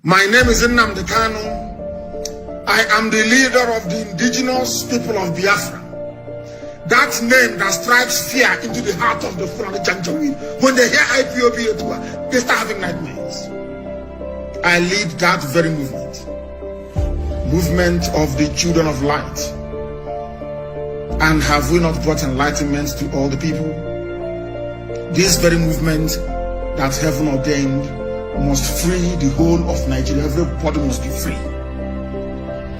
My name is Nnamdi Kanu. I am the leader of the indigenous people of Biafra. That name that strikes fear into the heart of the Fulani Janjaweed. When they hear IPOB, they start having nightmares. I lead that very movement. Movement of the children of light. And have we not brought enlightenment to all the people? This very movement that heaven ordained must free the whole of Nigeria. Everybody must be free.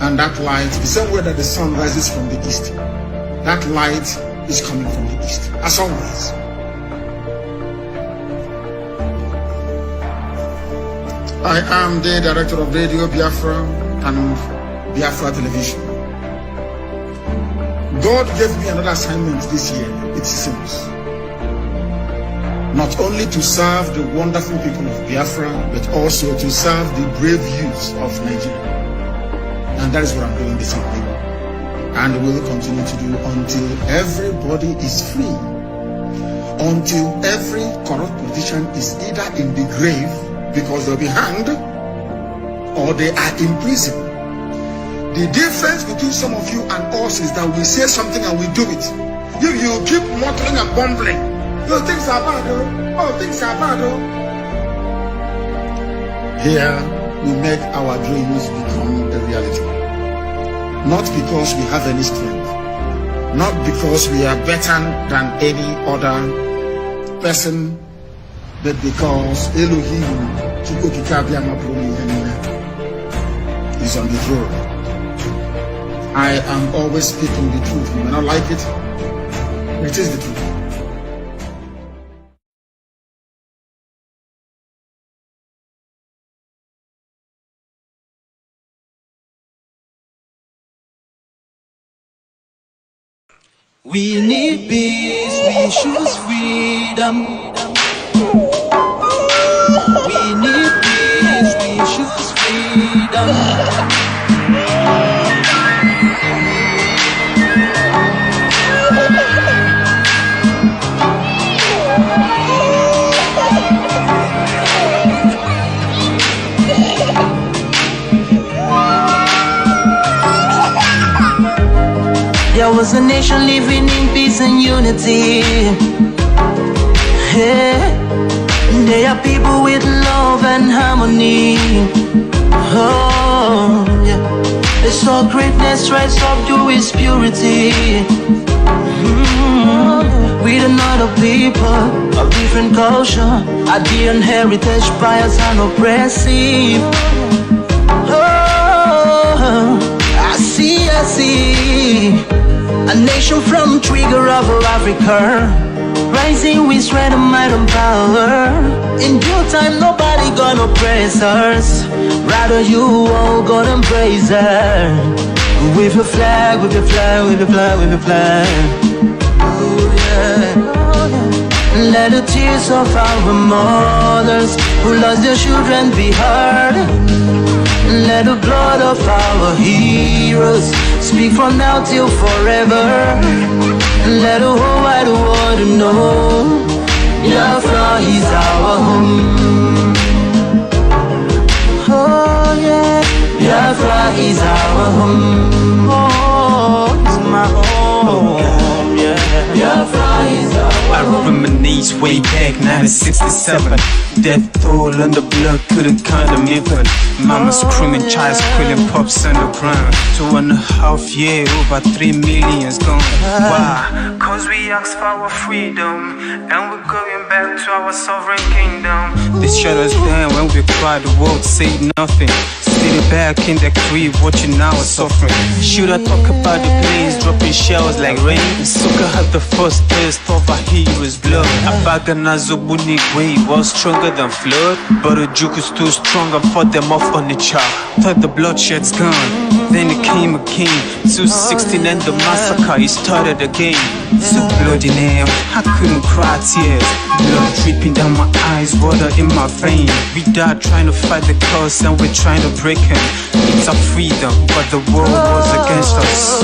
And that light, the same way that the sun rises from the east, that light is coming from the east, as always. I am the director of Radio Biafra and Biafra Television. God gave me another assignment this year. It's simple. Not only to serve the wonderful people of Biafra, but also to serve the brave youth of Nigeria. And that is what I'm doing this evening. And will continue to do until everybody is free. Until every corrupt politician is either in the grave because they'll be hanged or they are in prison. The difference between some of you and us is that we say something and we do it. You keep muttering and bumbling. Yo, things are bad, oh. Oh, things are bad, oh. Here, we make our dreams become a reality. Not because we have any strength. Not because we are better than any other person, but because Elohim is on the throne. I am always speaking the truth. You may not like it, but it is the truth. We need peace, we choose freedom. We need peace, we choose freedom. There was a nation living in peace and unity. Yeah. They are people with love and harmony. Oh, yeah. They saw greatness rise up to its purity. We're another people of different culture. Our dear heritage bias and oppressive. Oh, I see. A nation from trigger of Africa, rising with strength and might and power. In due time, nobody gonna praise us. Rather, you all gonna praise her. With your flag, with your flag, with your flag, with your flag. Oh yeah. Let the tears of our mothers who lost their children be heard. Let the blood of our heroes speak from now till forever. Let the whole wide world know Biafra is our home. Oh yeah, Biafra is our home. Oh, it's my home. Yeah, Biafra is our home. I reminisce way back 1967. Death toll and the blood couldn't count them even. Mama screaming, child squealing, pops on the ground. 2.5 years, over 3 million's gone. Why? Cause we asked for our freedom, and we're going back to our sovereign kingdom. They shut us down when we cried, the world said nothing. Sitting back in the crib, watching our suffering. Should I talk about the place dropping shells like rain? Suka had the first taste of a hero's blood. Abagana Zobuni wave was stronger than flood, but the juke is too strong and fought them off on the chart. Thought the bloodshed's gone, then it came again. 216 and the massacre, it started again. So bloody name, I couldn't cry tears. Blood dripping down my eyes, water in my vein. We died trying to fight the cause and we're trying to break him. It's our freedom, but the world was against us.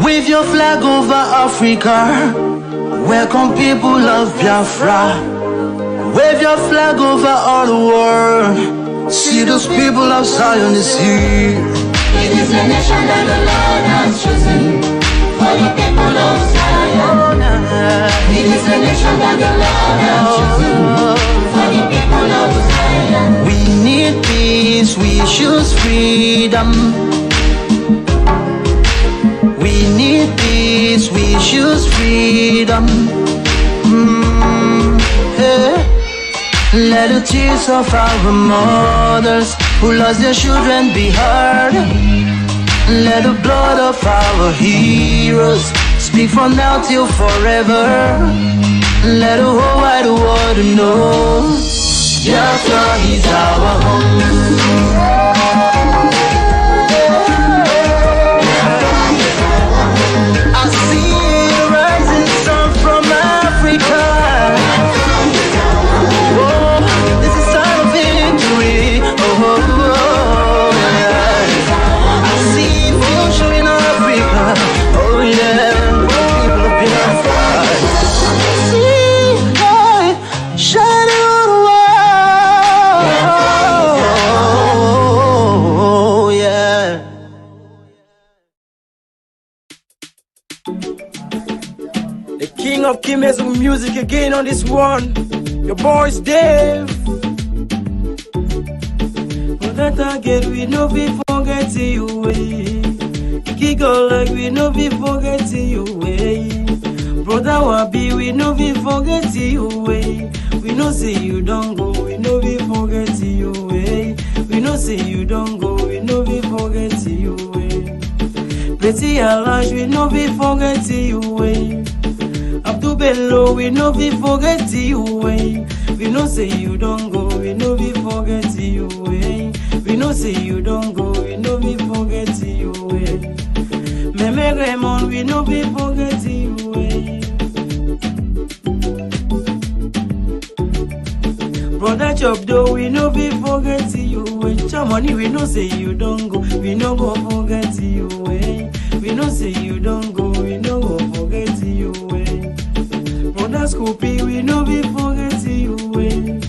Wave your flag over Africa. Welcome people of Biafra. Wave your flag over all the world. See those people of Zion is here. It is a nation that the Lord has chosen for the people of Zion. It is a nation that the Lord has chosen for the people of Zion. We need peace, we choose freedom. We need peace, we choose freedom. Hey. Let the tears of our mothers who lost their children be heard. Let the blood of our heroes speak from now till forever. Let the whole wide world know Biafra is our home. I see the rising sun from Africa. Of Kimes with music again on this one. Your boy's Dave. But that target we no be forget you way. Kick out like we no be forget you way. Brother Wabi we no be forget you way. We no say you don't go, we no be forget you way. We no say you don't go, we no be forget you way. Betty Alash we no be forget you way. Abdu Bello, we no be forget you way. We no say you don't go, we no be forget you way. We no say you don't go, we no be forget you way. Meme Raymond, we no be forget you way. Brother Chopdo, we no be forget you way. Chamani, we no say you don't go, we no go forget you way. We no say you don't go, we no go forget you way. Brother Scoopy, we no be forget you way.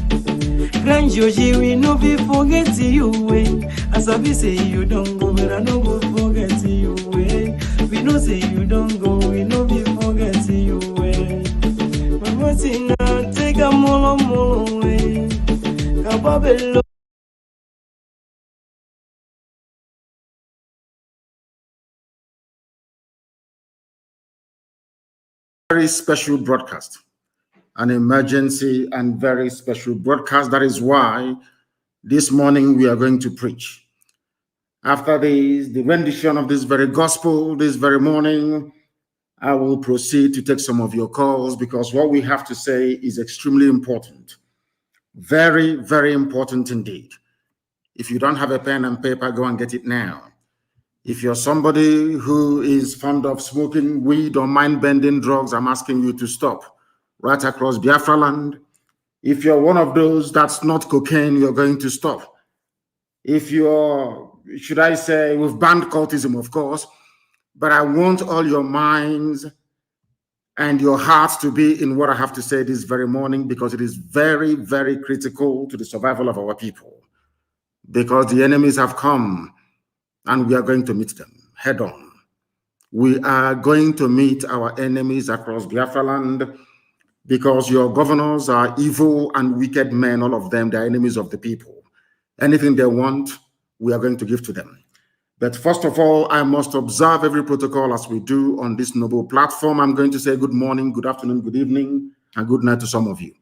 Grand Joji, we no be forget you way. As I be say you don't go, but I no go forget you way. We no say you don't go, we no be forget you way. But what's in now, take a molo way. Kababelo. Very special broadcast, an emergency and very special broadcast. That is why this morning we are going to preach. After the rendition of this very gospel, this very morning, I will proceed to take some of your calls because what we have to say is extremely important. Very, very important indeed. If you don't have a pen and paper, go and get it now. If you're somebody who is fond of smoking weed or mind-bending drugs, I'm asking you to stop right across Biafra land. If you're one of those that's not cocaine, you're going to stop. If you're, should I say, we've banned cultism, of course, but I want all your minds and your hearts to be in what I have to say this very morning because it is very, very critical to the survival of our people. Because the enemies have come and we are going to meet them head on. We are going to meet our enemies across Biafra land because your governors are evil and wicked men, all of them, they're enemies of the people. Anything they want, we are going to give to them. But first of all, I must observe every protocol as we do on this noble platform. I'm going to say good morning, good afternoon, good evening, and good night to some of you.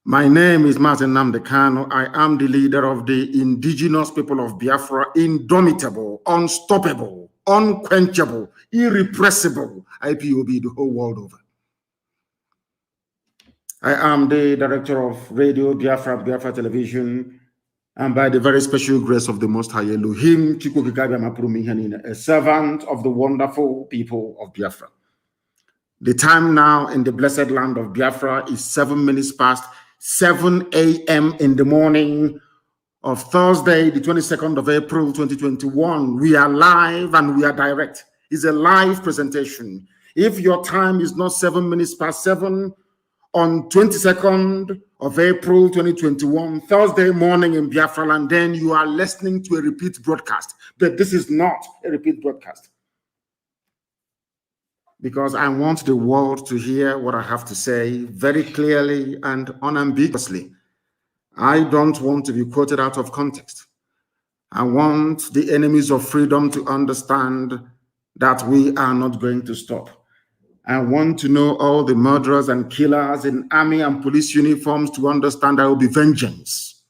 My name is Mazi Nnamdi Kanu. I am the leader of the indigenous people of Biafra, indomitable, unstoppable, unquenchable, irrepressible IPOB the whole world over. I am the director of radio Biafra, Biafra television, and by the very special grace of the Most High Elohim, a servant of the wonderful people of Biafra. The time now in the blessed land of Biafra is 7 minutes past 7 a.m. in the morning of Thursday, the 22nd of April, 2021. We are live and we are direct. It's a live presentation. If your time is not 7 minutes past 7 on 22nd of April 2021, Thursday morning in Biafra land. Then you are listening to a repeat broadcast. But this is not a repeat broadcast, because I want the world to hear what I have to say very clearly and unambiguously. I don't want to be quoted out of context. I want the enemies of freedom to understand that we are not going to stop. I want to know all the murderers and killers in army and police uniforms to understand there will be vengeance.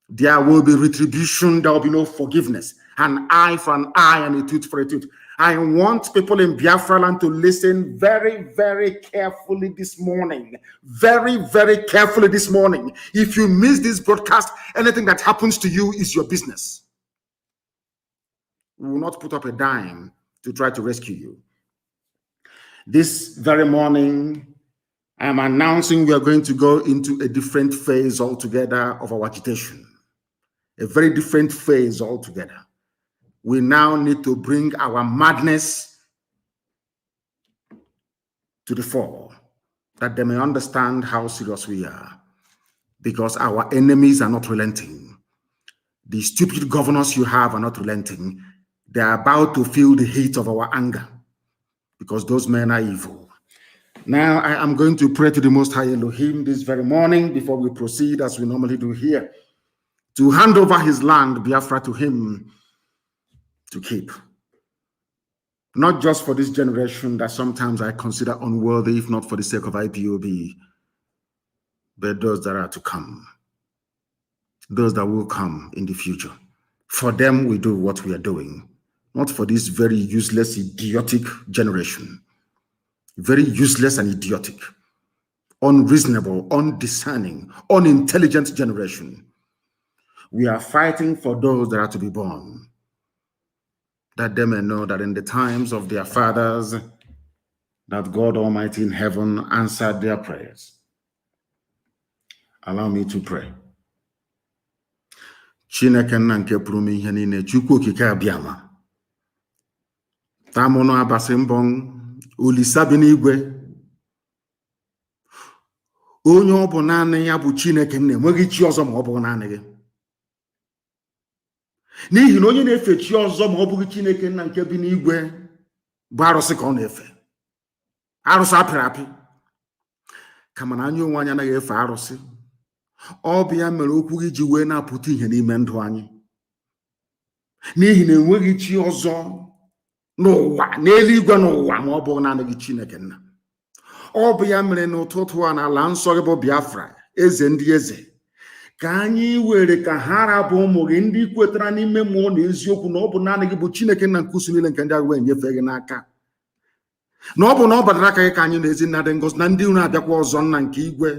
There will be retribution. There will be no forgiveness. An eye for an eye and a tooth for a tooth. I want people in Biafra land to listen very, very carefully this morning. Very, very carefully this morning. If you miss this broadcast, anything that happens to you is your business. We will not put up a dime to try to rescue you. This very morning, I am announcing we are going to go into a different phase altogether of our agitation. A very different phase altogether. We now need to bring our madness to the fore, that they may understand how serious we are, because our enemies are not relenting. The stupid governors you have are not relenting. They are about to feel the heat of our anger, because those men are evil. Now I am going to pray to the Most High Elohim this very morning before we proceed, as we normally do here, to hand over his land, Biafra, to him to keep. Not just for this generation that sometimes I consider unworthy, if not for the sake of IPOB, but those that are to come, those that will come in the future. For them, we do what we are doing, not for this very useless, idiotic generation. Very useless and idiotic, unreasonable, undiscerning, unintelligent generation. We are fighting for those that are to be born, that they may know that in the times of their fathers, that God Almighty in heaven answered their prayers. Allow me to pray. Chineke nna nke pụrụ m ihe niile, Chukwu okike abịama. Tamono abasị mbọ Olisa bi n'igwe. Onye ọ bụ naanị ya bụ Chineke nna, enweghị chi ọzọ ma ọ bụ naanị gị. N'ihi na onye na-efe chi ọzọ ma ọ bụghị Chineke nna nke bi n'igwe bụ arụsị ka ọ na-efe. Arụsị apịrị apị. Kama na anyị onwe anyị anaghị efe arụsị. Ọ bụ ya mere okwu gị ji wee na-apụta ihe n'ime ndụ anyị. N'ihi na enweghị chi ọzọ n'ụwa, n'eluigwe n'ụwa, ma ọ bụ naanị gị Chineke nna. Ọ bụ ya mere n'ụtụtụ a n'ala nsọ gị bụ Biafra, eze ndị eze, ka anyị were ka ha rabụ ụmụ gị ndị kwetara n'ime mmụọ na eziokwu na ọ bụ naanị gị bụ Chineke nna nke usu niile nke ndị agha enyefe gị n'aka. Na ọ bụ na ọ batara aka gị ka anyị na ezi nna dị ngọzi na ndị unu abịakwa ọzọ nna nke igwe.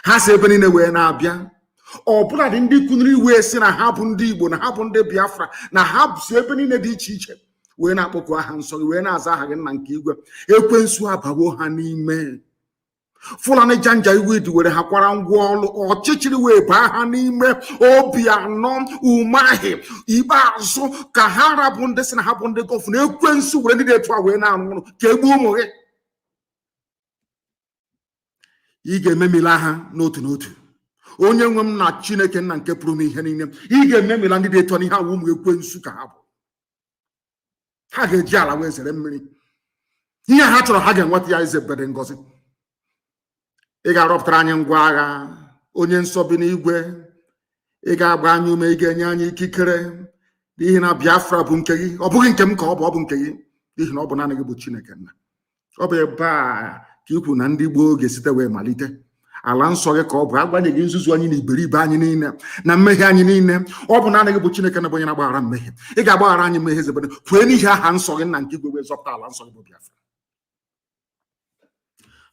Ha si ebe niile wee na-abịa. Ọ bụla dị ndị kuniri wee si na ha bụ ndị Igbo, na ha bụ ndị Biafra, na ha si ebe niile dị iche iche wee na-akpọku aha nsọ gị, wee na-aza aha gị nna nke igwe. Ekwensu abawo ha n'ime. Fulani janja iwe dị were ha kwara ngwa ọlụ, ọchịchịrị wee baa ha n'ime. Obi anọ umahi ikpeazụ ka ha rabụ ndị si na ha bụ ndị gọvanọ. Ekwensu were ndị dị etu a wee na-arụ ọrụ ka egbuo ụmụ gị. Ị ga-ememila ha n'otu n'otu. Onye nwe m na Chineke nna nke pụrụ m ihe niile, ị ga-ememila ndị dị etu a n'ihe awụ ụmụ ekwensu ka ha bụ. Ha ga-eji ala wee zere mmiri. Ihe ha chọrọ ha ga-enweta ya, eze bere ngozi. Ị ga-arọpụtara anyị ngwa agha, onye nsọ bi n'igwe. Ị ga-agba anyị ume, ị ga-enye anyị ikikere, n'ihi na Biafra bụ nke gị. Ọ bụghị nke m ka ọ bụ nke gị, n'ihi na ọ bụ naanị gị bụ Chineke nna. Ọ bụ ebe a ka ikwu na ndị gboo ga-esite wee malite. Ala nsọ gị ka ọ bụ, agbanyeghị nzuzu anyị na iberibe anyị niile na mmehie anyị niile. Ọ bụ naanị gị bụ Chineke na bụ onye na-agbaghara mmehie. Ị ga-agbaghara anyị mmehie zebere, kwee n'ihi aha nsọ gị nna nke igwe wee zọpụta ala nsọ gị bụ Biafra.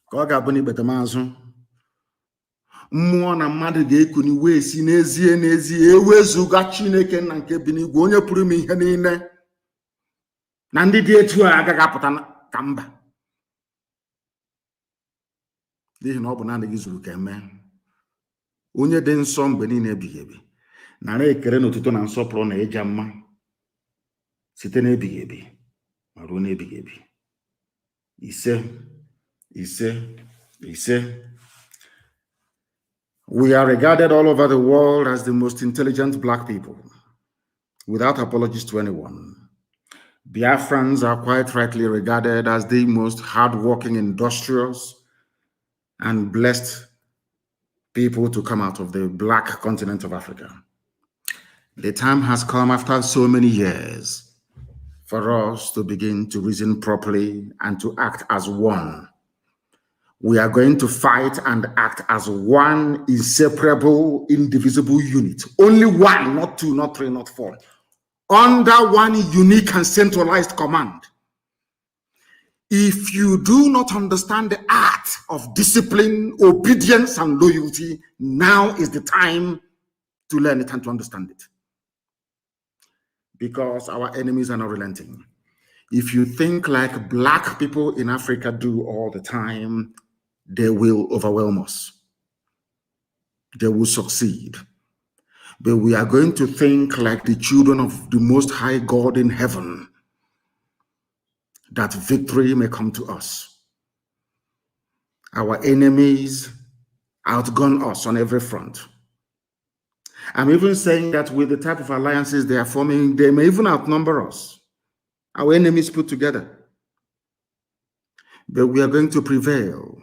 Ka ọ ga-abụ n'ikpete maazụ, mmụọ na mmadụ ga-ekuni wee si n'ezie n'ezie ewezuga Chineke nna nke bi n'igwe, onye pụrụ ime ihe niile, na ndị dị etu a agaghị apụta ka mba. N'ihi na ọ bụ naanị gị zuru ka eme. Onye dị nsọ mgbe niile ebighị ebi, nara ekele na otuto na nsọpụrụ na ịja mma site n'ebighị ebi ma ruo n'ebighị ebi. Ise, ise, ise. We are regarded all over the world as the most intelligent black people, without apologies to anyone. Biafrans are quite rightly regarded as the most hardworking, industrious, and blessed people to come out of the black continent of Africa. The time has come after so many years for us to begin to reason properly and to act as one. We are going to fight and act as one inseparable, indivisible unit. Only one, not two, not three, not four. Under one unique and centralized command. If you do not understand the art of discipline, obedience, and loyalty, now is the time to learn it and to understand it. Because our enemies are not relenting. If you think like black people in Africa do all the time, they will overwhelm us. They will succeed. But we are going to think like the children of the Most High God in heaven, that victory may come to us. Our enemies outgun us on every front. I'm even saying that with the type of alliances they are forming, they may even outnumber us, our enemies put together. But we are going to prevail.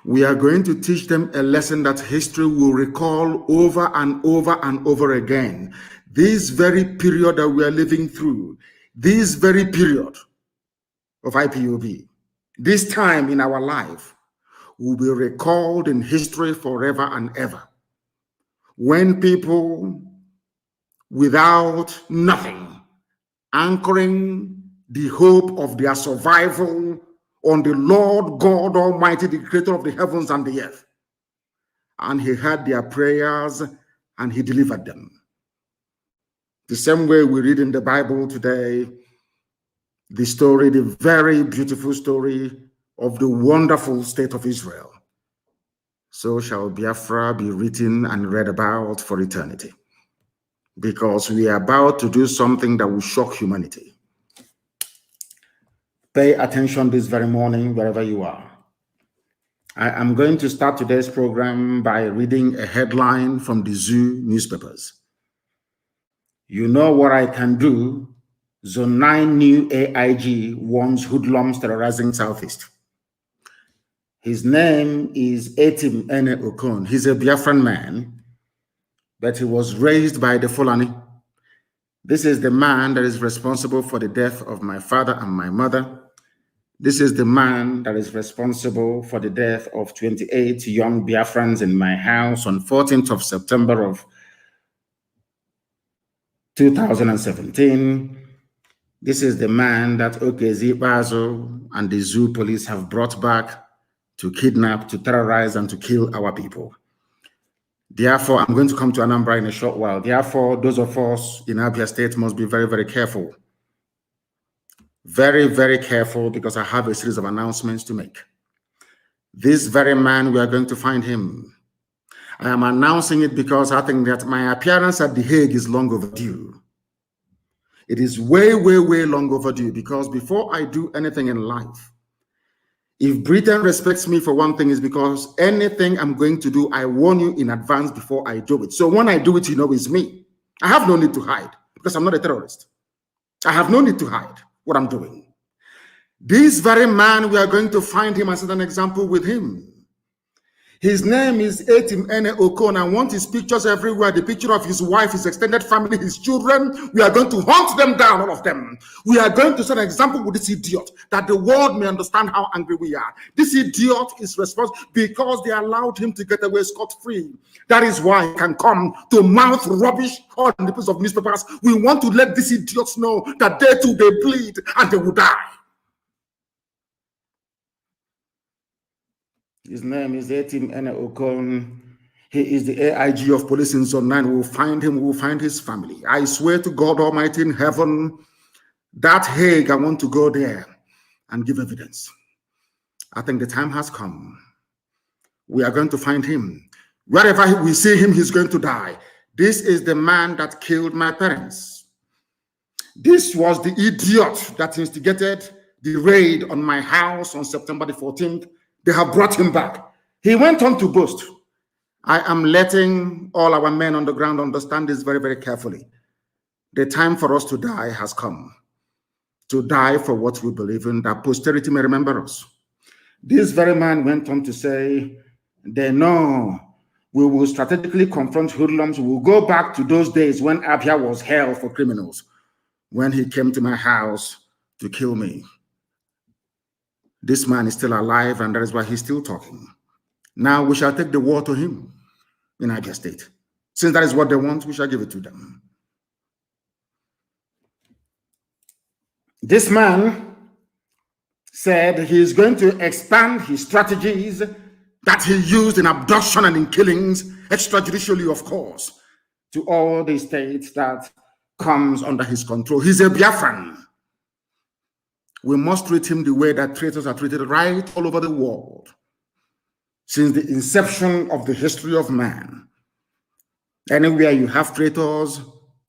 We are going to teach them a lesson that history will recall over and over and over again. This very period that we are living through, this very period of IPOB, this time in our life will be recalled in history forever and ever. When people without nothing, anchoring the hope of their survival on the Lord God Almighty, the creator of the heavens and the earth. And he heard their prayers and he delivered them. The same way we read in the Bible today, the story, the very beautiful story of the wonderful state of Israel. So shall Biafra be written and read about for eternity. Because we are about to do something that will shock humanity. Pay attention this very morning, wherever you are. I am going to start today's program by reading a headline from the Zoo newspapers. You know what I can do? Zone 9 new AIG warns hoodlums terrorizing Southeast. His name is Etim Ene Okon. He's a Biafran man, but he was raised by the Fulani. This is the man that is responsible for the death of my father and my mother. This is the man that is responsible for the death of 28 young Biafrans in my house on 14th of September of 2017. This is the man that Okezi Bazo and the Zoo police have brought back to kidnap, to terrorize, and to kill our people. Therefore, I'm going to come to Anambra in a short while. Therefore, those of us in Abia State must be very, very careful. Very, very careful, because I have a series of announcements to make. This very man, we are going to find him. I am announcing it because I think that my appearance at The Hague is long overdue. It is way, way, way long overdue, because before I do anything in life, if Britain respects me for one thing, is because anything I'm going to do, I warn you in advance before I do it. So when I do it, you know it's me. I have no need to hide, because I'm not a terrorist. I have no need to hide what I'm doing. This very man, we are going to find him and set an example with him. His name is Etim Ene Okon. I want his pictures everywhere. The picture of his wife, his extended family, his children. We are going to hunt them down, all of them. We are going to set an example with this idiot, that the world may understand how angry we are. This idiot is responsible because they allowed him to get away scot-free. That is why he can come to mouth rubbish all in the piece of newspapers. We want to let these idiots know that they too, they bleed and they will die. His name is Etim Ene Okon. He is the AIG of police in Zone 9. We will find him, we will find his family. I swear to God Almighty in heaven, that Hague, I want to go there and give evidence. I think the time has come. We are going to find him. Wherever we see him, he's going to die. This is the man that killed my parents. This was the idiot that instigated the raid on my house on September the 14th. They have brought him back. He went on to boast. I am letting all our men on the ground understand this very, very carefully. The time for us to die has come. To die for what we believe in, that posterity may remember us. This very man went on to say, they know we will strategically confront hoodlums. We will go back to those days when Abia was hell for criminals, when he came to my house to kill me. This man is still alive, and that is why he's still talking. Now we shall take the war to him in Abia State. Since that is what they want, we shall give it to them. This man said he is going to expand his strategies that he used in abduction and in killings, extrajudicially, of course, to all the states that comes under his control. He's a Biafran. We must treat him the way that traitors are treated right all over the world. Since the inception of the history of man, anywhere you have traitors,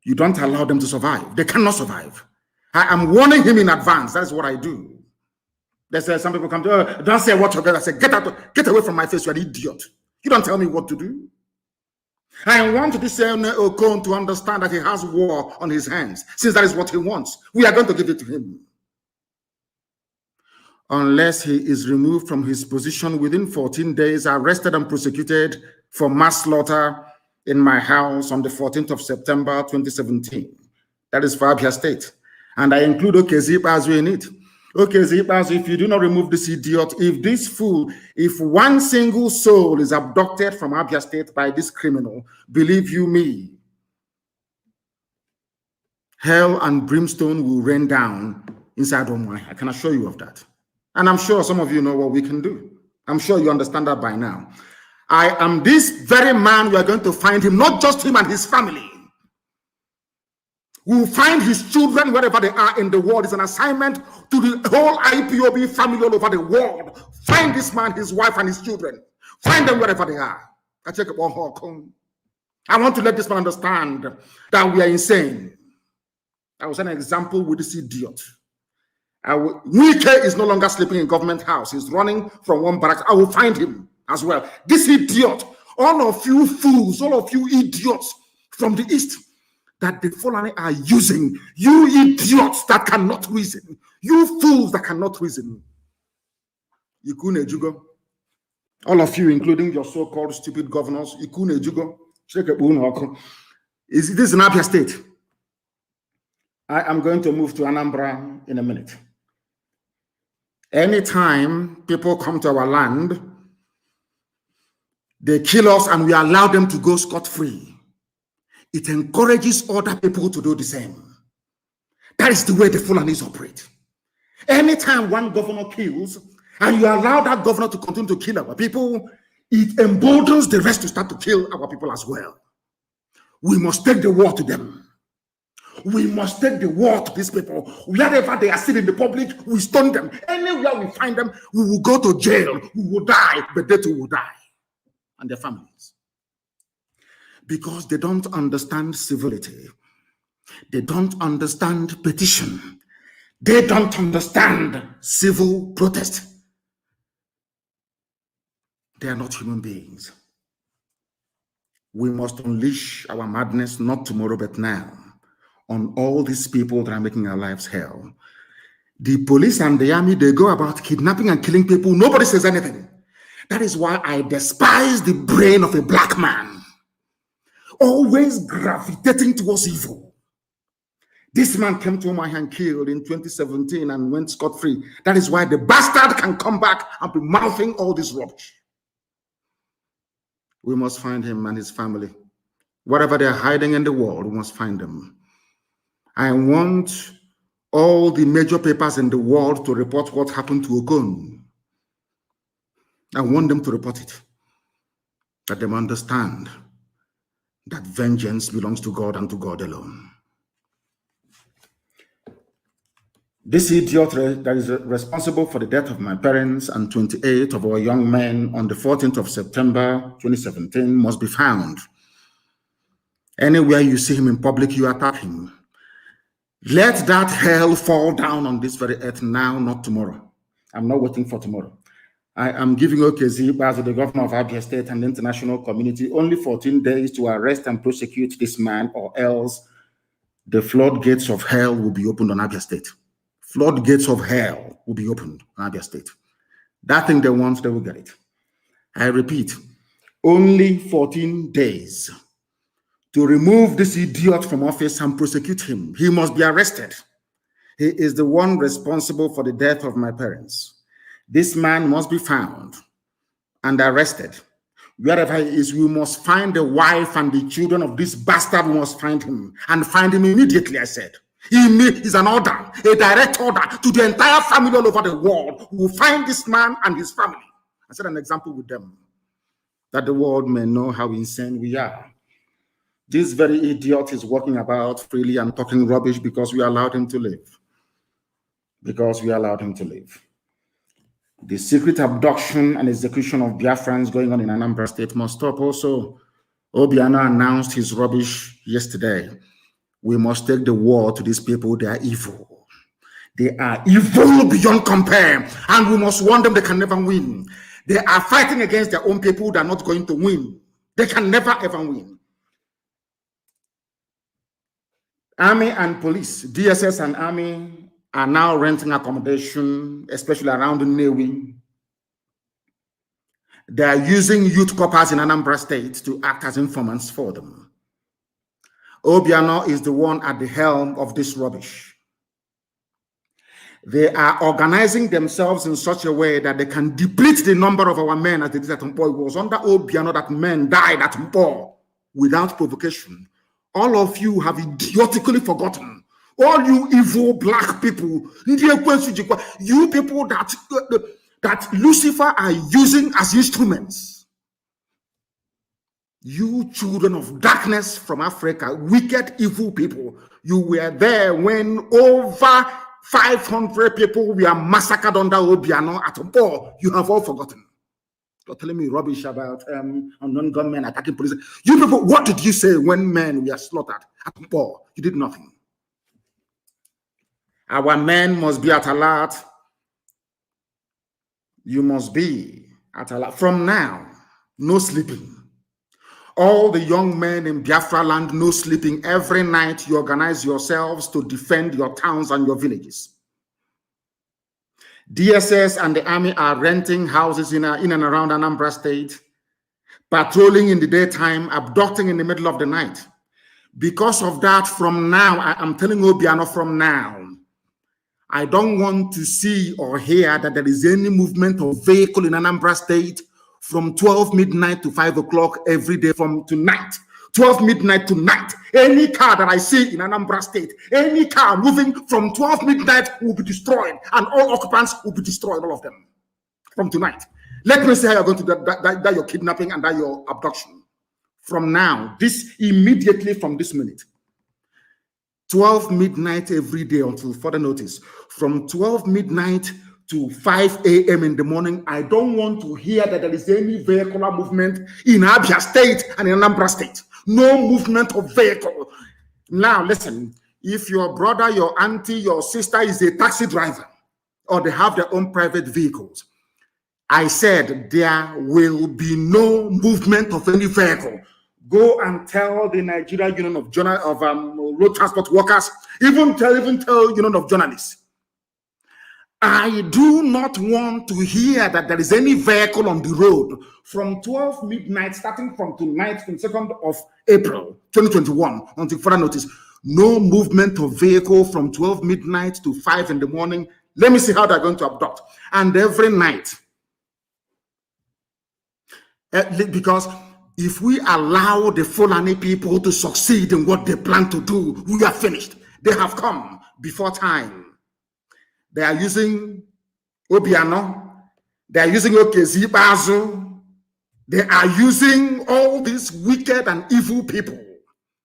you don't allow them to survive. They cannot survive. I am warning him in advance. That is what I do. They say, some people come to, oh, don't say what you're going to say. Get away from my face, you're an idiot. You don't tell me what to do. I want this Okon to understand that he has war on his hands, since that is what he wants. We are going to give it to him. Unless he is removed from his position within 14 days, arrested and prosecuted for mass slaughter in my house on the 14th of September, 2017. That is for Abia State. And I include Okezi Ikpeazu in it. Okezi Ikpeazu, if you do not remove this idiot, if this fool, if one single soul is abducted from Abia State by this criminal, believe you me, hell and brimstone will rain down inside Omai. I can assure you of that. And I'm sure some of you know what we can do. I'm sure you understand that by now. I am this very man. We are going to find him, not just him and his family. We will find his children wherever they are in the world. It's an assignment to the whole IPOB family all over the world. Find this man, his wife, and his children. Find them wherever they are. I want to let this man understand that we are insane. I was an example with this idiot. Wike is no longer sleeping in government house. He's running from one barracks. I will find him as well. This idiot, all of you fools, all of you idiots from the east, that the Fulani are using, you idiots that cannot reason, you fools that cannot reason. Ikune Jugo, all of you, including your so-called stupid governors, Ikune Jugo, is this in Abia State? I am going to move to Anambra in a minute. Anytime people come to our land, they kill us and we allow them to go scot-free. It encourages other people to do the same. That is the way the Fulanis operate. Anytime one governor kills, and you allow that governor to continue to kill our people, it emboldens the rest to start to kill our people as well. We must take the war to them. We must take the war to these people. Wherever they are seen in the public, we stone them. Anywhere we find them, we will go to jail. We will die, but they too will die. And their families. Because they don't understand civility. They don't understand petition. They don't understand civil protest. They are not human beings. We must unleash our madness, not tomorrow, but now, on all these people that are making our lives hell. The police and the army, they go about kidnapping and killing people. Nobody says anything. That is why I despise the brain of a black man. Always gravitating towards evil. This man came to my hand killed in 2017 and went scot-free. That is why the bastard can come back and be mouthing all this rubbish. We must find him and his family. Wherever they're hiding in the world, we must find them. I want all the major papers in the world to report what happened to Okon. I want them to report it. Let them understand that vengeance belongs to God and to God alone. This idiot that is responsible for the death of my parents and 28 of our young men on the 14th of September 2017 must be found. Anywhere you see him in public, you attack him. Let that hell fall down on this very earth now, not tomorrow. I'm not waiting for tomorrow. I am giving Okezi Bazo, the governor of Abia State, and the international community only 14 days to arrest and prosecute this man, or else the floodgates of hell will be opened on Abia State. Floodgates of hell will be opened on Abia State. That thing they want, they will get it. I repeat, only 14 days to remove this idiot from office and prosecute him. He must be arrested. He is the one responsible for the death of my parents. This man must be found and arrested. Wherever he is, we must find the wife and the children of this bastard. We must find him, and find him immediately, I said. He is an order, a direct order to the entire family all over the world. We will find this man and his family. I set an example with them, that the world may know how insane we are. This very idiot is walking about freely and talking rubbish because we allowed him to live. Because we allowed him to live. The secret abduction and execution of Biafrans going on in Anambra State must stop also. Obiano announced his rubbish yesterday. We must take the war to these people. They are evil. They are evil beyond compare. And we must warn them they can never win. They are fighting against their own people. They are not going to win. They can never ever win. Army and police, DSS and army, are now renting accommodation, especially around Nnewi. They are using youth corpers in Anambra State to act as informants for them. Obiano is the one at the helm of this rubbish. They are organizing themselves in such a way that they can deplete the number of our men as they did at Mpo. It was under Obiano that men died at Mpo without provocation. All of you have idiotically forgotten. All you evil black people, you people that Lucifer are using as instruments. You children of darkness from Africa, wicked, evil people, you were there when over 500 people were massacred under Obiano at Mpo. You have all forgotten. You're telling me rubbish about unknown gunmen attacking police. You people, what did you say when men were slaughtered at Mpo? You did nothing. Our men must be at alert. You must be at alert. From now, no sleeping. All the young men in Biafra land, no sleeping. Every night you organize yourselves to defend your towns and your villages. DSS and the army are renting houses in and around Anambra State, patrolling in the daytime, abducting in the middle of the night. Because of that, from now, I am telling Obiano from now, I don't want to see or hear that there is any movement of vehicle in Anambra State from 12 midnight to 5 o'clock every day from tonight. 12 midnight to night. Any car that I see in Anambra State, any car moving from 12 midnight will be destroyed, and all occupants will be destroyed, all of them, from tonight. Let me see how you're going to that your kidnapping and that your abduction. From now, this immediately from this minute. 12 midnight every day until further notice. From 12 midnight to 5 a.m. in the morning, I don't want to hear that there is any vehicular movement in Abia State and in Anambra State. No movement of vehicle. Now, listen, if your brother, your auntie, your sister is a taxi driver, or they have their own private vehicles, I said there will be no movement of any vehicle. Go and tell the Nigeria Union of Road Transport Workers, even tell Union of Journalists. I do not want to hear that there is any vehicle on the road from 12 midnight, starting from tonight, from 2nd of April, 2021, until further notice. No movement of vehicle from 12 midnight to 5 in the morning. Let me see how they're going to abduct. And every night, because if we allow the Fulani people to succeed in what they plan to do, we are finished. They have come before time. They are using Obiano. They are using Okezi Bazu. They are using all these wicked and evil people.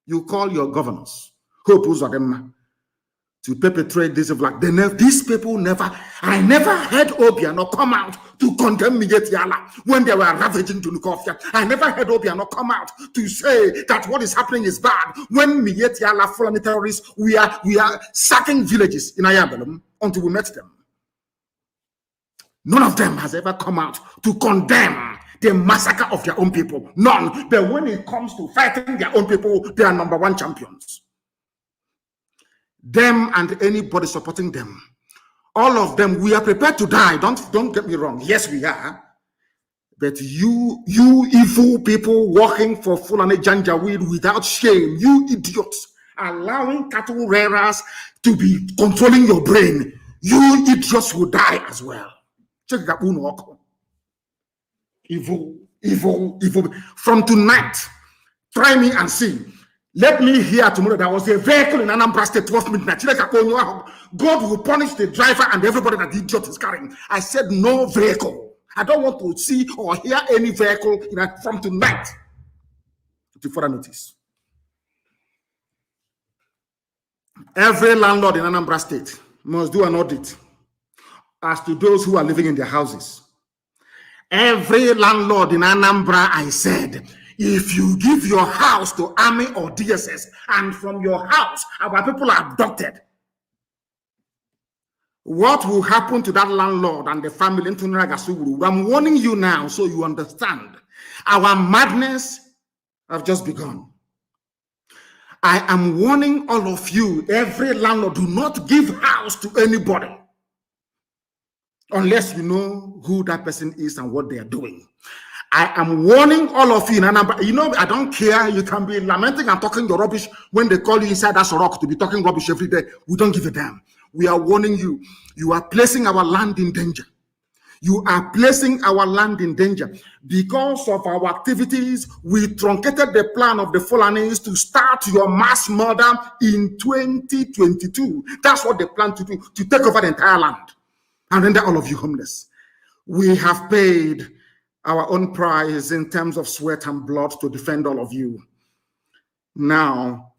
You call your governors, Hope Uzodema, to perpetrate this of like these people never. I never heard Obiano come out to condemn Miyetti Allah when they were ravaging Junukofia. I never heard Obiano come out to say that what is happening is bad when Miyetti Allah Fulani terrorists we are sacking villages in Ayabelum until we met them. None of them has ever come out to condemn the massacre of their own people. None. But when it comes to fighting their own people, they are #1 champions. Them and anybody supporting them. All of them, we are prepared to die. Don't get me wrong. Yes, we are. But you evil people working for Fulani Janjaweed without shame, you idiots, allowing cattle rearers to be controlling your brain, you idiots will die as well. Check that one. Evil. From tonight, try me and see. Let me hear tomorrow there was a vehicle in Anambra State 12 midnight. God will punish the driver and everybody that the idiot is carrying. I said no vehicle. I don't want to see or hear any vehicle from tonight to further notice. Every landlord in Anambra State must do an audit as to those who are living in their houses. Every landlord in Anambra, I said, if you give your house to Army or DSS and from your house, our people are abducted, what will happen to that landlord and the family? I'm warning you now so you understand. Our madness have just begun. I am warning all of you, every landlord, do not give house to anybody unless you know who that person is and what they are doing. I am warning all of you, I don't care. You can be lamenting and talking your rubbish when they call you inside that rock to be talking rubbish every day. We don't give a damn. We are warning you. You are placing our land in danger. You are placing our land in danger. Because of our activities, we truncated the plan of the Fulanis to start your mass murder in 2022. That's what they plan to do, to take over the entire land and render all of you homeless. We have paid our own price in terms of sweat and blood to defend all of you. Now,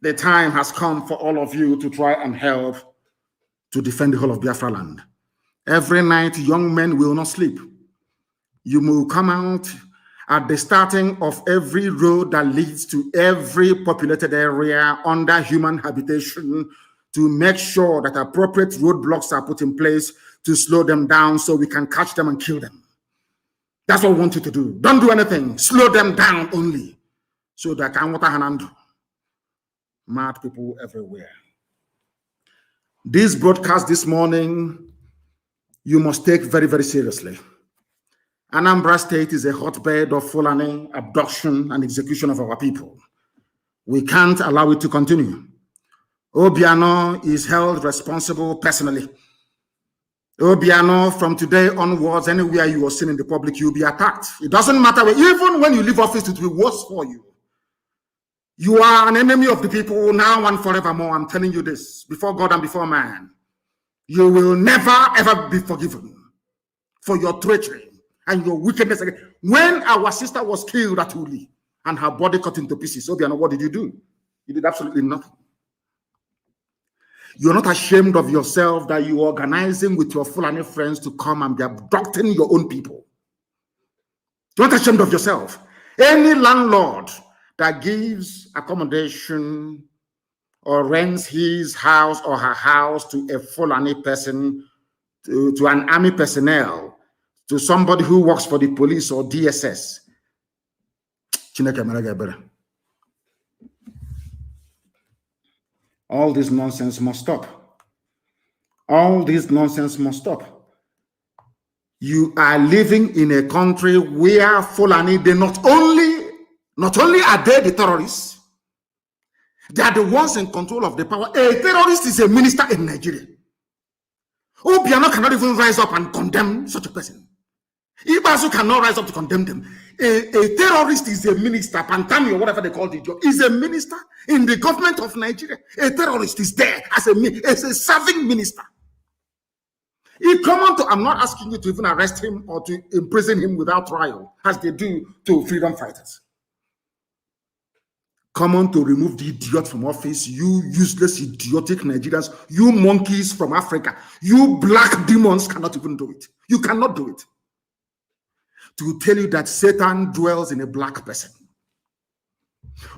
the time has come for all of you to try and help to defend the whole of Biafra land. Every night, young men will not sleep. You will come out at the starting of every road that leads to every populated area under human habitation to make sure that appropriate roadblocks are put in place to slow them down so we can catch them and kill them. That's what we want you to do. Don't do anything. Slow them down only so that I want to handle. Mad people everywhere. This broadcast this morning, you must take very, very seriously. Anambra State is a hotbed of Fulani abduction and execution of our people. We can't allow it to continue. Obiano is held responsible personally. Obiano, from today onwards, anywhere you are seen in the public, you'll be attacked. It doesn't matter. Even when you leave office, it will be worse for you. You are an enemy of the people now and forevermore. I'm telling you this, before God and before man. You will never, ever be forgiven for your treachery and your wickedness. When our sister was killed at Uli and her body cut into pieces, Obiano, what did you do? You did absolutely nothing. You're not ashamed of yourself that you're organizing with your Fulani friends to come and be abducting your own people. You're not ashamed of yourself. Any landlord that gives accommodation or rents his house or her house to a Fulani person, to an army personnel, to somebody who works for the police or DSS, all this nonsense must stop. All this nonsense must stop. You are living in a country where Fulani, they not only are they the terrorists, they are the ones in control of the power. A terrorist is a minister in Nigeria. Obiano cannot even rise up and condemn such a person. Ibazu cannot rise up to condemn them. A terrorist is a minister, Pantami or whatever they call the job, is a minister in the government of Nigeria. A terrorist is there as a serving minister. I'm not asking you to even arrest him or to imprison him without trial, as they do to freedom fighters. Come on to remove the idiot from office, you useless, idiotic Nigerians, you monkeys from Africa, you black demons cannot even do it. You cannot do it. To tell you that Satan dwells in a black person.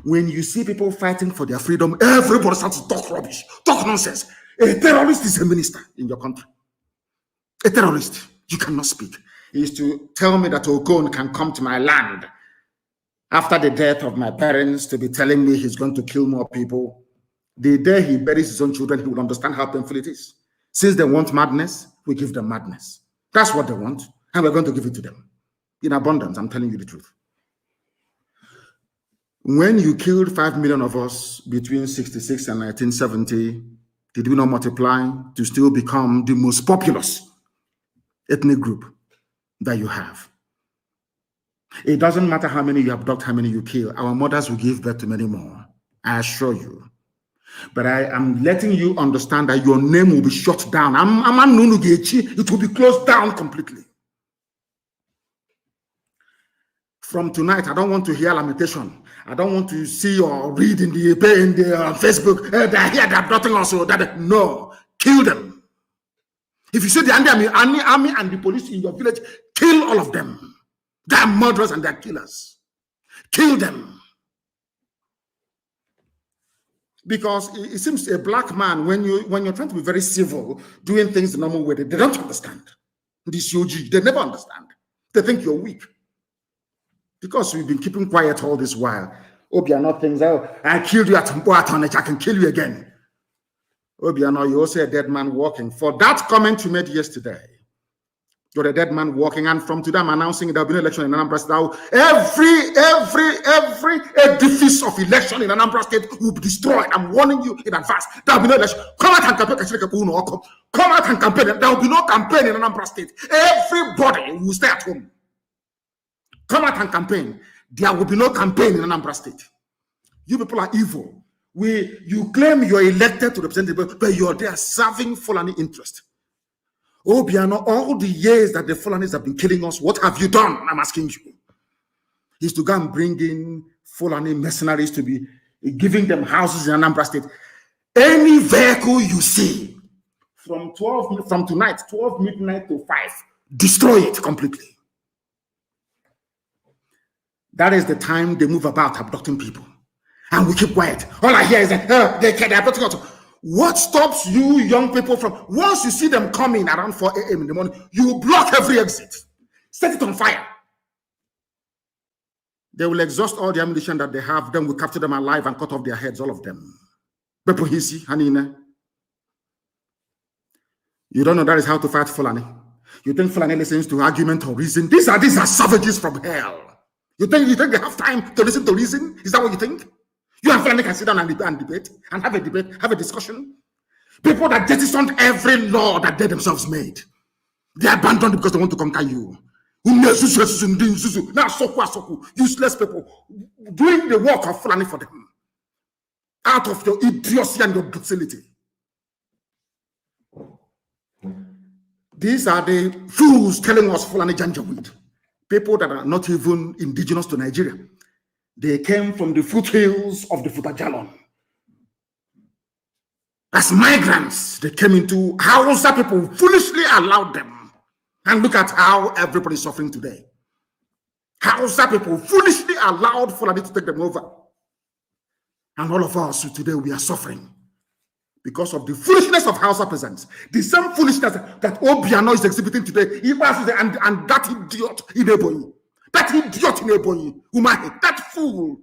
When you see people fighting for their freedom, everybody starts to talk rubbish, talk nonsense. A terrorist is a minister in your country. A terrorist. You cannot speak. He is to tell me that Ogon can come to my land after the death of my parents to be telling me he's going to kill more people. The day he buries his own children, he will understand how painful it is. Since they want madness, we give them madness. That's what they want, and we're going to give it to them in abundance. I'm telling you the truth. When you killed 5 million of us between 66 and 1970, did we not multiply to still become the most populous ethnic group that you have? It doesn't matter how many you abduct, how many you kill. Our mothers will give birth to many more, I assure you. But I am letting you understand that your name will be shut down. It will be closed down completely. From tonight, I don't want to hear lamentation. I don't want to see or read in the Facebook, they're here, they're abducting us. No, kill them. If you see the army and the police in your village, kill all of them. They're murderers and they're killers. Kill them. Because it seems a black man, when you're trying to be very civil, doing things the normal way, they don't understand. This OG, they never understand. They think you're weak. Because we've been keeping quiet all this while. Obiano thinks, oh, I killed you at Mboatonech, I can kill you again. Obiano, you also a dead man walking. For that comment you made yesterday, you're a dead man walking, and from today I'm announcing there'll be no election in Anambra State. Now, every edifice of election in Anambra State will be destroyed. I'm warning you in advance. There'll be no election. Come out and campaign. Come out and campaign. There will be no campaign in Anambra State. Everybody will stay at home. Come out and campaign. There will be no campaign in Anambra State. You people are evil. You claim you're elected to represent the people, but you're there serving Fulani interest. Obiano, all the years that the Fulanis have been killing us, what have you done? I'm asking you. Is to go and bring in Fulani mercenaries to be giving them houses in Anambra State. Any vehicle you see from tonight, 12 midnight to 5, destroy it completely. That is the time they move about abducting people. And we keep quiet. All I hear is that they're abducting us. What stops you young people from, once you see them coming around 4 a.m. in the morning, you block every exit. Set it on fire. They will exhaust all the ammunition that they have. Then we capture them alive and cut off their heads, all of them. You don't know that is how to fight Fulani. You think Fulani listens to argument or reason? These are savages from hell. You think they have time to listen to reason? Is that what you think? You and Fulani can sit down and debate, and have a discussion. People that jettisoned every law that they themselves made, they abandoned it because they want to conquer you. Useless people doing the work of Fulani for them, out of your idiocy and your docility. These are the fools telling us Fulani Janjaweed. People that are not even indigenous to Nigeria. They came from the foothills of the Futajalon. As migrants, they came into Hausa people foolishly allowed them. And look at how everybody is suffering today. Hausa people foolishly allowed Fulani to take them over. And all of us today, we are suffering because of the foolishness of Hausa peasants. The same foolishness that Obiano is exhibiting today, and that idiot in Ebonyi. That idiot in Ebonyi, Umahi, that fool.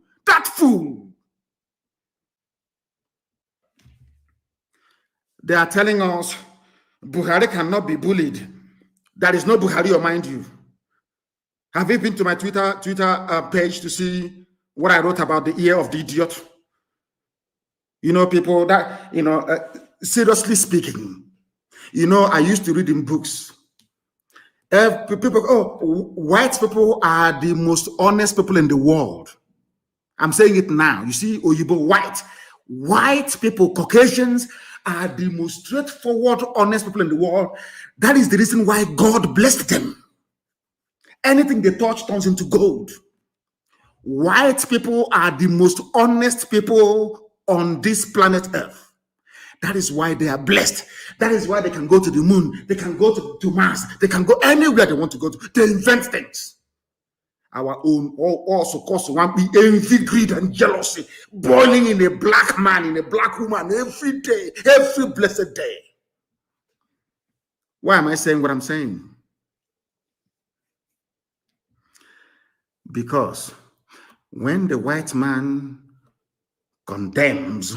They are telling us Buhari cannot be bullied. There is no Buhari, mind you. Have you been to my Twitter page to see what I wrote about the ear of the idiot? You know, people that, seriously speaking, I used to read in books. White people are the most honest people in the world. I'm saying it now. You see, Oyibo, white people, Caucasians are the most straightforward, honest people in the world. That is the reason why God blessed them. Anything they touch turns into gold. White people are the most honest people on this planet Earth. That is why they are blessed. That is why they can go to the moon. They can go to Mars. They can go anywhere they want to go to. They invent things. Our own also cause one be envy, greed, and jealousy boiling in a black man, in a black woman every day, every blessed day. Why am I saying what I'm saying? Because when the white man condemns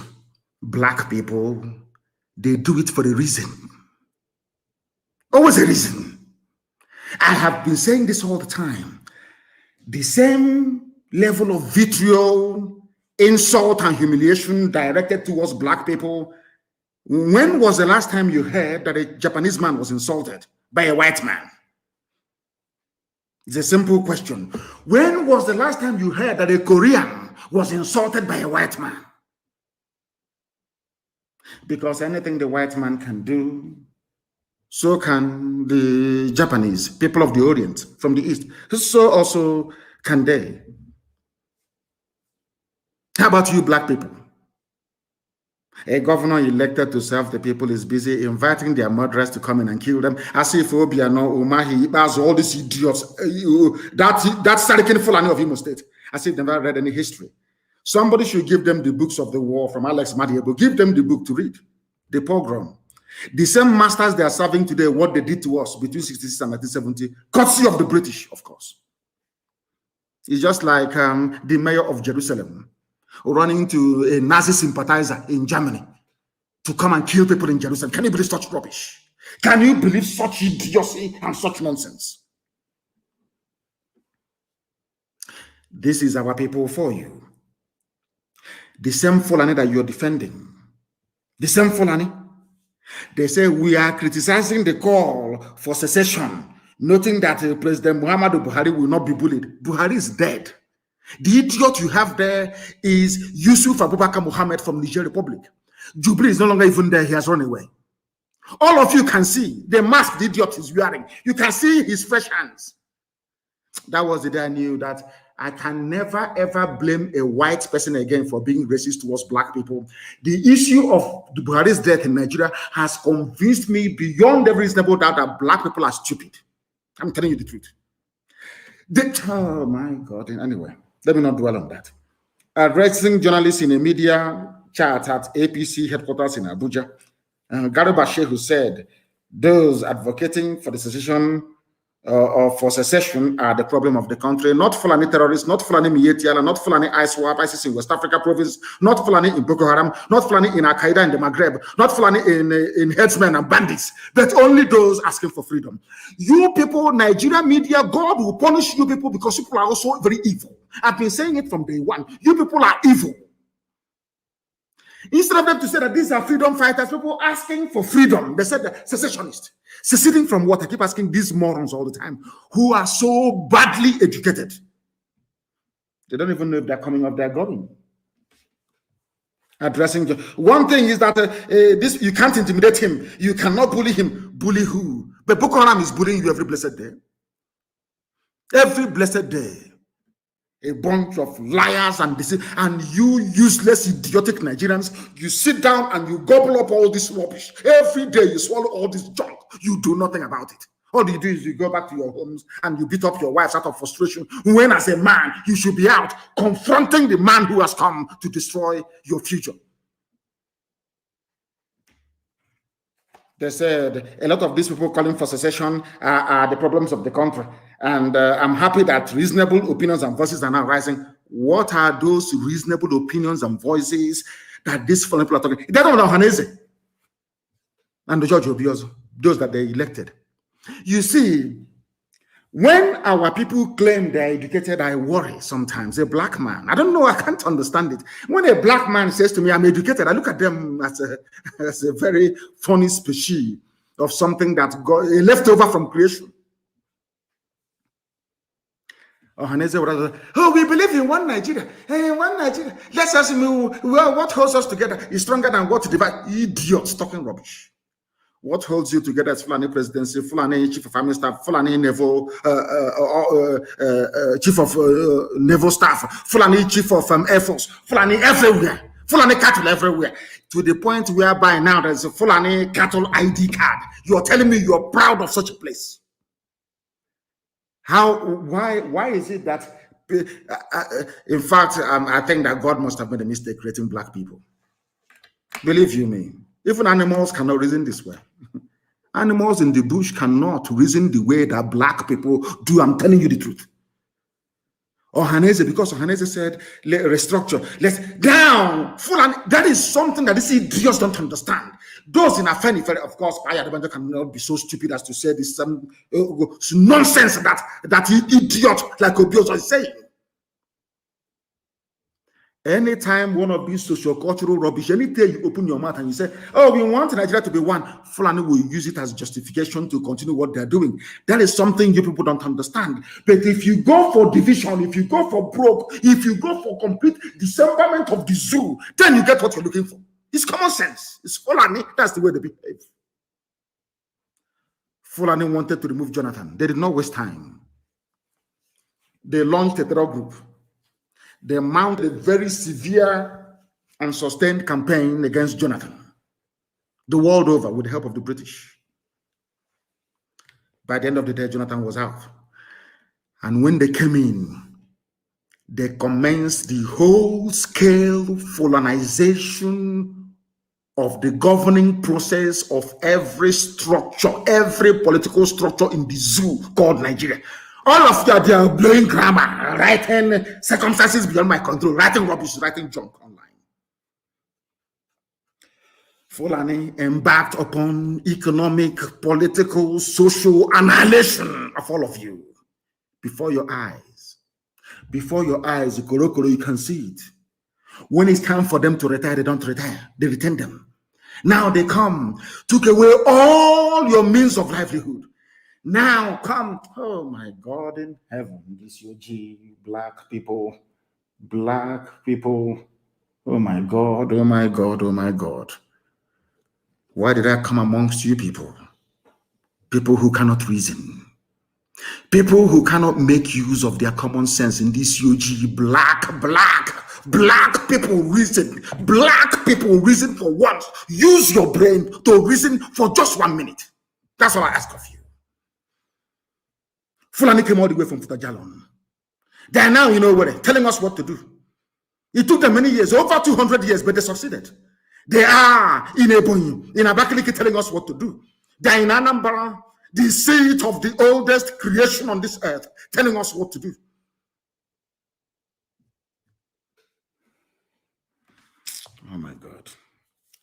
black people, they do it for a reason. Always a reason. I have been saying this all the time. The same level of vitriol, insult, and humiliation directed towards black people. When was the last time you heard that a Japanese man was insulted by a white man? It's a simple question. When was the last time you heard that a Korean was insulted by a white man? Because anything the white man can do, so can the Japanese, people of the Orient, from the East. So also can they. How about you, black people? A governor elected to serve the people is busy inviting their murderers to come in and kill them, as if Obiano, Umahi, Ibaz, all these idiots, that's Sarikin Fulani of Imo State, as if they've never read any history. Somebody should give them the books of the war from Alex Madiabo. Give them the book to read. The pogrom. The same masters they are serving today, what they did to us between 1966 and 1970, courtesy of the British, of course. It's just like the mayor of Jerusalem running to a Nazi sympathizer in Germany to come and kill people in Jerusalem. Can you believe such rubbish? Can you believe such idiocy and such nonsense? This is our people for you. The same Fulani that you're defending, the same Fulani, they say we are criticizing the call for secession, noting that President Muhammadu Buhari will not be bullied. Buhari is dead. The idiot you have there is Yusuf Abubakar Muhammad from Niger Republic. Jubilee is no longer even there. He has run away. All of you can see the mask the idiot is wearing. You can see his fresh hands. That was the day I knew that I can never ever blame a white person again for being racist towards black people. The issue of the Buhari's death in Nigeria has convinced me beyond every reasonable doubt that black people are stupid. I'm telling you the truth. Oh my God. Anyway, let me not dwell on that. Addressing journalists in a media chat at APC headquarters in Abuja, Gary Bashir, who said those advocating for the secession or for secession are the problem of the country, not Fulani terrorists, not Fulani Mietiala, not Fulani ISWAP, ISIS in West Africa province, not Fulani in Boko Haram, not Fulani in Al-Qaeda in the Maghreb, not Fulani in headsmen and bandits, but only those asking for freedom. You people, Nigeria media, God will punish you people because people are also very evil. I've been saying it from day one. You people are evil. Instead of them to say that these are freedom fighters, people asking for freedom, they said that secessionists. Seceding from what? I keep asking these morons all the time, who are so badly educated. They don't even know if they're coming or they're going. Addressing one thing is that this you can't intimidate him, you cannot bully him. Bully who? But Boko Haram is bullying you every blessed day. Every blessed day. A bunch of liars and you useless, idiotic Nigerians, you sit down and you gobble up all this rubbish. Every day you swallow all this junk. You do nothing about it. All you do is you go back to your homes and you beat up your wives out of frustration, when as a man, you should be out confronting the man who has come to destroy your future. They said a lot of these people calling for secession are the problems of the country. And I'm happy that reasonable opinions and voices are now rising. What are those reasonable opinions and voices that these foreign people are talking? They don't know Hanese and the George Obiozo, those that they elected. You see, when our people claim they're educated, I worry sometimes. A black man, I don't know, I can't understand it. When a black man says to me, I'm educated, I look at them as a very funny species of something that got a leftover from creation. Oh, we believe in one Nigeria. Hey, one Nigeria. Let's ask me, well, what holds us together is stronger than what divides. Idiots talking rubbish. What holds you together is Fulani presidency, Fulani chief of army staff, Fulani naval chief of naval staff, Fulani chief of air force, Fulani everywhere, Fulani cattle everywhere, to the point whereby now there's a Fulani cattle ID card. You're telling me you're proud of such a place? Why is it that, in fact, I think that God must have made a mistake creating black people. Believe you me, even animals cannot reason this way. Animals in the bush cannot reason the way that black people do. I'm telling you the truth. Ohaneze, because Ohaneze said, restructure, let's down. That is something that these idiots don't understand. Those in Afeni, of course, Paya cannot be so stupid as to say this nonsense that idiot like Obioso is saying. Anytime one of these socio-cultural rubbish, anytime you open your mouth and you say, oh, we want Nigeria to be one, Fulani will use it as justification to continue what they're doing. That is something you people don't understand. But if you go for division, if you go for broke, if you go for complete dismemberment of the zoo, then you get what you're looking for. It's common sense. It's Fulani. That's the way they behave. Fulani wanted to remove Jonathan. They did not waste time. They launched a terror group. They mounted a very severe and sustained campaign against Jonathan, the world over, with the help of the British. By the end of the day, Jonathan was out. And when they came in, they commenced the whole-scale Fulanization of the governing process of every structure, every political structure in the zoo called Nigeria. All of you, they are blowing grammar, writing circumstances beyond my control, writing rubbish, writing junk online. Fulani embarked upon economic, political, social annihilation of all of you before your eyes. Before your eyes, you can see it. When it's time for them to retire, they don't retire. They retain them. Now they come, took away all your means of livelihood. Now come, oh my God in heaven, this UG, black people, oh my God, oh my God, oh my God. Why did I come amongst you people? People who cannot reason. People who cannot make use of their common sense in this UG, black people reason. Black people reason for once. Use your brain to reason for just 1 minute. That's all I ask of you. Fulani came all the way from Futajalon. They are now, telling us what to do. It took them many years, over 200 years, but they succeeded. They are in Ebonyi, in Abakaliki, telling us what to do. They are in Anambra, the seat of the oldest creation on this earth, telling us what to do. Oh my God.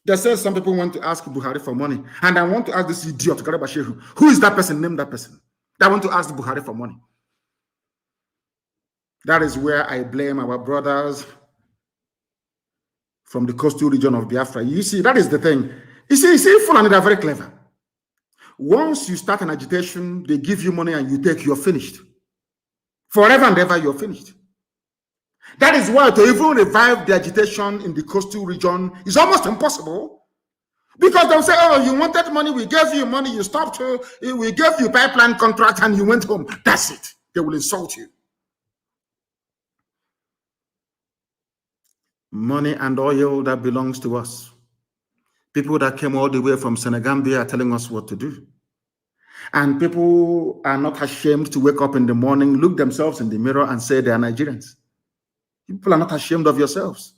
They say some people want to ask Buhari for money, and I want to ask this idiot, Garba Shehu, who is that person? Name that person. I want to ask Buhari for money. That is where I blame our brothers from the coastal region of Biafra. You see, that is the thing. You see, Fulani, they're very clever. Once you start an agitation, they give you money and you take, you're finished. Forever and ever, you're finished. That is why to even revive the agitation in the coastal region is almost impossible. Because they'll say, oh, you wanted money, we gave you money, you stopped, we gave you pipeline contract and you went home. That's it. They will insult you. Money and oil that belongs to us. People that came all the way from Senegambia are telling us what to do. And people are not ashamed to wake up in the morning, look themselves in the mirror and say they are Nigerians. People are not ashamed of yourselves.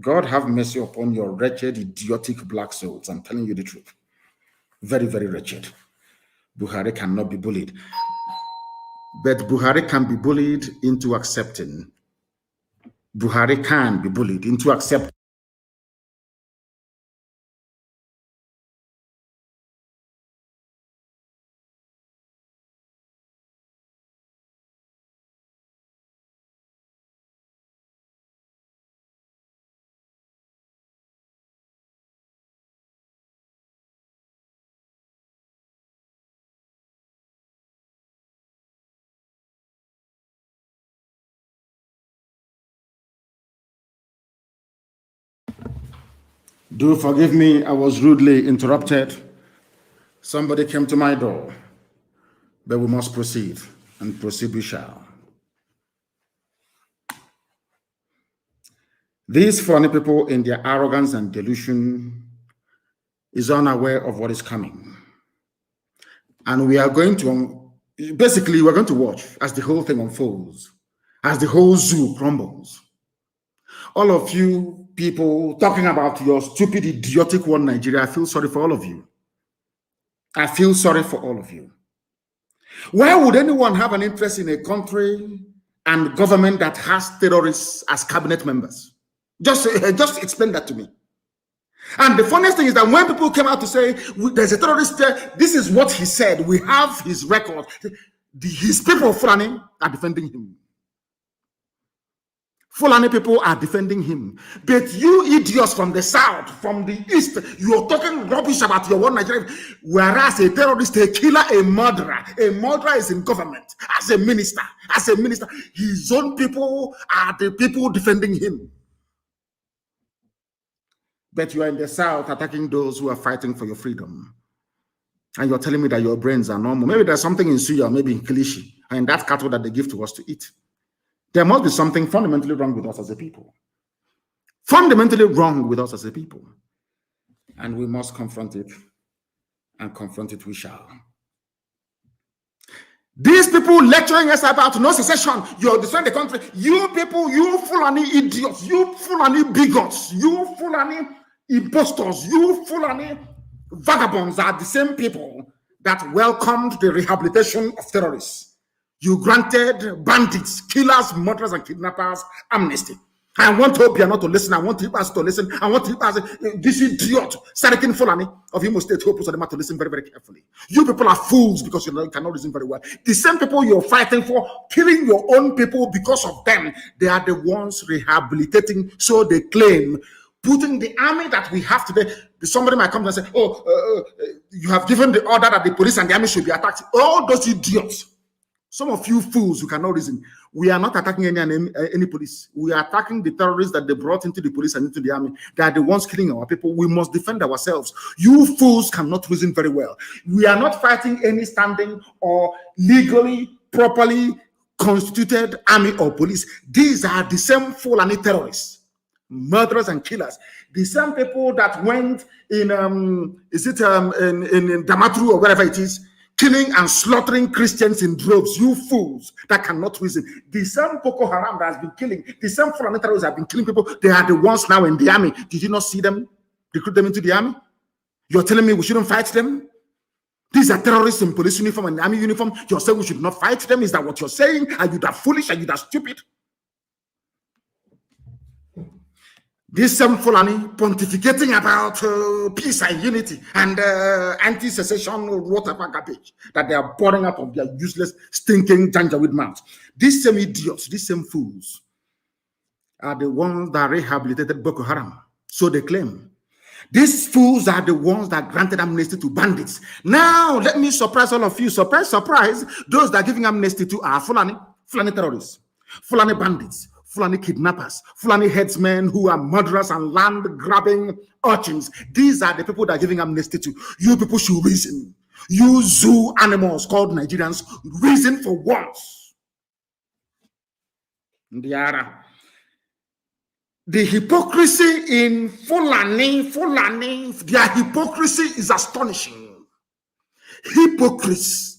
God have mercy upon your wretched, idiotic black souls. I'm telling you the truth. Very, very wretched. Buhari cannot be bullied. But Buhari can be bullied into accepting. Buhari can be bullied into accepting. Do forgive me, I was rudely interrupted. Somebody came to my door, but we must proceed, and proceed we shall. These funny people, in their arrogance and delusion, is unaware of what is coming. And we are going to, basically, we're going to watch as the whole thing unfolds, as the whole zoo crumbles. All of you people talking about your stupid, idiotic one Nigeria, I feel sorry for all of you. I feel sorry for all of you. Why would anyone have an interest in a country and government that has terrorists as cabinet members? Just explain that to me. And the funniest thing is that when people came out to say there's a terrorist there, this is what he said. We have his record. His people, Fulani, are defending him. Fulani people are defending him. But you idiots from the south, from the east, you're talking rubbish about your one Nigeria. Whereas a terrorist, a killer, a murderer is in government as a minister. His own people are the people defending him. But you are in the south attacking those who are fighting for your freedom. And you're telling me that your brains are normal. Maybe there's something in Suya, maybe in Kilishi, and that cattle that they give to us to eat. There must be something fundamentally wrong with us as a people. Fundamentally wrong with us as a people. And we must confront it. And confront it we shall. These people lecturing us about no secession, you're destroying the country. You people, you Fulani idiots, you Fulani bigots, you Fulani impostors, you Fulani vagabonds are the same people that welcomed the rehabilitation of terrorists. You granted bandits, killers, murderers, and kidnappers amnesty. I want Obia not to listen. I want us to listen. I want this idiot, Sarikin Fulani of Imo State, Hope to listen very, very carefully. You people are fools because you cannot listen very well. The same people you're fighting for, killing your own people because of them, they are the ones rehabilitating, so they claim, putting the army that we have today. Somebody might come and say, you have given the order that the police and the army should be attacked. All those idiots. Some of you fools who cannot reason. We are not attacking any police. We are attacking the terrorists that they brought into the police and into the army. They are the ones killing our people. We must defend ourselves. You fools cannot reason very well. We are not fighting any standing or legally, properly constituted army or police. These are the same Fulani terrorists, murderers and killers. The same people that went in in Damaturu or wherever it is, killing and slaughtering Christians in droves. You fools that cannot reason. The same Boko Haram that has been killing, the same Fulani terrorists have been killing people. They are the ones now in the army. Did you not see them recruit them into the army? You're telling me we shouldn't fight them? These are terrorists in police uniform and army uniform. You're saying we should not fight them? Is that what you're saying? Are you that foolish? Are you that stupid? This same Fulani pontificating about peace and unity and anti-secession or whatever garbage that they are pouring out of their useless, stinking Janjaweed mouths. These same idiots, these same fools are the ones that rehabilitated Boko Haram. So they claim. These fools are the ones that granted amnesty to bandits. Now, let me surprise all of you. Surprise, surprise. Those that are giving amnesty to are Fulani terrorists, Fulani bandits, Fulani kidnappers, Fulani headsmen who are murderers and land-grabbing urchins. These are the people that are giving amnesty to. You people should reason. You zoo animals called Nigerians, reason for once. The hypocrisy in Fulani, their hypocrisy is astonishing. Hypocrites.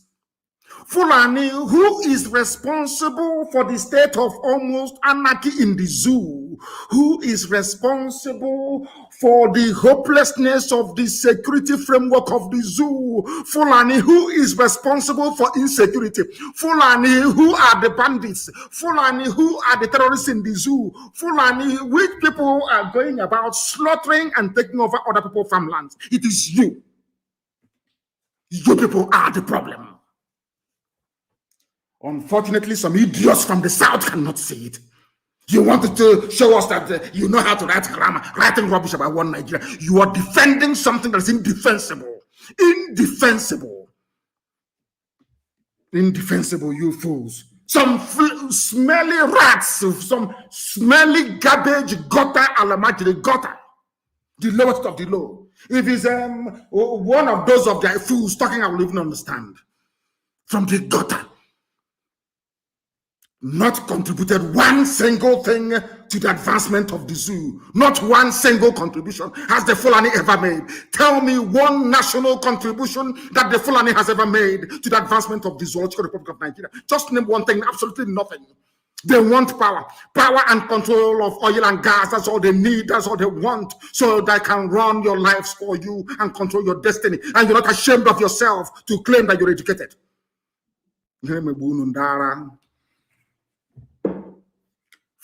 Fulani, who is responsible for the state of almost anarchy in the zoo, who is responsible for the hopelessness of the security framework of the zoo, Fulani, who is responsible for insecurity, Fulani, who are the bandits, Fulani, who are the terrorists in the zoo, Fulani, which people are going about slaughtering and taking over other people's farmlands. It is you. You people are the problem. Unfortunately, some idiots from the south cannot see it. You wanted to show us that you know how to write grammar, writing rubbish about one Nigeria. You are defending something that's indefensible. Indefensible. Indefensible, you fools. Some smelly rats, some smelly garbage, gutter, alamajiri, gutter. The lowest of the low. If it's one of those of their fools talking, I will even understand. From the gutter. Not contributed one single thing to the advancement of the zoo. Not one single contribution has the Fulani ever made. Tell me one national contribution that the Fulani has ever made to the advancement of the Zoological Republic of Nigeria. Just name one thing, absolutely nothing. They want power and control of oil and gas. That's all they need. That's all they want. So they can run your lives for you and control your destiny. And you're not ashamed of yourself to claim that you're educated.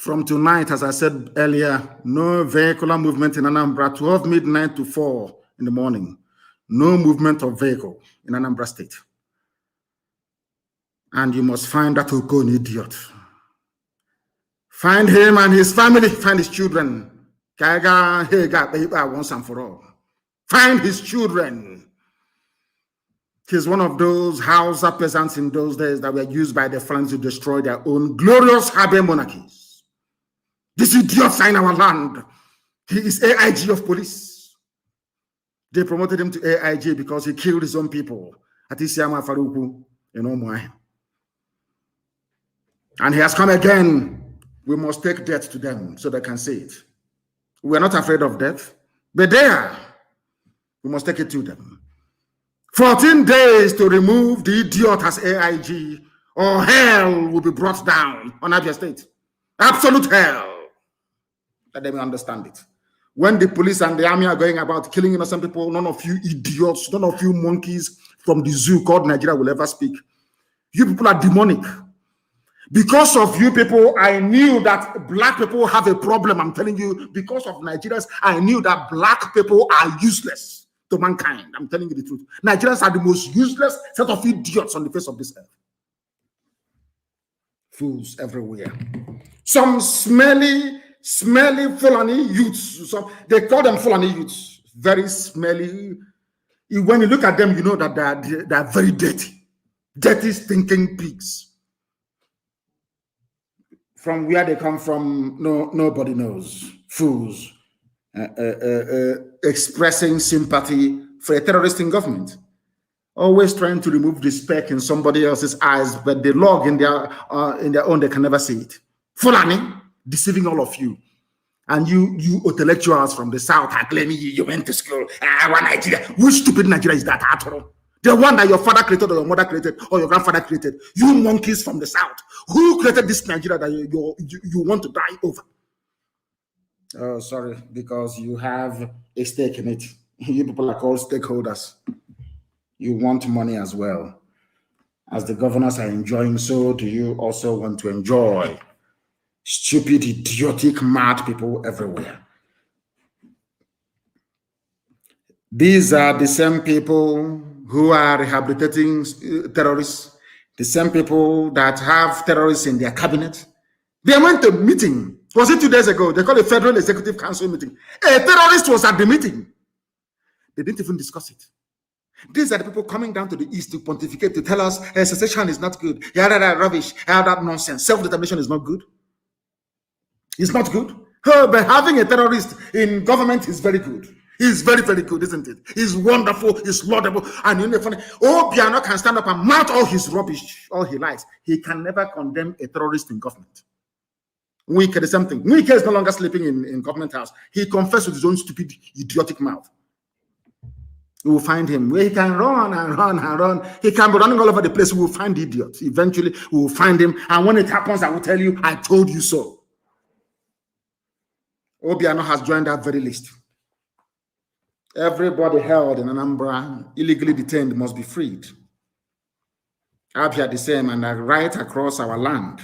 From tonight, as I said earlier, no vehicular movement in Anambra, 12 midnight to 4 in the morning. No movement of vehicle in Anambra State. And you must find that Okon idiot. Find him and his family, find his children. Once and for all. Find his children. He's one of those Hausa peasants in those days that were used by the Franks to destroy their own glorious Habe monarchies. This idiot in our land. He is AIG of police. They promoted him to AIG because he killed his own people at Isiama Faruku in Omuai. And he has come again. We must take death to them so they can say it. We are not afraid of death, but there, we must take it to them. 14 days to remove the idiot as AIG, or hell will be brought down on Abia State. Absolute hell. Let them understand it. When the police and the army are going about killing innocent people, none of you idiots, none of you monkeys from the zoo called Nigeria will ever speak. You people are demonic. Because of you people, I knew that black people have a problem. I'm telling you, because of Nigerians, I knew that black people are useless to mankind. I'm telling you the truth. Nigerians are the most useless set of idiots on the face of this earth. Fools everywhere. Some smelly Fulani youths. They call them Fulani youths. Very smelly. When you look at them, you know that they are very dirty. Dirty, stinking pigs. From where they come from, nobody knows. Fools. Expressing sympathy for a terrorist in government. Always trying to remove the speck in somebody else's eyes, but the log in their own, they can never see it. Fulani, deceiving all of you. And you intellectuals from the south are claiming you went to school. One Nigeria. Which stupid Nigeria is that after all? The one that your father created or your mother created or your grandfather created. You monkeys from the south. Who created this Nigeria that you want to die over? Oh, sorry, because you have a stake in it. You people are called stakeholders. You want money as well. As the governors are enjoying, so do you also want to enjoy. Stupid, idiotic, mad people everywhere. These are the same people who are rehabilitating terrorists, the same people that have terrorists in their cabinet. They went to a meeting. Was it 2 days ago? They called a Federal Executive Council meeting. A terrorist was at the meeting. They didn't even discuss it. These are the people coming down to the east to pontificate, to tell us secession is not good. Yeah, that rubbish, yeah, that nonsense. Self-determination is not good. It's not good. But having a terrorist in government is very good. He's very, very good, isn't it? He's wonderful, he's laudable, and you know, funny. Oh, Biano can stand up and mount all his rubbish, all he likes. He can never condemn a terrorist in government. Wike is something. Wike is no longer sleeping in government house. He confessed with his own stupid, idiotic mouth. We will find him where he can run and run and run. He can be running all over the place. We will find the idiot. Eventually, we will find him. And when it happens, I will tell you, I told you so. Obiano has joined that very list. Everybody held in Anambra, illegally detained, must be freed. Abia the same, and right across our land.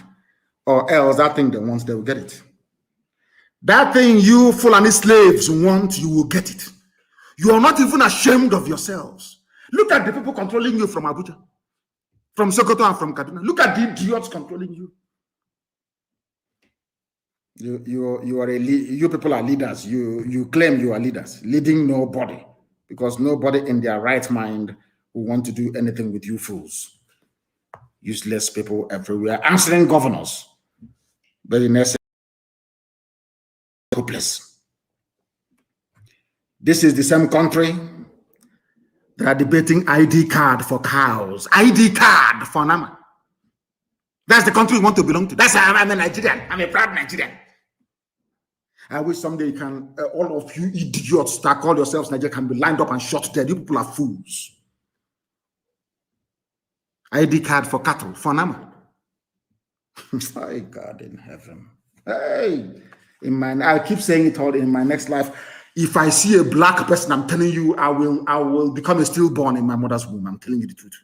Or else that thing they want, they will get it. That thing you Fulani slaves want, you will get it. You are not even ashamed of yourselves. Look at the people controlling you from Abuja, from Sokoto and from Kaduna. Look at the idiots controlling you. You people are leaders. You claim you are leaders, leading nobody, because nobody in their right mind will want to do anything with you fools. Useless people everywhere, answering governors. Very necessary. Hopeless. This is the same country that are debating ID card for cows, ID card for Nama. That's the country you want to belong to. That's I'm a Nigerian. I'm a proud Nigerian. I wish someday you can, all of you idiots that call yourselves Nigeria can be lined up and shot dead. You people are fools. ID card for cattle, for Nama. My God in heaven. Hey, I keep saying it all in my next life. If I see a black person, I'm telling you, I will become a stillborn in my mother's womb. I'm telling you the truth.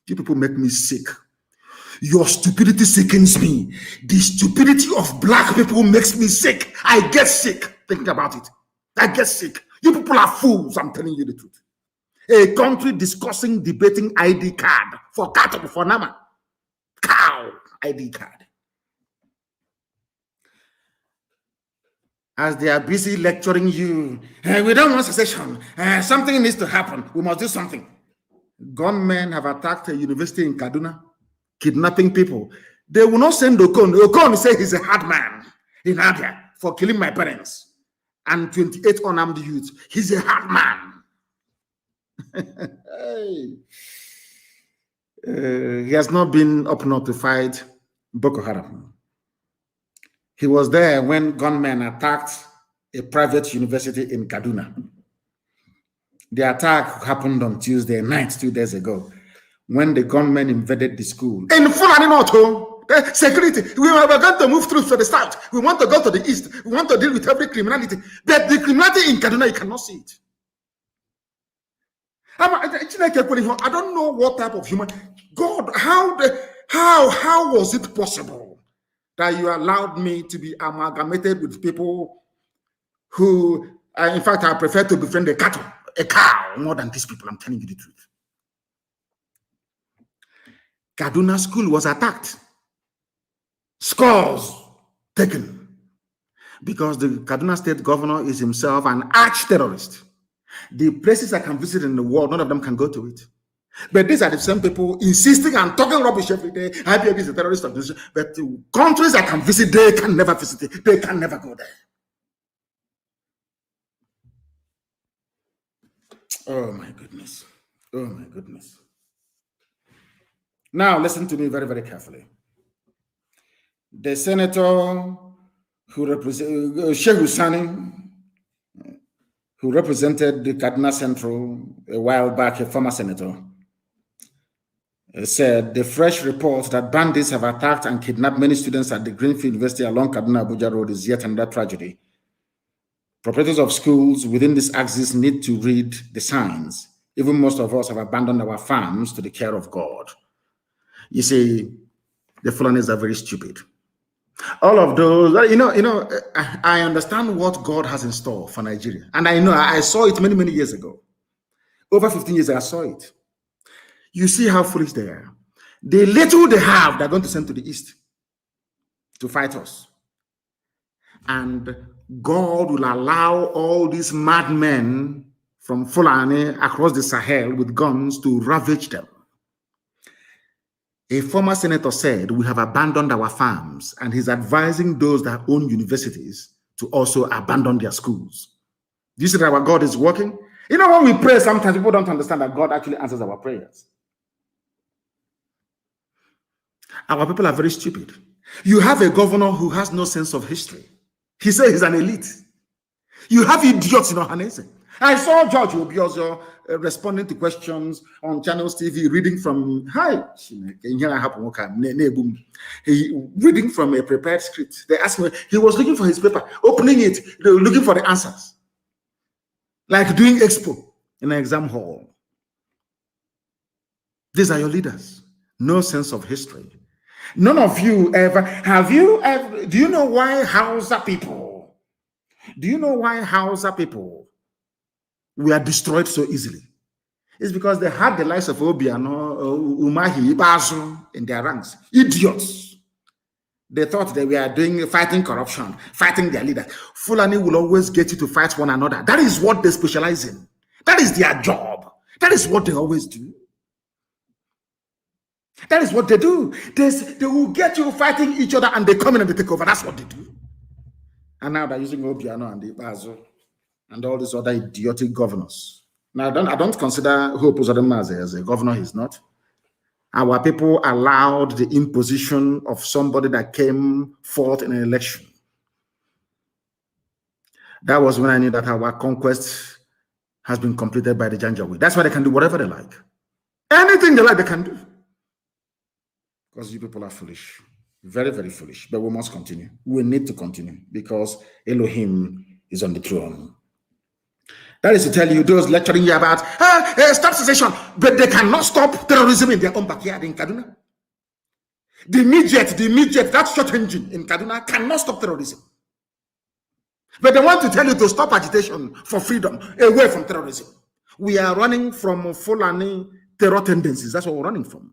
You people make me sick. Your stupidity sickens me. The stupidity of black people makes me sick. I get sick thinking about it. I get sick. You people are fools, I'm telling you the truth. A country discussing, debating ID card for cattle, for Nama. Cow ID card. As they are busy lecturing you, we don't want secession. Something needs to happen. We must do something. Gunmen have attacked a university in Kaduna, kidnapping people. They will not send Okon. Okon say he's a hard man in Abia for killing my parents and 28 unarmed youths. He's a hard man. He has not been up north to fight Boko Haram. He was there when gunmen attacked a private university in Kaduna. The attack happened on Tuesday night, 2 days ago, when the gunmen invaded the school. In Fulani North, security, we are going to move through to the south. We want to go to the east. We want to deal with every criminality. But the criminality in Kaduna, you cannot see it. I don't know what type of human. God, how was it possible that you allowed me to be amalgamated with people who, in fact, I prefer to befriend a cow more than these people? I'm telling you the truth. Kaduna school was attacked. Scores taken. Because the Kaduna state governor is himself an arch-terrorist. The places I can visit in the world, none of them can go to it. But these are the same people insisting and talking rubbish every day. IPOB is a terrorist organization. But the countries I can visit, they can never visit it. They can never go there. Oh my goodness. Oh my goodness. Now listen to me very, very carefully. The senator who represents Shehu Sani, who represented the Kaduna Central a while back, a former senator, said the fresh report that bandits have attacked and kidnapped many students at the Greenfield University along Kaduna-Abuja Road is yet another tragedy. Proprietors of schools within this axis need to read the signs. Even most of us have abandoned our farms to the care of God. You see, the Fulanis are very stupid. All of those, I understand what God has in store for Nigeria. And I know, I saw it many, many years ago. Over 15 years, I saw it. You see how foolish they are. The little they have, they're going to send to the east to fight us. And God will allow all these madmen from Fulani across the Sahel with guns to ravage them. A former senator said, we have abandoned our farms, and he's advising those that own universities to also abandon their schools. Do you see that our God is working? You know, when we pray, sometimes people don't understand that God actually answers our prayers. Our people are very stupid. You have a governor who has no sense of history. He says he's an elite. You have idiots in Ohanese. I saw George Obiozo responding to questions on Channels TV, reading from reading from a prepared script. They asked me, he was looking for his paper, opening it, looking for the answers. Like doing expo in an exam hall. These are your leaders. No sense of history. None of you ever, do you know why Hausa people were destroyed so easily? It's because they had the likes of Obiano, Umahi, Ibazu in their ranks. Idiots. They thought they were fighting corruption, fighting their leader. Fulani will always get you to fight one another. That is what they specialize in. That is their job. That is what they always do. That is what they do. They will get you fighting each other and they come in and they take over. That's what they do. And now they're using Obiano and Ibazu and all these other idiotic governors. Now, I don't consider Hope Uzodinma as a governor. He's not. Our people allowed the imposition of somebody that came forth in an election. That was when I knew that our conquest has been completed by the Janjaweed. That's why they can do whatever they like. Anything they like, they can do. Because you people are foolish. Very, very foolish. But we must continue. We need to continue because Elohim is on the throne. That is to tell you, those lecturing you about stop secession, but they cannot stop terrorism in their own backyard in Kaduna. The immediate, that short engine in Kaduna cannot stop terrorism. But they want to tell you to stop agitation for freedom, away from terrorism. We are running from Fulani terror tendencies. That's what we're running from.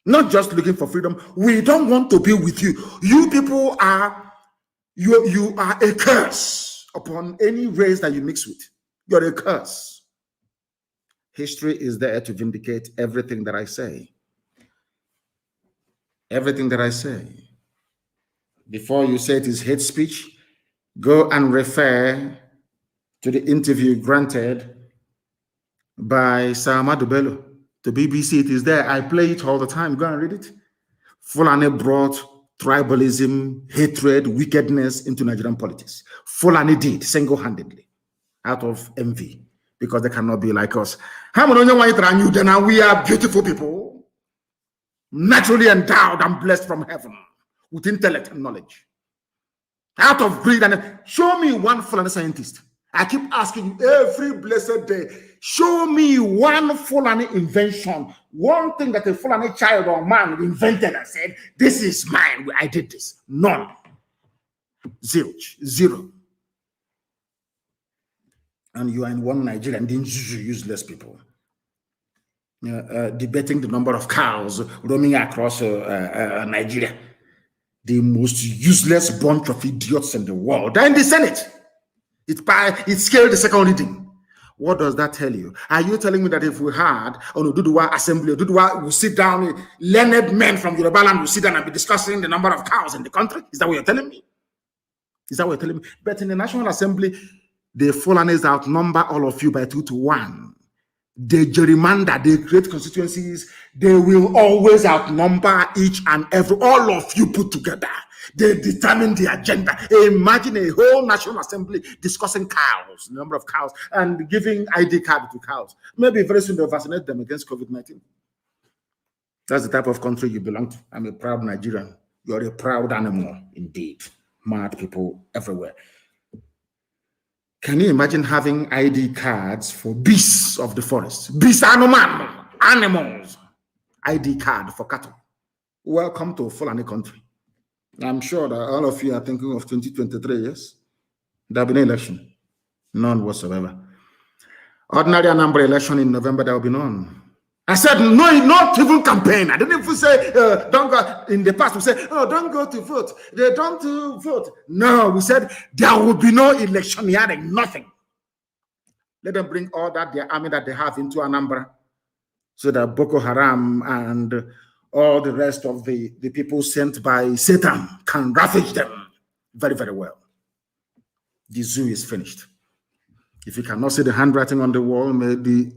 Not just looking for freedom. We don't want to be with you. You people are, you are a curse upon any race that you mix with. You're a curse. History is there to vindicate everything that I say. Everything that I say. Before you say it is hate speech, go and refer to the interview granted by Sir Ahmadu Bello to BBC. It is there. I play it all the time. Go and read it. Fulani brought tribalism, hatred, wickedness into Nigerian politics. Fulani did single-handedly out of envy because they cannot be like us. We are beautiful people, naturally endowed and blessed from heaven with intellect and knowledge. Out of greed, and show me one Fulani scientist. I keep asking you every blessed day, show me one Fulani invention, one thing that a Fulani child or man invented and said, this is mine, I did this. None. Zero. And you are in one Nigeria, and then you useless people. Debating the number of cows roaming across Nigeria. The most useless bunch of idiots in the world. They're in the Senate. It scaled the second reading. What does that tell you? Are you telling me that if we had on Oduduwa assembly, Oduduwa will sit down, learned men from Yoruba land will sit down and be discussing the number of cows in the country? Is that what you're telling me? Is that what you're telling me? But in the National Assembly, the Fulanis outnumber all of you by 2 to 1. They gerrymander, they create constituencies. They will always outnumber each and every, all of you put together. They determine the agenda. Imagine a whole National Assembly discussing cows, the number of cows, and giving ID card to cows. Maybe very soon they'll vaccinate them against COVID-19. That's the type of country you belong to. I'm a proud Nigerian. You're a proud animal, indeed. Mad people everywhere. Can you imagine having ID cards for beasts of the forest? Beasts, animals. ID card for cattle. Welcome to Fulani country. I'm sure that all of you are thinking of 2023, yes? There will be no election. None whatsoever. Ordinary number election in November, there will be none. I said, no, not even campaign. I didn't even say, don't go. In the past, we said, oh, don't go to vote. They don't vote. No, we said, there will be no electioneering, nothing. Let them bring all that, their army that they have into Anambra, so that Boko Haram and all the rest of the people sent by Satan can ravage them very, very well. The zoo is finished. If you cannot see the handwriting on the wall, may the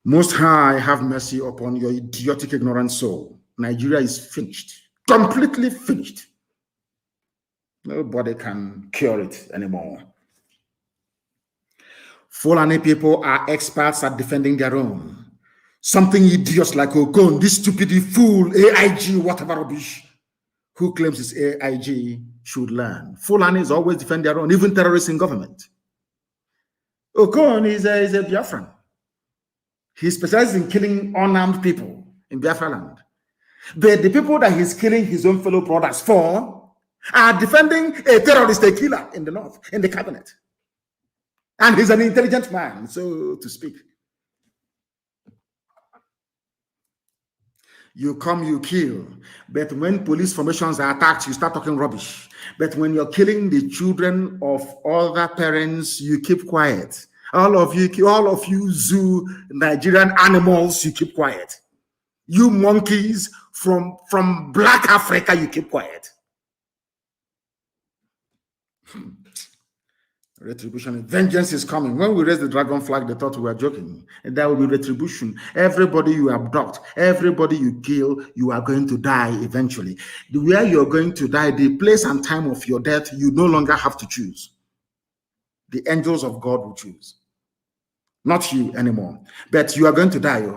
Most High have mercy upon your idiotic, ignorant soul. Nigeria is finished. Completely finished. Nobody can cure it anymore. Fulani people are experts at defending their own. Something idiots like Okon, this stupid fool, AIG, whatever rubbish, who claims it's AIG, should learn. Fulanis always defend their own, even terrorists in government. Okon is a Biafran. He specializes in killing unarmed people in Biafra land. But the people that he's killing his own fellow brothers for are defending a terrorist, a killer in the north, in the cabinet. And he's an intelligent man, so to speak. You come, you kill. But when police formations are attacked, you start talking rubbish. But when you're killing the children of other parents, you keep quiet. All of you zoo Nigerian animals, you keep quiet. You monkeys from Black Africa, you keep quiet. Retribution, vengeance is coming. When we raise the dragon flag, they thought we were joking. And there will be retribution. Everybody you abduct, everybody you kill, you are going to die eventually. Where you're going to die, the place and time of your death, you no longer have to choose. The angels of God will choose. Not you anymore. But you are going to die.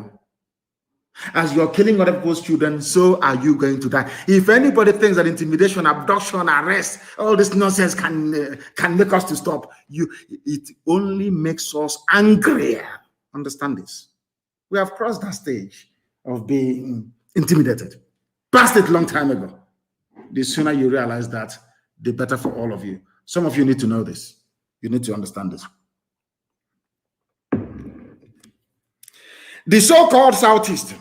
As you're killing other people's children, so are you going to die. If anybody thinks that intimidation, abduction, arrest, all this nonsense can make us to stop, it only makes us angrier. Understand this. We have crossed that stage of being intimidated. Passed it a long time ago. The sooner you realize that, the better for all of you. Some of you need to know this. You need to understand this. The so-called Southeast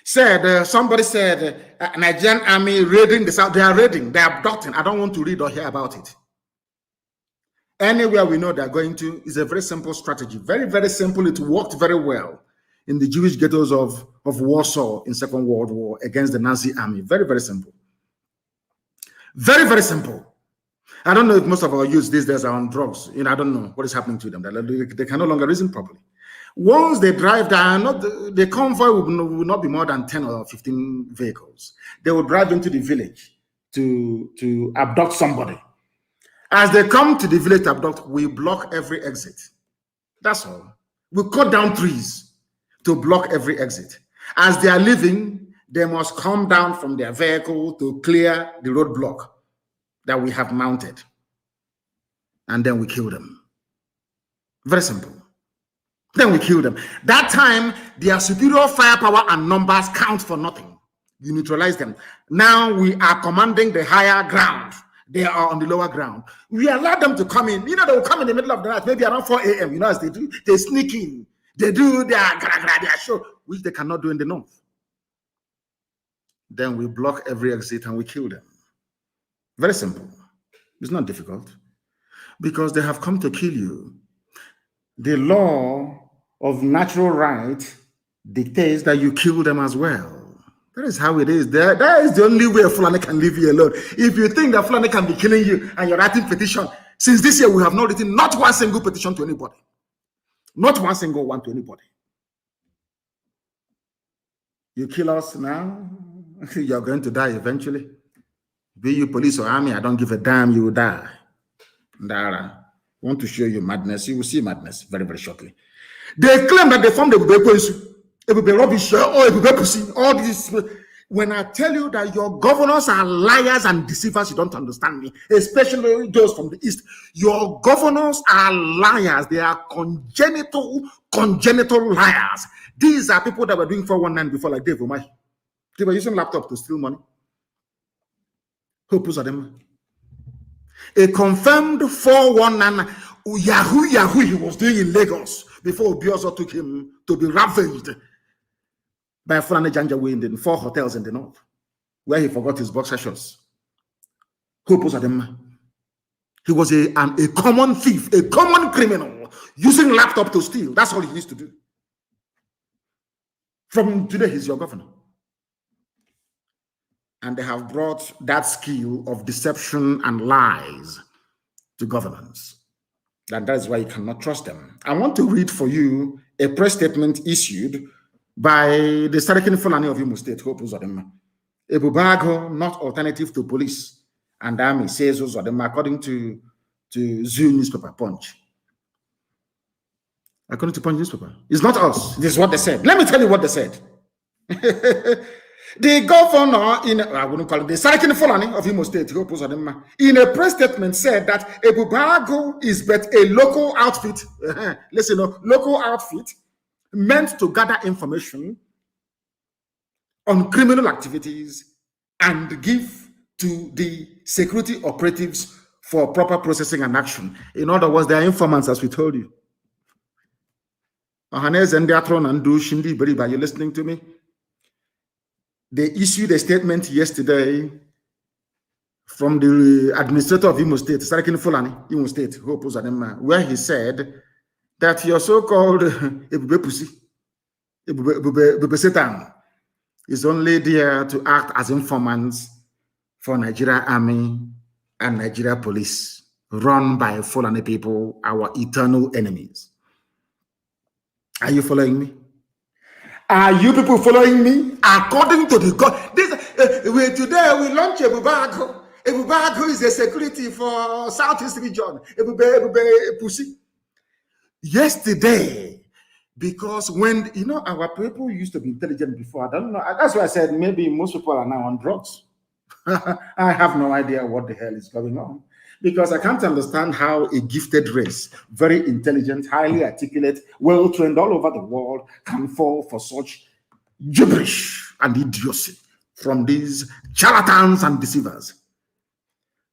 said, somebody said, Nigerian army raiding the South. They are raiding, they are abducting. I don't want to read or hear about it. Anywhere we know they're going to is a very simple strategy. Very, very simple. It worked very well in the Jewish ghettos of Warsaw in Second World War against the Nazi army. Very, very simple. Very, very simple. I don't know if most of our youth these days are on drugs. You know, I don't know what is happening to them. They can no longer reason properly. Once they drive down, the convoy will not be more than 10 or 15 vehicles. They will drive into the village to abduct somebody. As they come to the village to abduct, we block every exit. That's all. We cut down trees to block every exit. As they are leaving, they must come down from their vehicle to clear the roadblock that we have mounted. And then we kill them. Very simple. Then we kill them. That time, their superior firepower and numbers count for nothing. You neutralize them. Now we are commanding the higher ground. They are on the lower ground. We allow them to come in. You know, they will come in the middle of the night, maybe around 4 a.m. You know, as they do, they sneak in. They do their show, which they cannot do in the north. Then we block every exit and we kill them. Very simple. It's not difficult. Because they have come to kill you. The law of natural right dictates that you kill them as well. That is how it is. That is the only way Fulani can leave you alone. If you think that Fulani can be killing you and you're writing petition, since this year we have not written not one single petition to anybody. Not one single one to anybody. You kill us now, you're going to die eventually. Be you police or army, I don't give a damn, you will die. Ndara. Want to show you madness, you will see madness very, very shortly. They claim that they formed a rubbish or a pussy, all this. When I tell you that your governors are liars and deceivers, you don't understand me, especially those from the East. Your governors are liars. They are congenital liars. These are people that were doing 419 before, like Dave Umahi. They were using laptop to steal money. Who are them? A confirmed 419 Yahoo he was doing in Lagos before Obiozo took him to be ravaged by Fulani Janjaweed in 4 hotels in the north, where he forgot his boxer shorts. Who are them? He was a common thief, a common criminal, using laptop to steal. That's all he used to do. From today, he's your governor. And they have brought that skill of deception and lies to governance. And that is why you cannot trust them. I want to read for you a press statement issued by the Sarakin Fulani of Imo State, Hope Uzodema. Ebubago, not alternative to police and army, says Uzodema, according to Zoo newspaper, Punch. According to Punch newspaper. It's not us. This is what they said. Let me tell you what they said. The governor I wouldn't call it, the Sarakin Fulani of Imo State, in a press statement said that Ebubago is but a local outfit, local outfit meant to gather information on criminal activities and give to the security operatives for proper processing and action. In other words, they are informants, as we told you. Are you listening to me? They issued a statement yesterday from the administrator of Imo State, Sarakin Fulani, Imo State, where he said that your so-called Ebube Satan is only there to act as informants for Nigeria Army and Nigeria Police, run by Fulani people, our eternal enemies. Are you following me? Are you people following me? According to the God, today we launch Ebubago. Ebubago is a security for Southeast region. Ebube Pussy. Yesterday, because when our people used to be intelligent before, I don't know. That's why I said maybe most people are now on drugs. I have no idea what the hell is going on. Because I can't understand how a gifted race, very intelligent, highly articulate, well-trained all over the world, can fall for such gibberish and idiocy. from these charlatans and deceivers.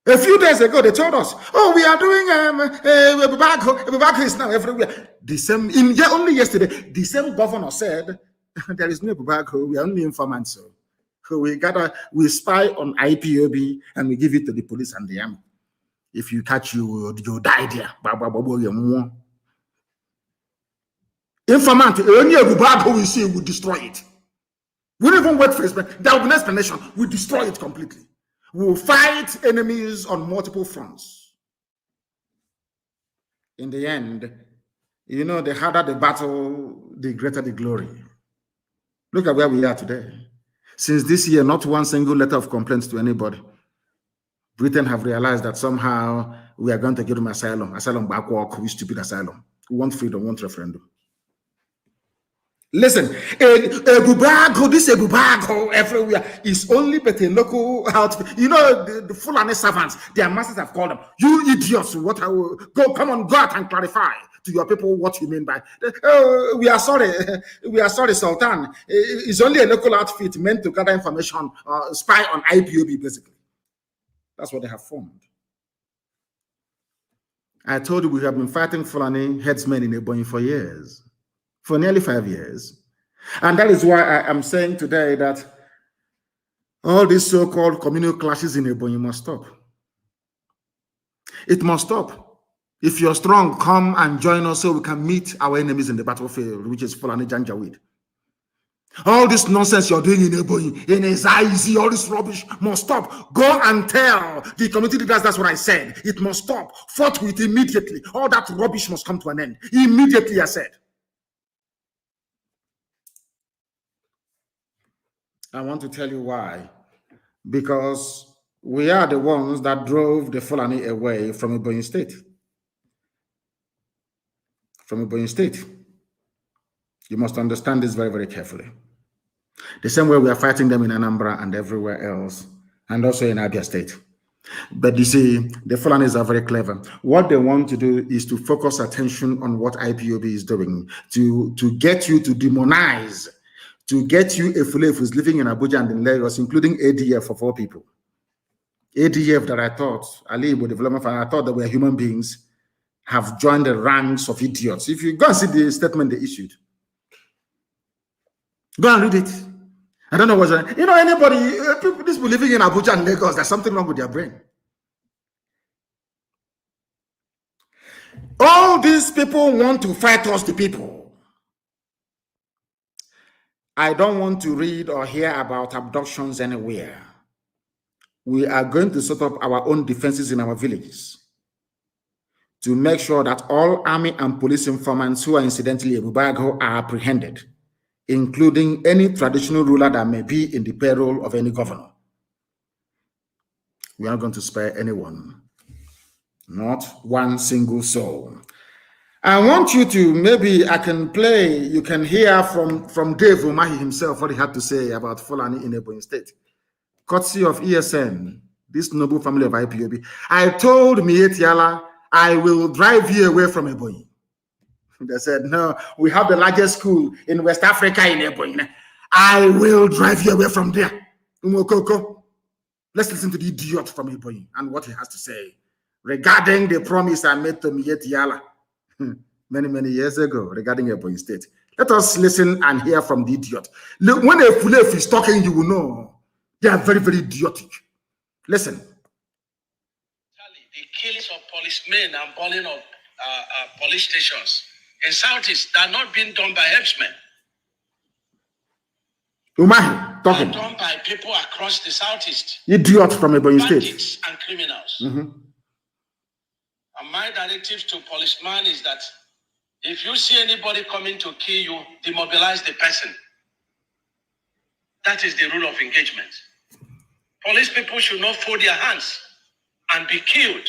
A few days ago, they told us, "Oh, we are doing Ebubago is now everywhere." The same only yesterday, the same governor said, "There is no Ebubago. We are only informants. So we spy on IPOB and we give it to the police and the army. If you catch you die there." Informant, only Ebubago we see will destroy it. We don't even wait for explanation. There will be no explanation. We destroy it completely. We will fight enemies on multiple fronts. In the end, you know, the harder the battle, the greater the glory. Look at where we are today. Since this year, not one single letter of complaints to anybody. Britain have realized that somehow we are going to give them asylum. Asylum backwalk, we stupid asylum. We want freedom, we want referendum. Listen, Ebubago, this Ebubago everywhere is only but a local outfit. You know, the Fulani servants, their masters have called them, "You idiots, what I will go, come on, go out and clarify to your people what you mean by we are sorry, Sultan. It's only a local outfit meant to gather information, spy on IPOB, basically." That's what they have formed. I told you we have been fighting Fulani headsmen in Ebonyi for years. For nearly 5 years. And that is why I am saying today that all these so-called communal clashes in Ebonyi must stop. It must stop. If you're strong, come and join us so we can meet our enemies in the battlefield, which is Fulani Janjaweed. All this nonsense you're doing in Ebonyi, in Ezaizi, all this rubbish must stop. Go and tell the community leaders that's what I said. It must stop. Forthwith, immediately. All that rubbish must come to an end. Immediately, I said. I want to tell you why. Because we are the ones that drove the Fulani away from Ebonyi State. From Ebonyi State. You must understand this very, very carefully. The same way we are fighting them in Anambra and everywhere else, and also in Abia State. But you see, the Fulanis are very clever. What they want to do is to focus attention on what IPOB is doing, to get you to demonize, to get you a Fulani who's living in Abuja and in Lagos, including ADF of all people. ADF that I thought, Ali Igbo Development Fund, I thought that were human beings, have joined the ranks of idiots. If you go and see the statement they issued, go and read it. I don't know what's you know, anybody, people living in Abuja and Lagos, there's something wrong with their brain. All these people want to fight us, the people. I don't want to read or hear about abductions anywhere. We are going to set up our own defenses in our villages to make sure that all army and police informants who are incidentally Ebubago are apprehended, including any traditional ruler that may be in the payroll of any governor. We are not going to spare anyone, not one single soul. I want you to, maybe I can play, you can hear from Dave Umahi himself what he had to say about Fulani in Ebonyi State. Courtesy of ESN, this noble family of IPOB. I told Mietiala, I will drive you away from Ebonyi. They said, no, we have the largest school in West Africa in Ebonyi. I will drive you away from there. Umokoko. Let's listen to the idiot from Ebonyi and what he has to say regarding the promise I made to Mietiala many, many years ago regarding Ebonyi State. Let us listen and hear from the idiot. Look, when a Fulef is talking, you will know they are very, very idiotic. Listen. The killings of policemen and burning of police stations in Southeast that are not being done by headsmen. Umahi talking. Done by people across the Southeast. Idiot from Ebonyi State. And criminals. Mm-hmm. And my directive to policemen is that if you see anybody coming to kill you, demobilize the person. That is the rule of engagement. Police people should not fold their hands and be killed.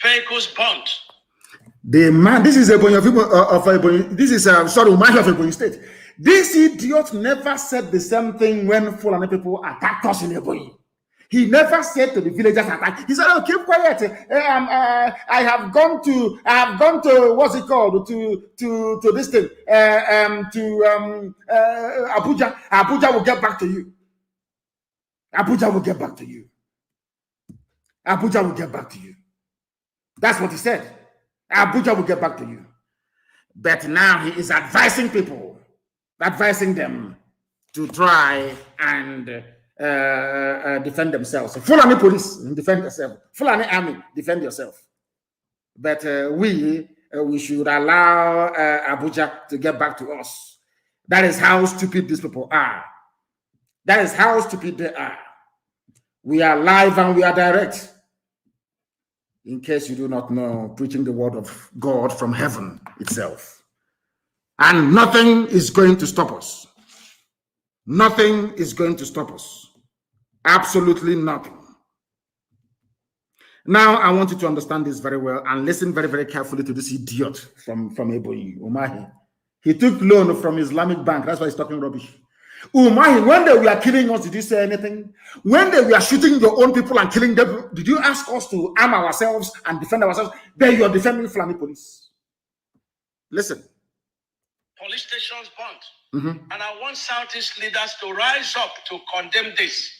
Vehicles burnt. The man, this is Ebonyi of Ebonyi. This is sorry, Umahi of Ebonyi State. This idiot never said the same thing when Fulani people attacked us in Ebonyi. He never said to the villagers attack. He said, "Oh, keep quiet. I have gone to what's it called to this thing Abuja. Abuja will get back to you." Abuja will get back to you. Abuja will get back to you. That's what he said. Abuja will get back to you. But now he is advising people, advising them to try and defend themselves. Fulani police, defend yourself. Fulani army, defend yourself. But we should allow Abuja to get back to us. That is how stupid these people are. That is how stupid they are. We are live and we are direct. In case you do not know, preaching the word of God from heaven itself. And nothing is going to stop us. Nothing is going to stop us. Absolutely nothing. Now, I want you to understand this very well and listen very, very carefully to this idiot from Ebonyi, Umahi. He took loan from Islamic Bank. That's why he's talking rubbish. Umahi, when they were killing us, did you say anything? When they were shooting your own people and killing them, did you ask us to arm ourselves and defend ourselves? Then you are defending Fulani police. Listen. Police stations burnt. And I want Southeast leaders to rise up to condemn this.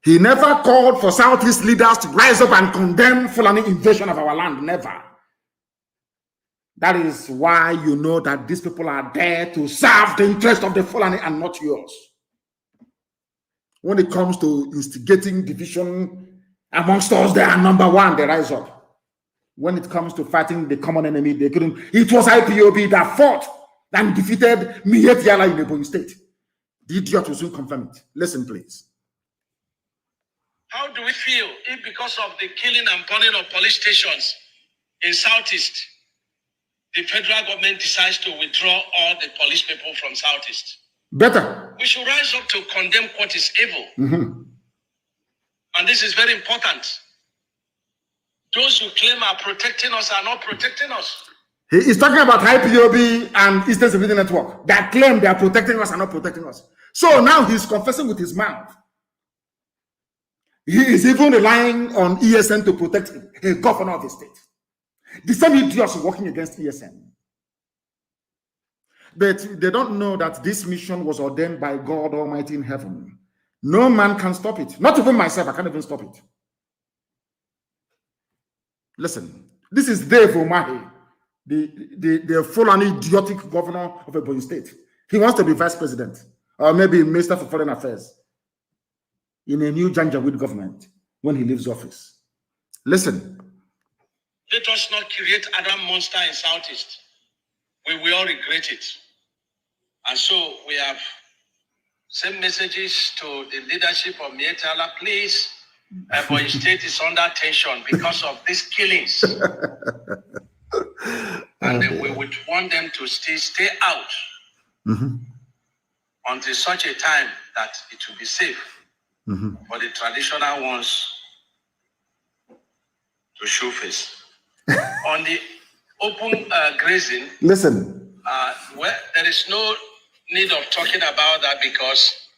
He never called for Southeast leaders to rise up and condemn Fulani invasion of our land. Never. That is why you know that these people are there to serve the interest of the Fulani and not yours. When it comes to instigating division amongst us, they are number one, they rise up. When it comes to fighting the common enemy, they couldn't. It was IPOB that fought and defeated Miyetti Allah in Ebonyi State. The idiot will soon confirm it. Listen, please. How do we feel if because of the killing and burning of police stations in Southeast, the federal government decides to withdraw all the police people from Southeast? Better. We should rise up to condemn what is evil. And this is very important. Those who claim are protecting us are not protecting us. He is talking about IPOB and Eastern Security Network that claim they are protecting us and not protecting us. So now he's confessing with his mouth. He is even relying on ESN to protect a governor of the state. The same idiots working against ESN. But they don't know that this mission was ordained by God Almighty in heaven. No man can stop it. Not even myself, I can't even stop it. Listen, this is Dave Umahi, the full and idiotic governor of Ebonyi State. He wants to be vice president or maybe minister for foreign affairs in a new Janjaweed government when he leaves office. Listen. Let us not create another monster in Southeast. We will all regret it. And so we have sent messages to the leadership of Miyetti Allah. Please, Ebonyi State is under tension because of these killings. And we would want them to stay out until such a time that it will be safe for the traditional ones to show face. On the open grazing, listen. Well, there is no need of talking about that because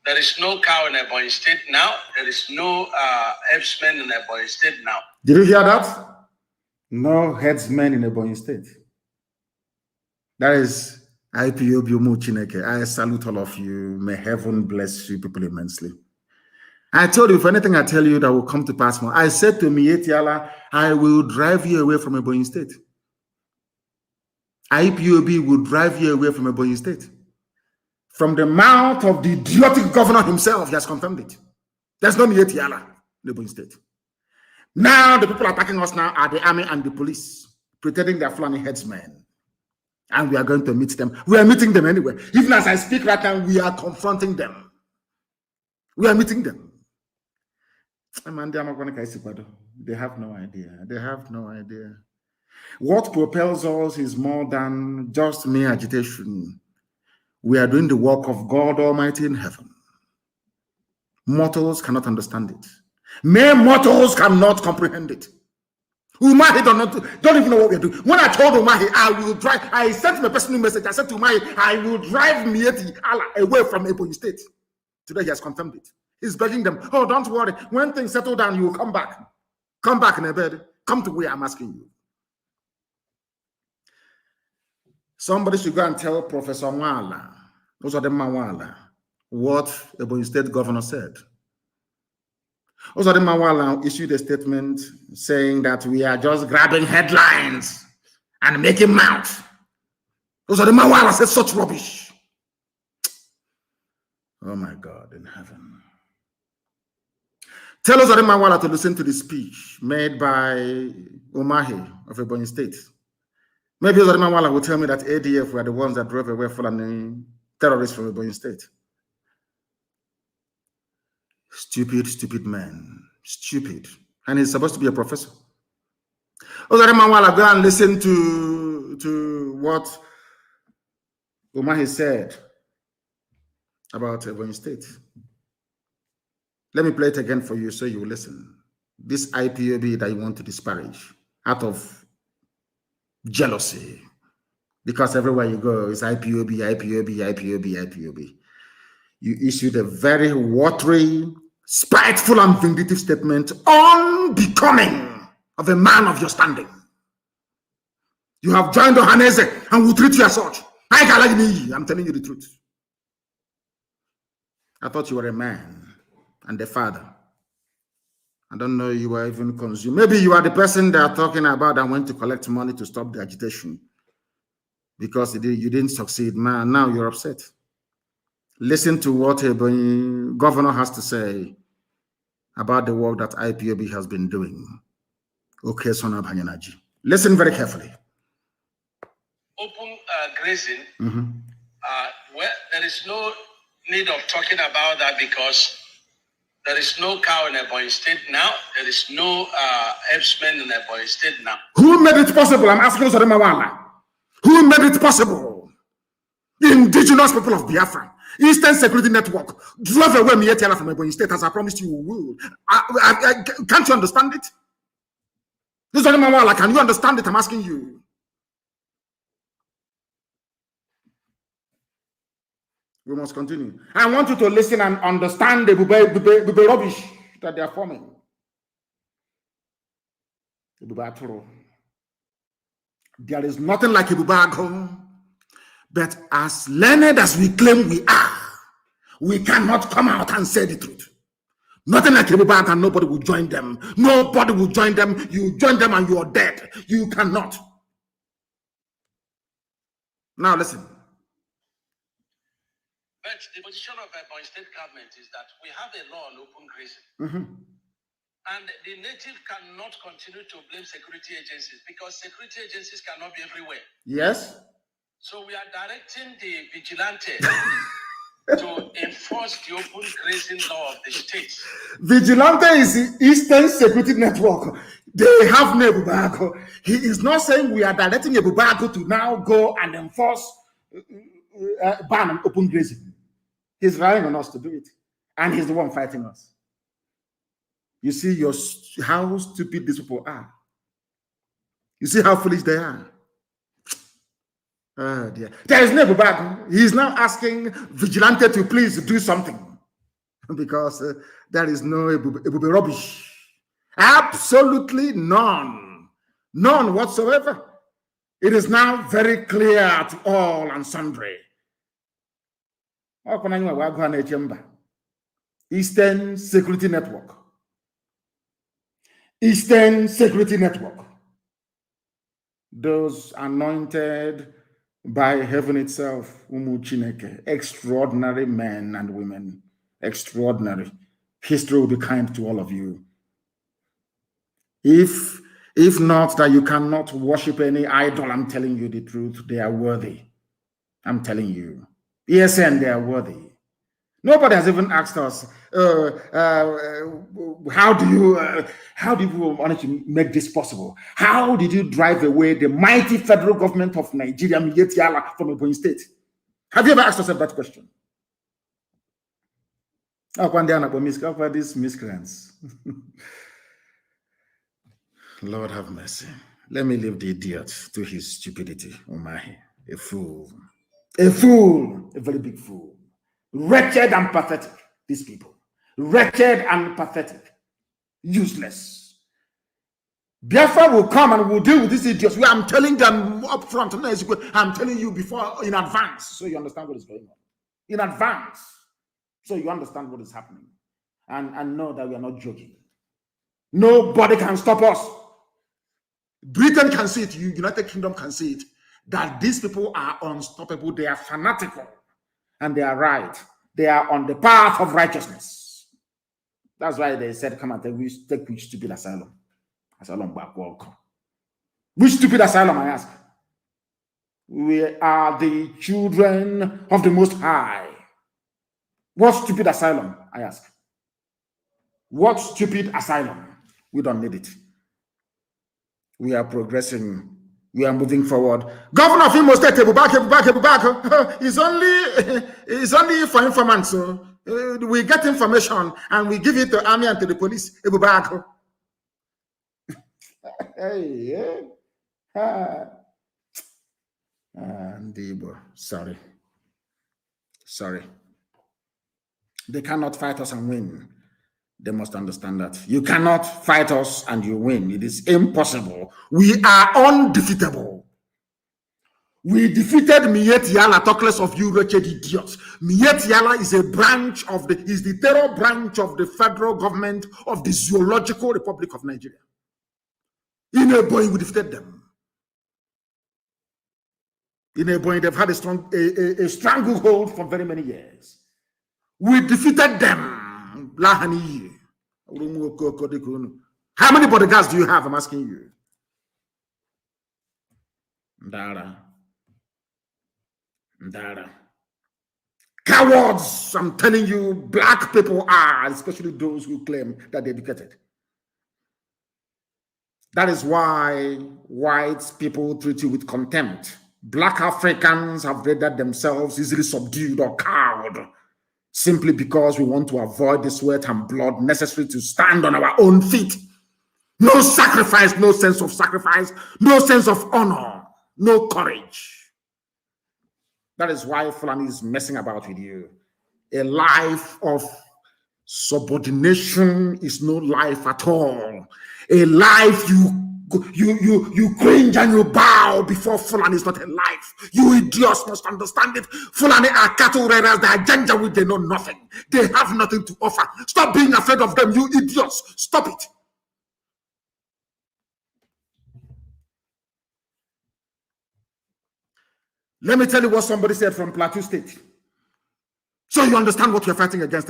there is no cow in Ebonyi State now. There is no headsman in Ebonyi State now. Did you hear that? No headsman in Ebonyi State. That is IPOB Chineke. I salute all of you. May heaven bless you people immensely. I told you, if anything I tell you that will come to pass more. I said to Miyetti Allah, I will drive you away from Ebonyi State. IPOB will drive you away from Ebonyi State. From the mouth of the idiotic governor himself, he has confirmed it. There's no Miyetti Allah in Ebonyi State. Now the people attacking us now are the army and the police, pretending they're Fulani headsmen. And we are going to meet them. We are meeting them anyway. Even as I speak right now, we are confronting them. We are meeting them. They have no idea. They have no idea. What propels us is more than just mere agitation. We are doing the work of God Almighty in heaven. Mortals cannot understand it. Mere mortals cannot comprehend it. Umahi don't even know what we are doing. When I told Umahi, I will drive, I sent him a personal message. I said to Umahi, I will drive Miyetti Allah away from Ebonyi State. Today he has confirmed it. He's begging them, oh, don't worry. When things settle down, you will come back. Come back in a bed. Come to where I'm asking you. Somebody should go and tell Professor Wala, those are the Mawala, what the Ebonyi State governor said. Ozodimma Nwala issued a statement saying that we are just grabbing headlines and making mouth. Ozodimma Nwala said such rubbish. Oh my God in heaven. Tell Ozodimma Nwala to listen to the speech made by Umahi of Ebonyi State. Maybe Ozodimma Nwala will tell me that ADF were the ones that drove away Fulani terrorists from Ebonyi State. Stupid man. Stupid. And he's supposed to be a professor. Ozodimma Nwala, go and listen to what Umahi said about Ebonyi State. Let me play it again for you so you will listen. This IPOB that you want to disparage out of jealousy, because everywhere you go is IPOB. You issued a very watery, spiteful, and vindictive statement unbecoming of a man of your standing. You have joined Ohaneze and will treat you as such. I'm telling you the truth. I thought you were a man and a father. I don't know you were even consumed. Maybe you are the person they are talking about that went to collect money to stop the agitation because you didn't succeed. Man, now you're upset. Listen to what a governor has to say about the work that IPOB has been doing. Okay, Sona Banyanaji. Listen very carefully. Open grazing, where there is no need of talking about that because there is no cow in Ebonyi State now. There is no herdsmen in Ebonyi State now. Who made it possible? I'm asking Ozodimma Nwala. Who made it possible? The indigenous people of Biafra. Eastern Security Network drove away Mietiala from Ebonyi State as I promised you will. Can't you understand it? Ozodimma Nwala, can you understand it? I'm asking you. We must continue. I want you to listen and understand the bube rubbish that they are forming. There is nothing like Ibubago, but as learned as we claim we are, we cannot come out and say the truth. Nothing like Ibubago, and nobody will join them. Nobody will join them. You join them and you are dead. You cannot. Now listen. But the position of Ebonyi State government is that we have a law on open grazing. And the native cannot continue to blame security agencies because security agencies cannot be everywhere. Yes. So we are directing the vigilante to enforce the open grazing law of the state. Vigilante is the Eastern Security Network. They have Ebubago. He is not saying we are directing Ebubago to now go and enforce ban on open grazing. He's relying on us to do it. And he's the one fighting us. You see how stupid these people are. You see how foolish they are. Oh dear. There is no Ebubago. He's now asking Vigilante to please do something. Because there is no Ebube rubbish. Absolutely none. None whatsoever. It is now very clear to all and sundry. Eastern Security Network. Eastern Security Network. Those anointed by heaven itself, Umu Chineke, extraordinary men and women, extraordinary. History will be kind to all of you. If not that you cannot worship any idol, I'm telling you the truth, they are worthy. I'm telling you. ESN, they are worthy. Nobody has even asked us, how do you manage to make this possible? How did you drive away the mighty federal government of Nigeria, Mietiala, from Ebonyi State? Have you ever asked yourself that question? How these miscreants? Lord have mercy. Let me leave the idiot to his stupidity. Oh my, a fool. A fool, a very big fool. Wretched and pathetic, these people. Wretched and pathetic. Useless. Biafra will come and will deal with these idiots. I'm telling them up front. I'm telling you before, in advance, so you understand what is going on. In advance. So you understand what is happening. And know that we are not joking. Nobody can stop us. Britain can see it, United Kingdom can see it, that these people are unstoppable, they are fanatical, and they are right. They are on the path of righteousness. That's why they said, come and take which stupid asylum. Asylum backwalk. Which stupid asylum, I ask? We are the children of the Most High. What stupid asylum, I ask? What stupid asylum? We don't need it. We are progressing. We are moving forward. Governor of Imo State, Ebubak, is only for informants. So we get information and we give it to the army and to the police. Ebubak. Hey, sorry. They cannot fight us and win. They must understand that. You cannot fight us and you win. It is impossible. We are undefeatable. We defeated Miet Yala, talk less of you wretched idiots. Miet Yala is the terror branch of the federal government of the Zoological Republic of Nigeria. In a boy, we defeated them. In a boy, they've had a stranglehold for very many years. We defeated them. How many bodyguards do you have? I'm asking you. Ndara. Cowards, I'm telling you, black people are, especially those who claim that they're educated. That is why white people treat you with contempt. Black Africans have rendered themselves easily subdued or cowed, simply because we want to avoid the sweat and blood necessary to stand on our own feet. No sacrifice, no sense of sacrifice, no sense of honor, no courage. That is why Fulani is messing about with you. A life of subordination is no life at all. A life you cringe and you bow before Fulani is not a life. You idiots must understand it. Fulani are cattle raiders, they are janjaweed, they know nothing. They have nothing to offer. Stop being afraid of them, you idiots. Stop it. Let me tell you what somebody said from Plateau State. So you understand what you're fighting against.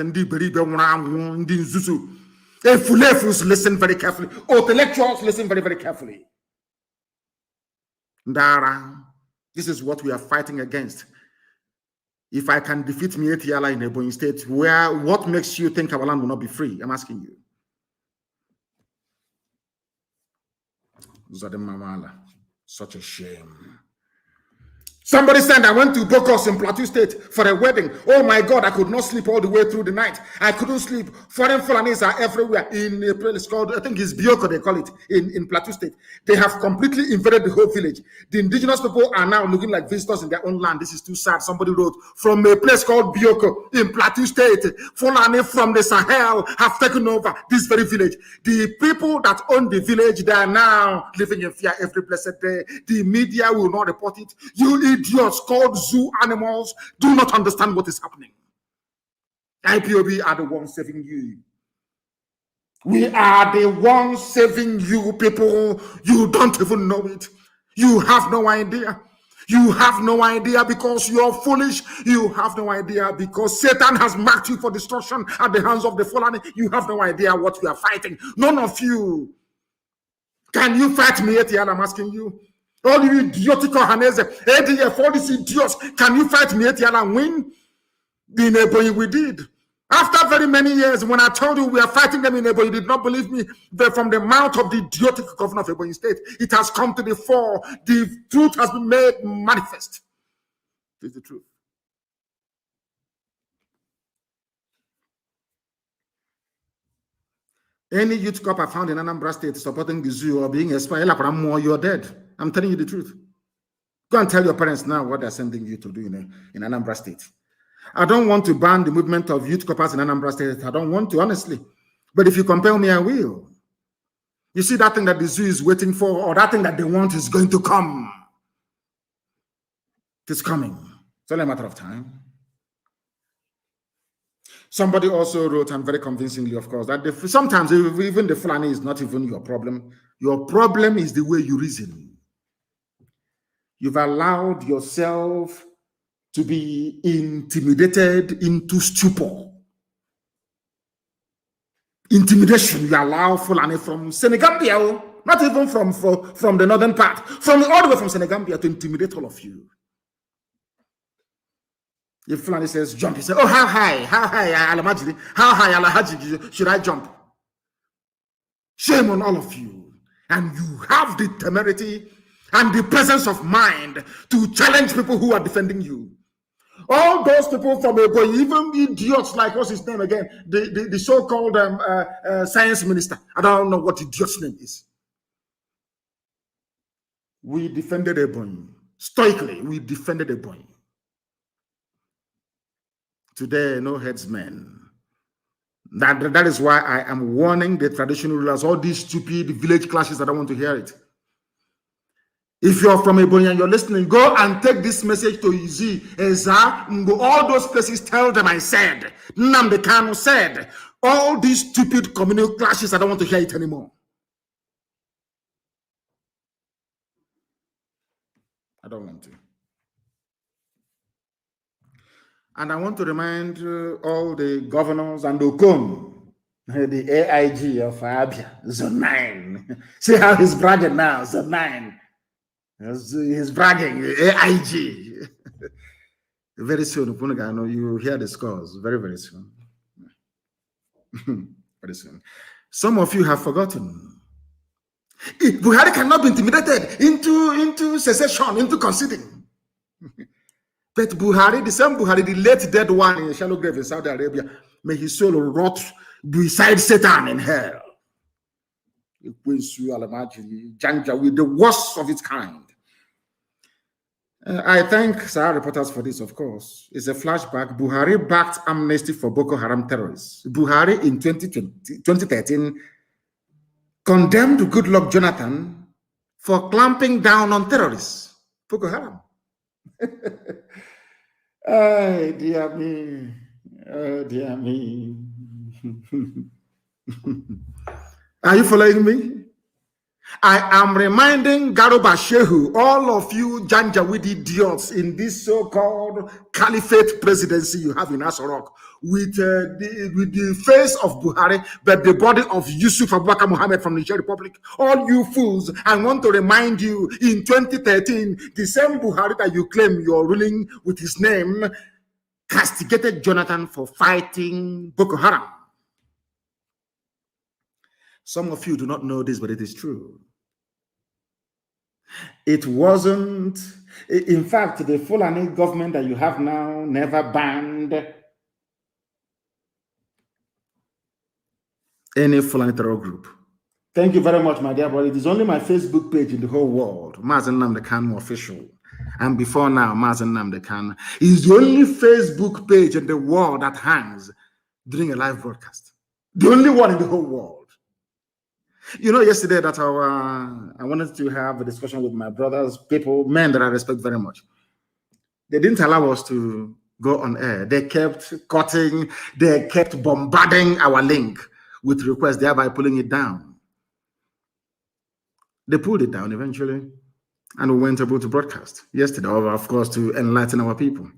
Fulefus, listen very carefully. Intellectuals, listen very, very carefully. Ndara, this is what we are fighting against. If I can defeat Mietiala in Ebonyi State, what makes you think our land will not be free? I'm asking you. Zadem Mamala, such a shame. Somebody said, I went to Bokos in Plateau State for a wedding. Oh my God, I could not sleep all the way through the night. I couldn't sleep. Foreign Fulanis are everywhere. In a place called, I think it's Bioko, they call it, in Plateau State. They have completely invaded the whole village. The indigenous people are now looking like visitors in their own land. This is too sad. Somebody wrote, from a place called Bioko in Plateau State, Fulani from the Sahel have taken over this very village. The people that own the village, they are now living in fear every blessed day. The media will not report it. You idiots called zoo animals do not understand what is happening. IPOB are the ones saving you. We are the ones saving you, people. You don't even know it. You have no idea. You have no idea because you're foolish. You have no idea because Satan has marked you for destruction at the hands of the Fulani. You have no idea what we are fighting. None of you. Can you fight me, Etienne? I'm asking you. All you idiotic Hanese, ADF, all these idiots, can you fight me and win? In Ebonyi we did. After very many years, when I told you we are fighting them in Ebonyi, you did not believe me. But from the mouth of the idiotic governor of Ebonyi State, it has come to the fore. The truth has been made manifest. This is the truth. Any youth cop I found in Anambra State supporting the zoo or being expelled, you're dead. I'm telling you the truth. Go and tell your parents now what they're sending you to do in Anambra State. I don't want to ban the movement of youth coppers in Anambra State. I don't want to, honestly. But if you compel me, I will. You see that thing that the zoo is waiting for, or that thing that they want is going to come. It's coming. It's only a matter of time. Somebody also wrote, and very convincingly, of course, that sometimes even the Fulani is not even your problem. Your problem is the way you reason. You've allowed yourself to be intimidated into stupor. Intimidation, you allow Fulani from Senegambia, not even from the northern part, from all the way from Senegambia to intimidate all of you. If Fulani says jump, he says, oh, how high, Alamajiri, how high, Alahaji, should I jump? Shame on all of you. And you have the temerity and the presence of mind to challenge people who are defending you. All those people from Ebo, even idiots like, what's his name again? The so-called science minister. I don't know what idiot's name is. We defended Ebonyi. Stoically, we defended Ebonyi. Today, no headsmen. That is why I am warning the traditional rulers, all these stupid village clashes, I don't want to hear it. If you're from Ebonyi and you're listening, go and take this message to Izi, Eza, Ngo, all those places, tell them I said, Nnamdi Kanu said, all these stupid communal clashes, I don't want to hear it anymore. I don't want to. And I want to remind all the governors and Okon, the AIG of Abia, Zone 9. See how he's bragging now, Zone 9. He's bragging, AIG. Very soon, you hear the scores. Very, very soon. Very soon. Some of you have forgotten. Buhari cannot be intimidated into secession, into conceding. But Buhari, the same Buhari, the late dead one in a shallow grave in Saudi Arabia, may his soul rot beside Satan in hell. With the worst of its kind. I thank Sahara reporters for this, of course. It's a flashback. Buhari backed amnesty for Boko Haram terrorists. Buhari in 2013 condemned Goodluck Jonathan for clamping down on terrorists. Boko Haram. Oh, dear me. Oh, dear me. Are you following me? I am reminding Garuba Shehu, all of you Janjaweed idiots in this so-called caliphate presidency you have in Asorok, with the face of Buhari, but the body of Yusuf Abubakar Mohammed from the Niger Republic. All you fools, I want to remind you, in 2013, the same Buhari that you claim you're ruling with his name, castigated Jonathan for fighting Boko Haram. Some of you do not know this, but it is true. It wasn't, in fact, the Fulani government that you have now never banned any Fulani terror group. Thank you very much, my dear brother. It is only my Facebook page in the whole world, Mazi Nnamdi Kanu official. And before now, Mazi Nnamdi Kanu is the only Facebook page in the world that hangs during a live broadcast. The only one in the whole world. You know, yesterday that I wanted to have a discussion with my brothers, people, men that I respect very much. They didn't allow us to go on air. They kept cutting, they kept bombarding our link with requests, thereby pulling it down. They pulled it down eventually, and we weren't able to broadcast yesterday, of course, to enlighten our people.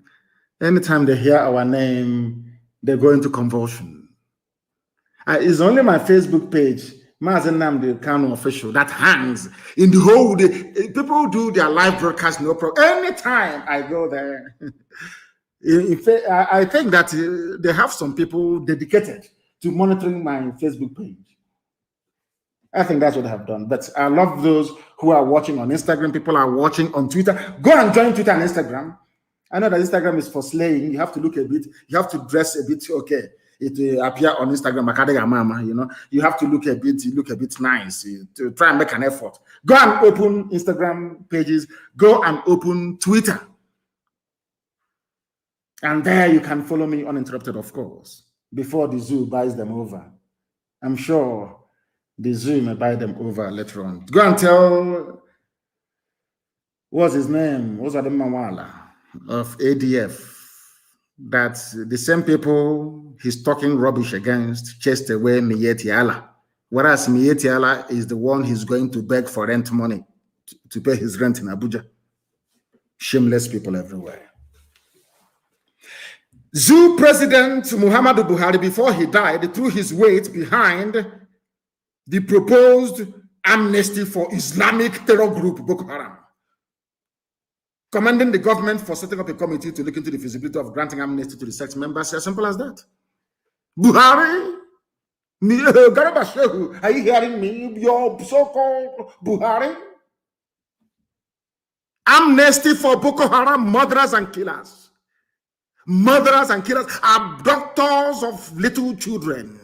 Anytime they hear our name, they go into convulsion. It's only my Facebook page, Mazi Nnamdi Kanu official, that hangs in the whole day. People do their live broadcast, no problem. Anytime I go there, in fact, I think that they have some people dedicated to monitoring my Facebook page. I think that's what I have done. But I love those who are watching on Instagram. People are watching on Twitter. Go and join Twitter and Instagram. I know that Instagram is for slaying. You have to look a bit. You have to dress a bit okay. It will appear on Instagram, you know. You have to look a bit nice to try and make an effort. Go and open Instagram pages. Go and open Twitter. And there you can follow me uninterrupted, of course, before the zoo buys them over. I'm sure the zoo may buy them over later on. Go and tell, what's his name? What's Adam Mawala of ADF? that the same people he's talking rubbish against chased away Miyetti Allah, whereas Miyetti Allah is the one he's going to beg for rent money to pay his rent in Abuja. Shameless people everywhere. Zoo President Muhammadu Buhari, before he died, threw his weight behind the proposed amnesty for Islamic terror group Boko Haram, commanding the government for setting up a committee to look into the feasibility of granting amnesty to the sect members. As simple as that. Buhari, Garba Shehu, are you hearing me? Your so-called Buhari? Amnesty for Boko Haram murderers and killers. Murderers and killers, abductors of little children.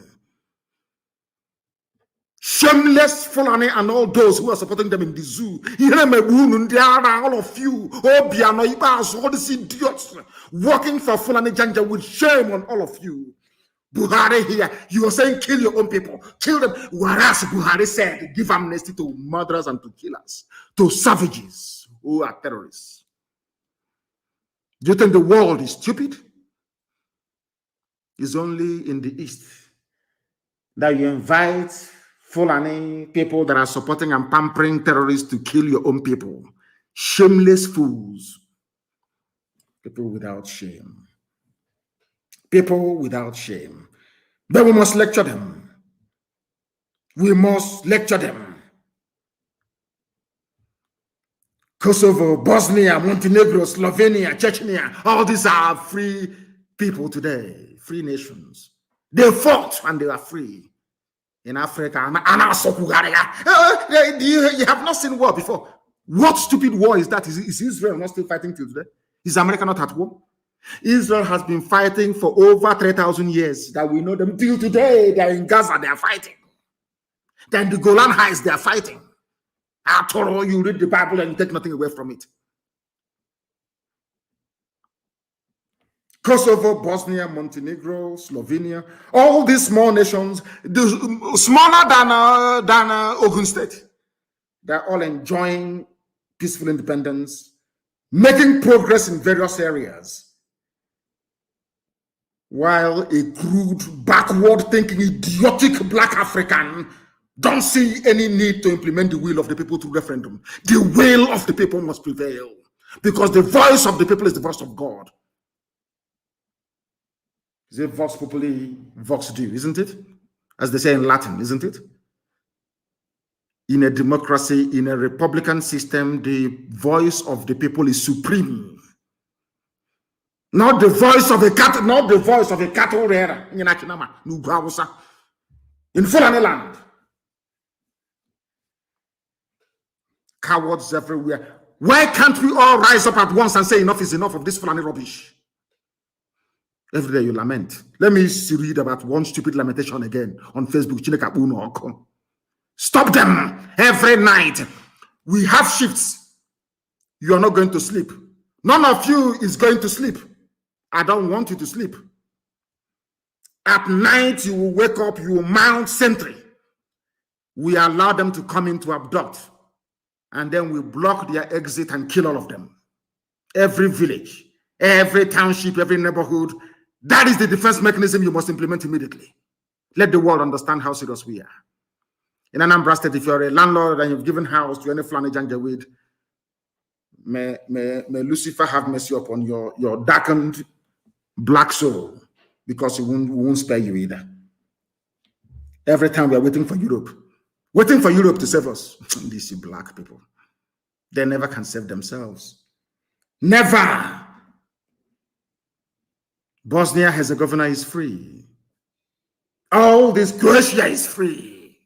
Shameless Fulani and all those who are supporting them in the zoo. All of you, all these idiots working for Fulani Janja, with shame on all of you. Buhari here, you are saying kill your own people, kill them. Whereas Buhari said give amnesty to murderers and to killers, to savages who are terrorists. Do you think the world is stupid? It's only in the East that you invite Fulani people that are supporting and pampering terrorists to kill your own people. Shameless fools. People without shame. People without shame. But we must lecture them. We must lecture them. Kosovo, Bosnia, Montenegro, Slovenia, Chechnya, all these are free people today, free nations. They fought and they are free. In Africa, you have not seen war before. What stupid war is that? Is Israel not still fighting till today? Is America not at war? Israel has been fighting for over 3,000 years that we know them till today. They are in Gaza, they are fighting. Then the Golan Heights, they are fighting. After all, you read the Bible and you take nothing away from it. Kosovo, Bosnia, Montenegro, Slovenia, all these small nations, smaller than Ogun State, they're all enjoying peaceful independence, making progress in various areas, while a crude, backward-thinking, idiotic black African don't see any need to implement the will of the people through referendum. The will of the people must prevail, because the voice of the people is the voice of God. Is it vox populi, vox Dei, isn't it? As they say in Latin, isn't it? In a democracy, in a republican system, the voice of the people is supreme. Not the voice of a cattle, not the voice of a cattle rearer in Fulani land. Cowards everywhere. Why can't we all rise up at once and say enough is enough of this Fulani rubbish? Every day you lament. Let me read about one stupid lamentation again on Facebook. Stop them every night. We have shifts. You are not going to sleep. None of you is going to sleep. I don't want you to sleep. At night, you will wake up, you will mount sentry. We allow them to come in to abduct. And then we block their exit and kill all of them. Every village, every township, every neighborhood. That is the defense mechanism you must implement immediately. Let the world understand how serious we are. In Anambra State, if you're a landlord and you've given house to any Fulani Janjaweed, may Lucifer have mercy upon your darkened black soul, because he won't spare you either. Every time we are waiting for Europe to save us. These black people, they never can save themselves. Never. Bosnia-Herzegovina is free. All this Croatia is free.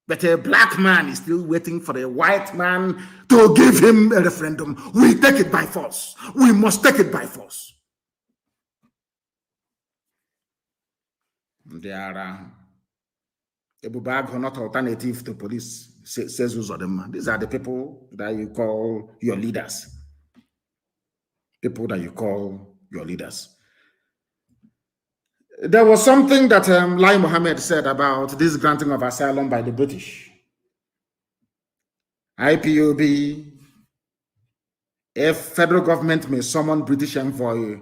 But a black man is still waiting for a white man to give him a referendum. We take it by force. We must take it by force. They are not alternative to police, says Uzodema. These are the people that you call your leaders. People that you call your leaders. There was something that Lai Mohammed said about this granting of asylum by the British. IPOB, if federal government may summon British envoy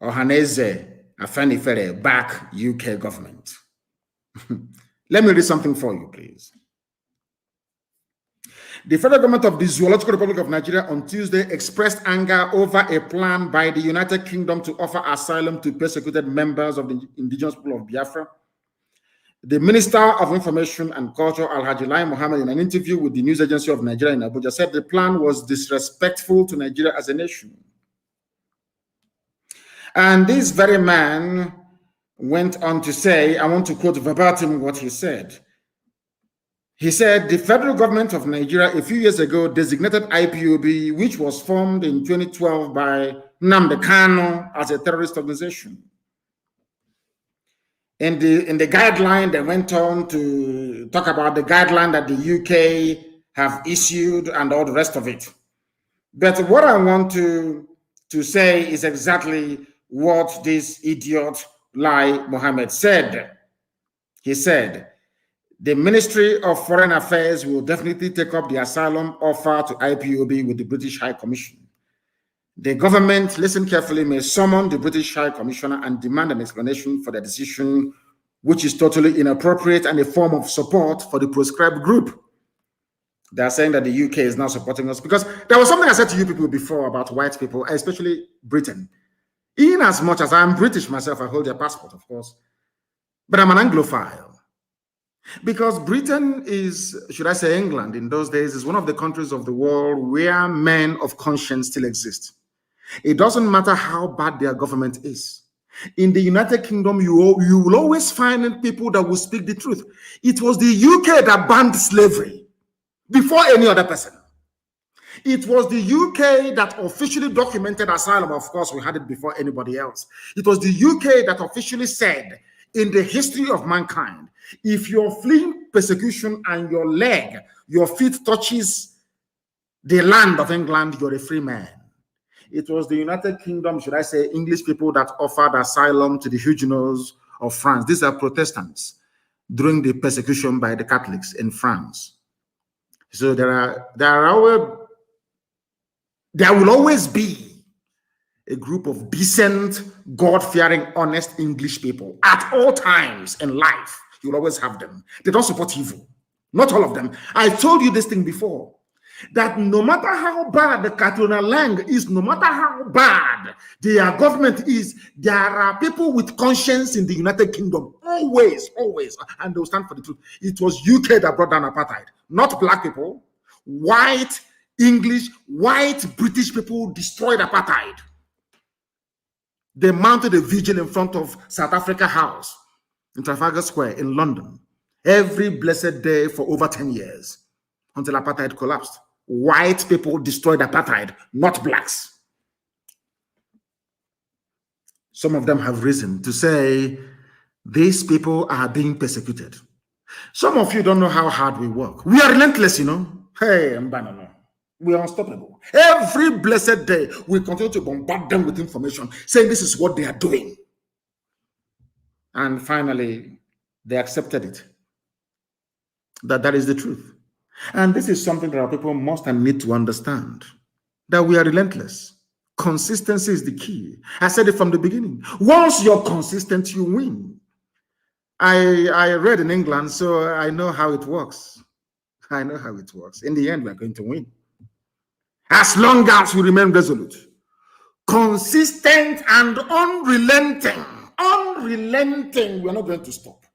Ohaneze Afenifere back UK government. Let me read something for you, please. The federal government of the Zoological Republic of Nigeria on Tuesday expressed anger over a plan by the United Kingdom to offer asylum to persecuted members of the indigenous people of Biafra. The Minister of Information and Culture, Alhaji Lai Mohammed, in an interview with the news agency of Nigeria in Abuja, said the plan was disrespectful to Nigeria as a nation. And this very man went on to say, I want to quote verbatim what he said. He said, the federal government of Nigeria a few years ago designated IPOB, which was formed in 2012 by Nnamdi Kanu, as a terrorist organization. In the guideline, they went on to talk about the guideline that the UK have issued and all the rest of it. But what I want to say is exactly what this idiot Lai Mohammed said. He said, the Ministry of Foreign Affairs will definitely take up the asylum offer to IPOB with the British High Commission. The government, listen carefully, may summon the British High Commissioner and demand an explanation for the decision, which is totally inappropriate and a form of support for the proscribed group. They are saying that the UK is now supporting us, because there was something I said to you people before about white people, especially Britain. In as much as I'm British myself, I hold their passport, of course, but I'm an Anglophile. Because Britain is, should I say England in those days, is one of the countries of the world where men of conscience still exist. It doesn't matter how bad their government is. In the United Kingdom, you will always find people that will speak the truth. It was the UK that banned slavery before any other person. It was the UK that officially documented asylum. Of course, we had it before anybody else. It was the UK that officially said, in the history of mankind, if you're fleeing persecution and your feet touches the land of England, you're a free man. It was the United Kingdom, should I say, English people that offered asylum to the Huguenots of France. These are Protestants during the persecution by the Catholics in France. So there will always be a group of decent, God-fearing, honest English people at all times in life. You'll always have them. They don't support evil. Not all of them. I told you this thing before, that no matter how bad the Catalonia Lang is, no matter how bad their government is, there are people with conscience in the United Kingdom. Always, always. And they'll stand for the truth. It was UK that brought down apartheid, not black people. White, English, white British people destroyed apartheid. They mounted a vigil in front of South Africa House in Trafalgar Square in London every blessed day for over 10 years until apartheid collapsed. White people destroyed apartheid, not blacks. Some of them have risen to say these people are being persecuted. Some of you don't know how hard we work. We are relentless, you know. Hey, Mbanano. We are unstoppable. Every blessed day, we continue to bombard them with information, saying this is what they are doing. And finally, they accepted it. That is the truth. And this is something that our people must and need to understand, that we are relentless. Consistency is the key. I said it from the beginning. Once you're consistent, you win. I read in England, so I know how it works. I know how it works. In the end, we're going to win. As long as we remain resolute, consistent and unrelenting, we're not going to stop.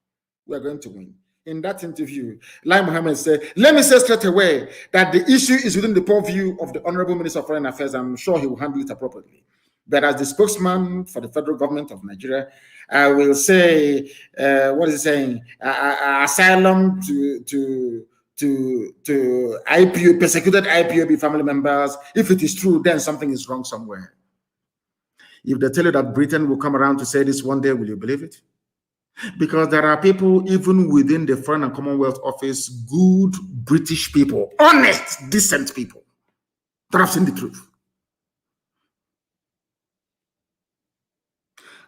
We're going to win. In that interview, Lai Mohammed said, let me say straight away that the issue is within the purview of the Honorable Minister of Foreign Affairs. I'm sure he will handle it appropriately. But as the spokesman for the federal government of Nigeria, I will say, what is he saying? Asylum to IPO, persecuted IPOB family members. If it is true, then something is wrong somewhere. If they tell you that Britain will come around to say this one day, will you believe it? Because there are people, even within the Foreign and Commonwealth Office, good British people, honest, decent people, that have seen the truth.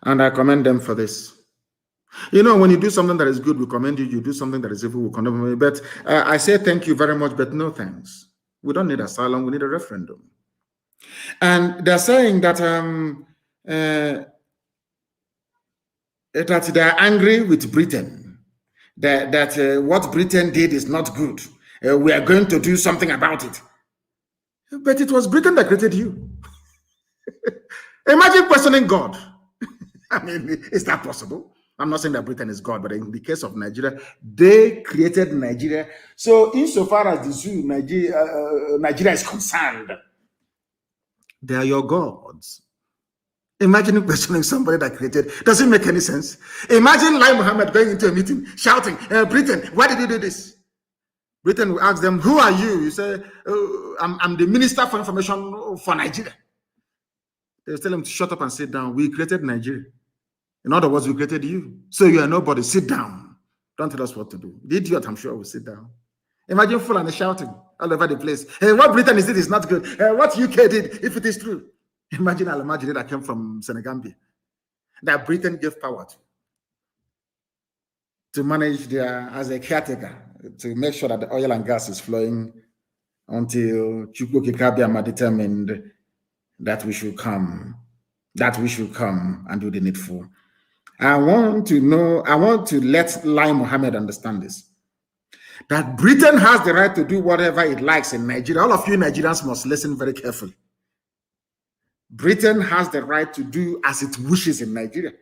And I commend them for this. You know, when you do something that is good, we commend you. You do something that is evil, we condemn you. But I say thank you very much, but no thanks. We don't need asylum, we need a referendum. And they're saying that that they are angry with Britain, that what Britain did is not good. We are going to do something about it. But it was Britain that created you. Imagine questioning God. I mean, is that possible? I'm not saying that Britain is God, but in the case of Nigeria, they created Nigeria. So insofar as the zoo, Nigeria is concerned, they are your gods. Imagine questioning somebody that created. Does it make any sense? Imagine Lai Mohammed going into a meeting, shouting, Britain, why did you do this? Britain will ask them, who are you? You say, I'm the Minister for Information for Nigeria. They'll tell him to shut up and sit down. We created Nigeria. In other words, we created you. So you are nobody. Sit down. Don't tell us what to do. The idiot, I'm sure, will sit down. Imagine Fulani shouting all over the place. Hey, what Britain is did is not good. What UK did, if it is true. Imagine Al-Majid that came from Senegambia, that Britain gave power to manage their, as a caretaker, to make sure that the oil and gas is flowing until Chukwukikabiyama determined that we should come and do the needful. I want to let Lai Mohammed understand this, that Britain has the right to do whatever it likes in Nigeria. All of you Nigerians must listen very carefully. Britain has the right to do as it wishes in Nigeria.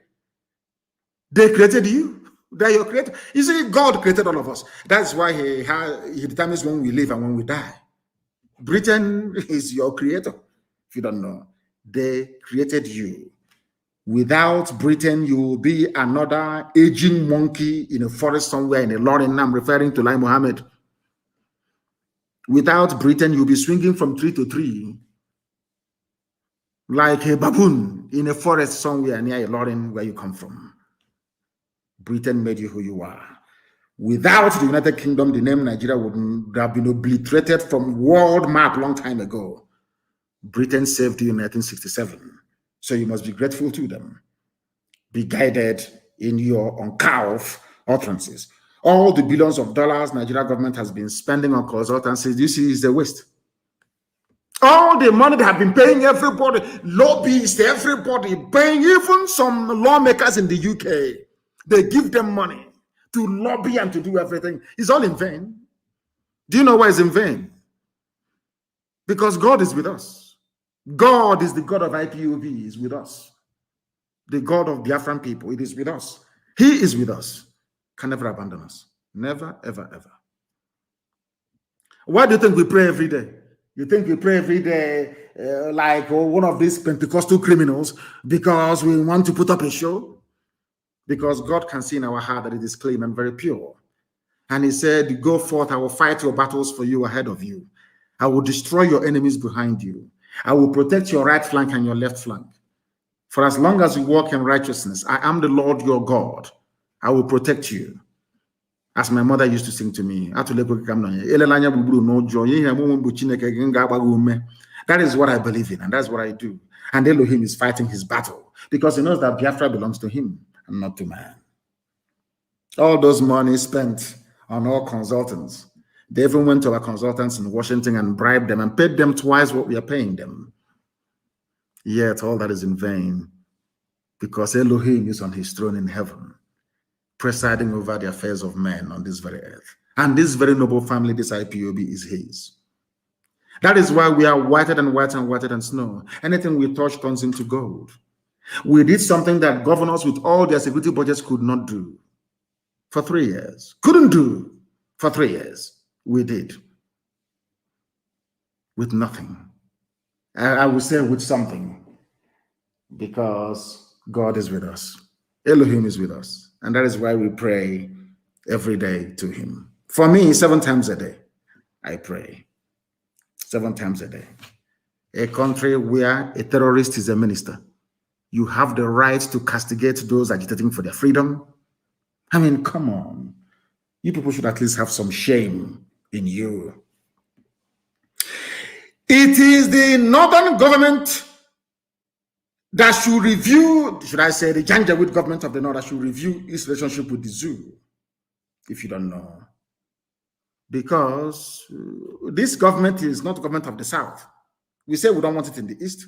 They created you. They are your creator. You see, God created all of us. That's why he determines when we live and when we die. Britain is your creator. If you don't know, they created you. Without Britain, you will be another aging monkey in a forest somewhere in a lorry. I'm referring to Lai Mohammed. Without Britain, you'll be swinging from tree to tree like a baboon in a forest somewhere near a lorry where you come from. Britain made you who you are. Without the United Kingdom, the name Nigeria would have been obliterated from world map long time ago. Britain saved you in 1967. So you must be grateful to them. Be guided in your uncouth utterances. All the billions of dollars Nigeria government has been spending on consultancies, this is a waste. All the money they have been paying everybody, lobbyists, everybody, paying even some lawmakers in the UK. They give them money to lobby and to do everything. It's all in vain. Do you know why it's in vain? Because God is with us. God is the God of IPOB, He is with us. The God of Biafran people, it is with us. He is with us. Can never abandon us. Never, ever, ever. Why do you think we pray every day? You think we pray every day like one of these Pentecostal criminals because we want to put up a show? Because God can see in our heart that it is clean and very pure. And He said, go forth, I will fight your battles for you ahead of you. I will destroy your enemies behind you. I will protect your right flank and your left flank. For as long as you walk in righteousness, I am the Lord your God. I will protect you. As my mother used to sing to me, that is what I believe in, and that's what I do. And Elohim is fighting his battle because he knows that Biafra belongs to him and not to man. All those money spent on all consultants, they even went to our consultants in Washington and bribed them and paid them twice what we are paying them. Yet all that is in vain because Elohim is on his throne in heaven, presiding over the affairs of men on this very earth. And this very noble family, this IPOB, is his. That is why we are whiter and whiter and whiter than snow. Anything we touch turns into gold. We did something that governors with all their security budgets could not do for 3 years. Couldn't do for 3 years. We did. With nothing. I would say with something. Because God is with us. Elohim is with us. And that is why we pray every day to him. For me, 7 times a day, I pray. 7 times a day. A country where a terrorist is a minister. You have the right to castigate those agitating for their freedom. I mean, come on. You people should at least have some shame in you. It is the northern government that should review, should I say, the Janjaweed government of the north that should review its relationship with the zoo, if you don't know. Because this government is not the government of the south. We say we don't want it in the east.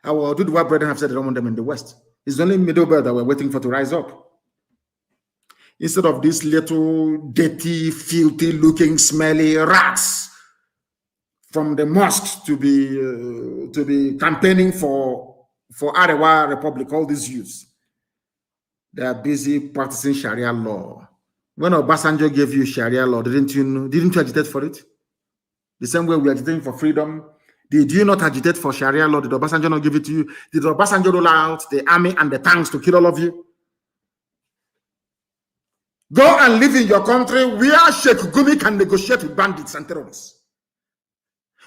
Our Duduwa brethren have said they don't want them in the west. It's only middle belt that we're waiting for to rise up. instead of these little dirty, filthy looking, smelly rats from the mosque to be campaigning for Arewa Republic, all these youths. They are busy practicing Sharia law. When Obasanjo gave you Sharia law, didn't you agitate for it? The same way we are agitating for freedom. Did you not agitate for Sharia law? Did Obasanjo not give it to you? Did Obasanjo roll out the army and the tanks to kill all of you? Go and live in your country where Sheikh Gumi can negotiate with bandits and terrorists.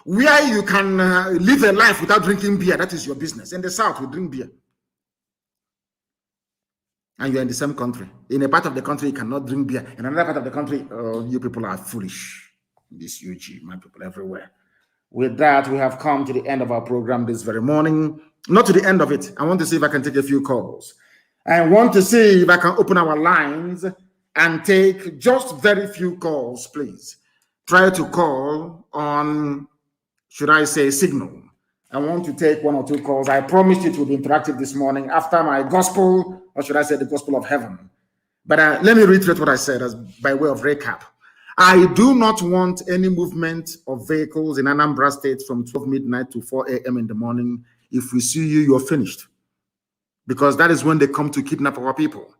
Where you can live a life without drinking beer. That is your business. In the South, we drink beer. And you're in the same country. In a part of the country, you cannot drink beer. In another part of the country, you people are foolish. This UG, my people everywhere. With that, we have come to the end of our program this very morning. Not to the end of it. I want to see if I can take a few calls. I want to see if I can open our lines and take just very few calls, please. Try to call on, should I say, Signal. I want to take 1 or 2 calls. I promised it would be interactive this morning after my gospel, or should I say the gospel of heaven. But let me reiterate what I said as by way of recap. I do not want any movement of vehicles in Anambra State from 12 midnight to 4 a.m. in the morning. If we see you, you're finished. Because that is when they come to kidnap our people.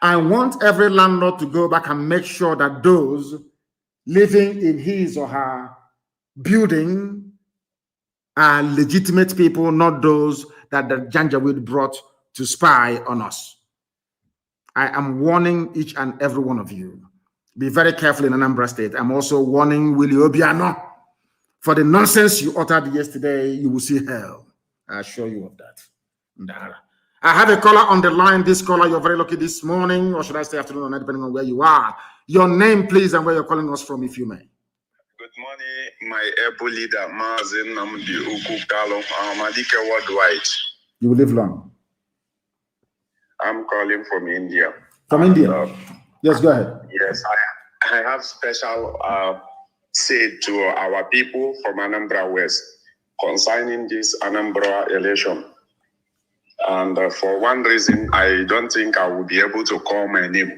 I want every landlord to go back and make sure that those living in his or her building are legitimate people, not those that the Janjaweed brought to spy on us. I am warning each and every one of you. Be very careful in Anambra State. I'm also warning Willie Obiano. For the nonsense you uttered yesterday, you will see hell. I assure you of that. I have a caller on the line. This caller, you're very lucky this morning, or should I say afternoon or night, depending on where you are. Your name, please, and where you're calling us from, if you may. Good morning, my able leader, Mazi Nnamdi Kanu. I'm Adike Worldwide. You will live long. I'm calling from India. From India? Yes, go ahead. Yes, I have special say to our people from Anambra West concerning this Anambra election. And for one reason, I don't think I will be able to call my name.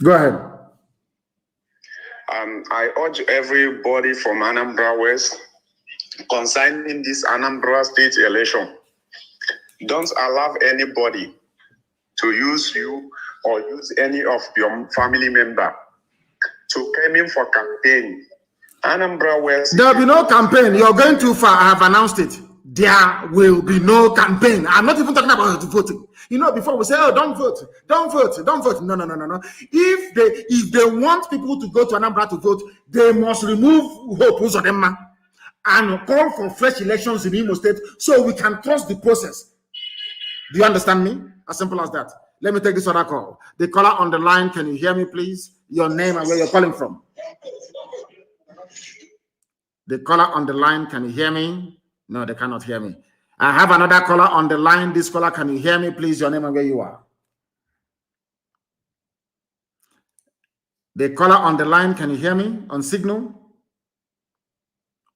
Go ahead. I urge everybody from Anambra West concerning this Anambra State election. Don't allow anybody to use you or use any of your family member to come in for campaign. Anambra West. There will be no campaign. You're going too far. I have announced it. There will be no campaign. I'm not even talking about voting. You know, before we say, oh, don't vote, don't vote, don't vote. No. If they want people to go to Anambra to vote, they must remove Hope Uzodinma and call for fresh elections in Imo State so we can trust the process. Do you understand me? As simple as that. Let me take this other call. The caller on the line, can you hear me, please? Your name and where you're calling from. The caller on the line, can you hear me? No, they cannot hear me. I have another caller on the line. This caller, can you hear me, please? Your name and where you are. The caller on the line, can you hear me on Signal?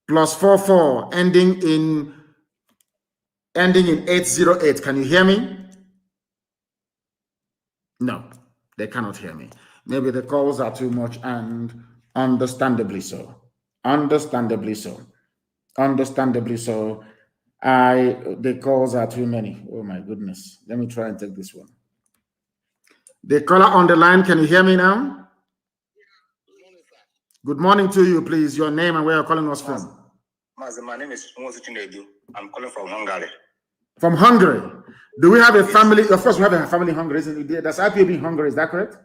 +44 ending in 808. Can you hear me? No, they cannot hear me. Maybe the calls are too much, and understandably so. Understandably so. The calls are too many. Oh my goodness. Let me try and take this one. The caller on the line, can you hear me now? Good morning to you, please. Your name and where you're calling us from. My name is Mazi Nnamdi. I'm calling from Hungary. From Hungary. Do we have a family? Of course, we have a family in Hungary, isn't it? That's IPOB in Hungary, is that correct?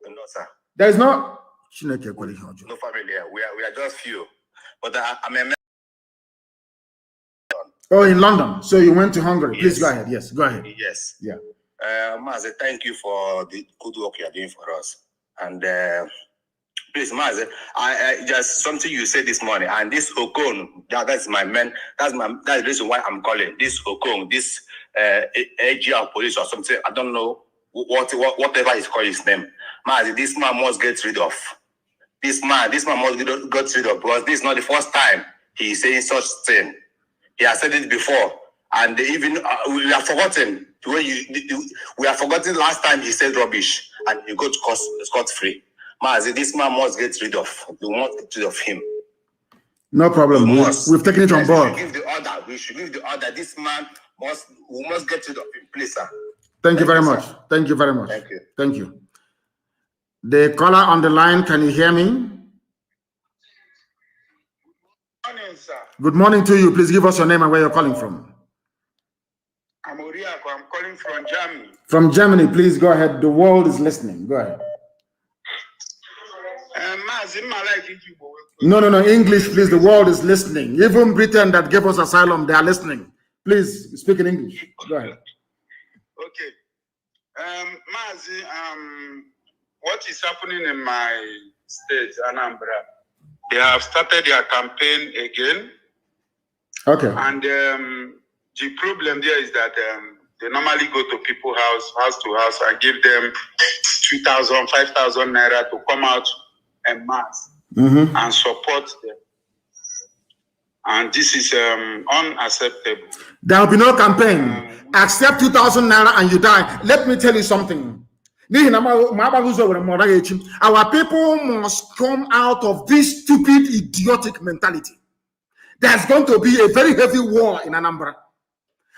No, sir. There is no... No family here. We are just few. But I'm a... Oh, in London. So you went to Hungary. Yes. Please go ahead. Yes, go ahead. Yes. Yeah. Mazi, thank you for the good work you are doing for us. And please, Mazi, I just something you said this morning, and this Okon, that's my man. That's the reason why I'm calling this Okon, this AG of police or something. I don't know whatever he's called his name. Mazi, this man must get rid of. This man must get rid of, because this is not the first time he is saying such thing. He has said it before, and even we have forgotten. We have forgotten last time he said rubbish. and you go to scot-free. Mazi, this man must get rid of. We must get rid of him. No problem. We've taken it on board. We should give the order. This man we must get rid of him, please, sir. Thank you very much. Thank you very much. Thank you. Thank you. The caller on the line, can you hear me? Good morning, sir. Good morning to you. Please give us your name and where you're calling from. I'm Oriako. I'm calling from Germany. From Germany, please go ahead. The world is listening. Go ahead. No. English, please. The world is listening. Even Britain that gave us asylum, they are listening. Please speak in English. Go ahead. Okay. Mazi, what is happening in my state, Anambra? They have started their campaign again. Okay. And the problem there is that they normally go to people's house to house, and give them 2,000, 5,000 naira to come out en masse and support them. And this is unacceptable. There will be no campaign. Accept 2,000 naira and you die. Let me tell you something. Our people must come out of this stupid, idiotic mentality. There's going to be a very heavy war in Anambra.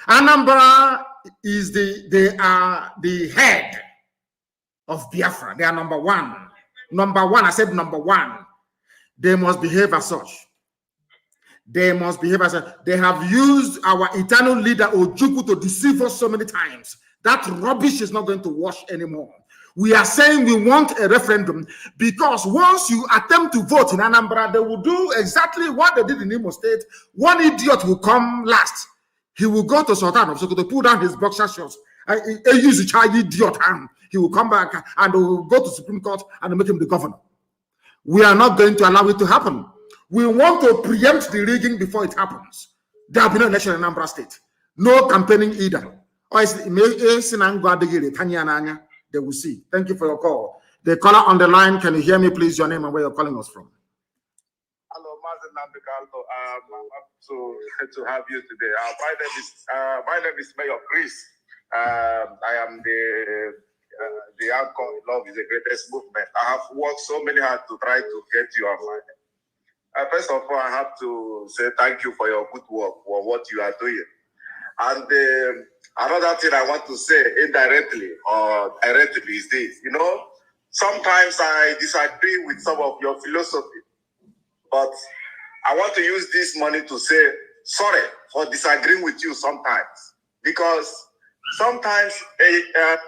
Anambra is they are the head of Biafra. They are number one. Number one, I said number one. They must behave as such. They must behave as such. They have used our eternal leader Ojukwu to deceive us so many times. That rubbish is not going to wash anymore. We are saying we want a referendum because once you attempt to vote in Anambra, they will do exactly what they did in Imo State. One idiot will come last. He will go to Sultan of Sokoto, pull down his boxer shorts. Use a child idiot hand. He will come back and will go to Supreme Court and make him the governor. We are not going to allow it to happen. We want to preempt the rigging before it happens. There will be no election in Anambra State. No campaigning either. They will see. Thank you for your call. The caller on the line, can you hear me, please? Your name and where you're calling us from. Hello, Mazi Nnamdi Kanu. I'm happy to have you today. My name is Mayor Chris. I am the anchor in Love is the Greatest Movement. I have worked so many hard to try to get you online. First of all, I have to say thank you for your good work, for what you are doing. And another thing I want to say indirectly or directly is this. You know, sometimes I disagree with some of your philosophy, but I want to use this money to say sorry for disagreeing with you sometimes. Because sometimes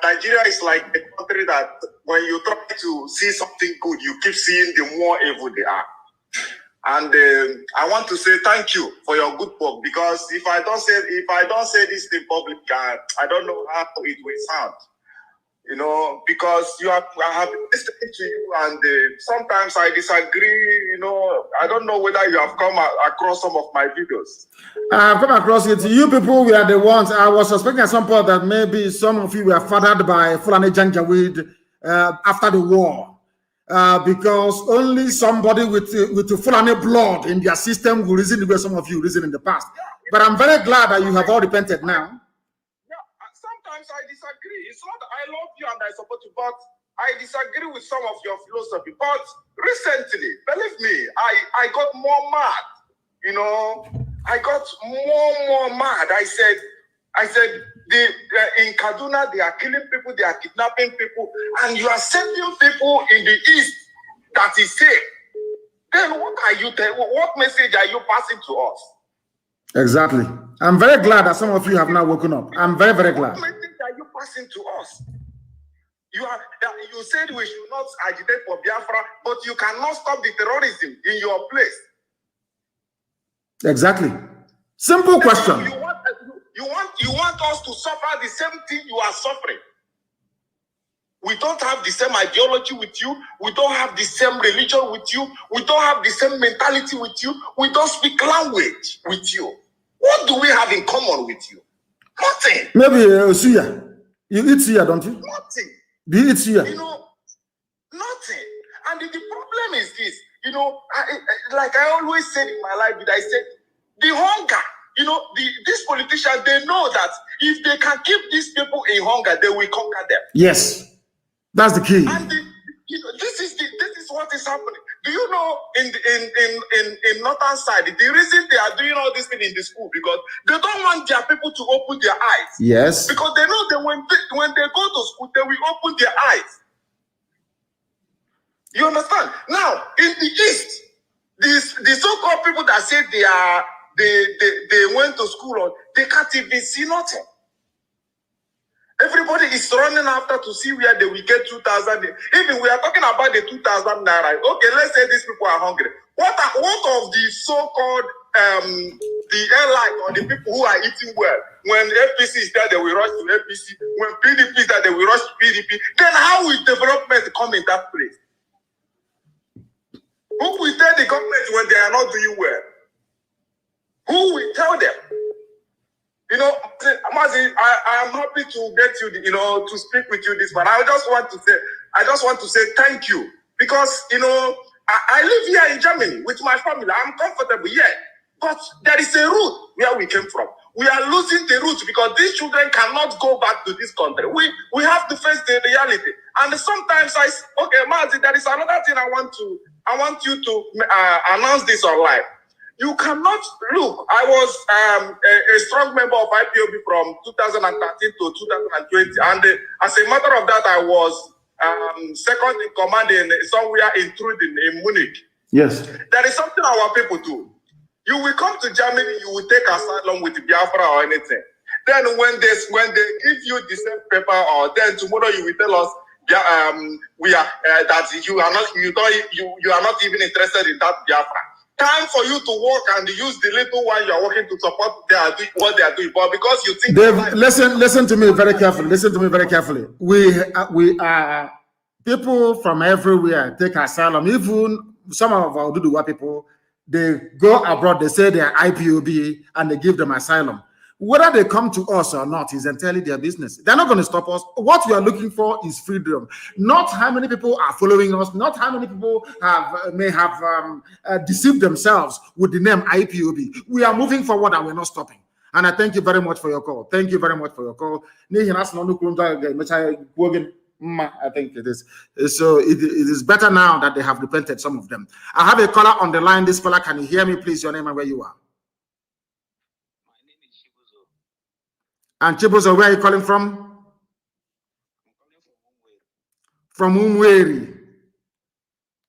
Nigeria is like a country that when you try to see something good, you keep seeing the more evil they are. And I want to say thank you for your good work, because if I don't say this in public, I don't know how it will sound. You know, because I have been listening to you, and sometimes I disagree. You know, I don't know whether you have come across some of my videos. I've come across it. You people were the ones. I was suspecting at some point that maybe some of you were fathered by Fulani Janjaweed after the war. Because only somebody with the Fulani blood in their system will reason the way some of you reason in the past. But I'm very glad that you have all repented now. Yeah, sometimes I disagree. It's not I love you and I support you, but I disagree with some of your philosophy. But recently, believe me, I got more mad. You know, I got more mad. I said, in Kaduna, they are killing people, they are kidnapping people, and you are sending people in the east that is safe. Then what are you telling? What message are you passing to us? Exactly. I'm very glad that some of you have now woken up. I'm very, very glad. What message are you passing to us? You said we should not agitate for Biafra, but you cannot stop the terrorism in your place. Exactly. Simple question. You want us to suffer the same thing you are suffering. We don't have the same ideology with you. We don't have the same religion with you. We don't have the same mentality with you. We don't speak language with you. What do we have in common with you? Nothing. Maybe suya. You eat suya, don't you? Nothing. Do you eat suya? You know, nothing. And the problem is this. You know, like I always said in my life, I said, the hunger. You know, these politicians, they know that if they can keep these people in hunger, they will conquer them. Yes. That's the key. And this is what is happening. Do you know in northern side, the reason they are doing all this thing in the school because they don't want their people to open their eyes. Yes. Because they know that when they go to school, they will open their eyes. You understand? Now in the east, the so-called people that say they went to school, or they can't even see nothing. Everybody is running after to see where they will get 2,000. Even we are talking about the 2,000 naira. Okay, let's say these people are hungry. What of the so-called the airline or the people who are eating well? When APC is there, they will rush to APC. When PDP is there, they will rush to PDP. Then how will development come in that place? Who will tell the government when they are not doing well? Who will tell them? You know, Mazi, I am happy to get you, to speak with you this morning. I just want to say thank you because, I live here in Germany with my family. I'm comfortable here, but there is a root where we came from. We are losing the root because these children cannot go back to this country. We have to face the reality. And sometimes okay, Mazi, there is another thing I want you to announce this online. You cannot look. I was a strong member of IPOB from 2013 to 2020, and as a matter of that, I was second in command somewhere in Truden in Munich. Yes. There is something our people do. You will come to Germany, you will take asylum with Biafra or anything. Then when they give you the same paper, or then tomorrow you will tell us that you are not even interested in that Biafra. Time for you to work and use the little one you are working to support what they are doing. But because you think Dave, listen to me very carefully. Listen to me very carefully. We are people from everywhere take asylum. Even some of our Duduwa people, they go abroad, they say they are IPOB and they give them asylum. Whether they come to us or not is entirely their business. They're not going to stop us. What we are looking for is freedom. Not how many people are following us, not how many people may have deceived themselves with the name IPOB. We are moving forward and we're not stopping. And I thank you very much for your call. Thank you very much for your call. I think it is. So it is better now that they have repented, some of them. I have a caller on the line. This caller, can you hear me, please? Your name and where you are. And Chibuzo, where are you calling from? From Umweri.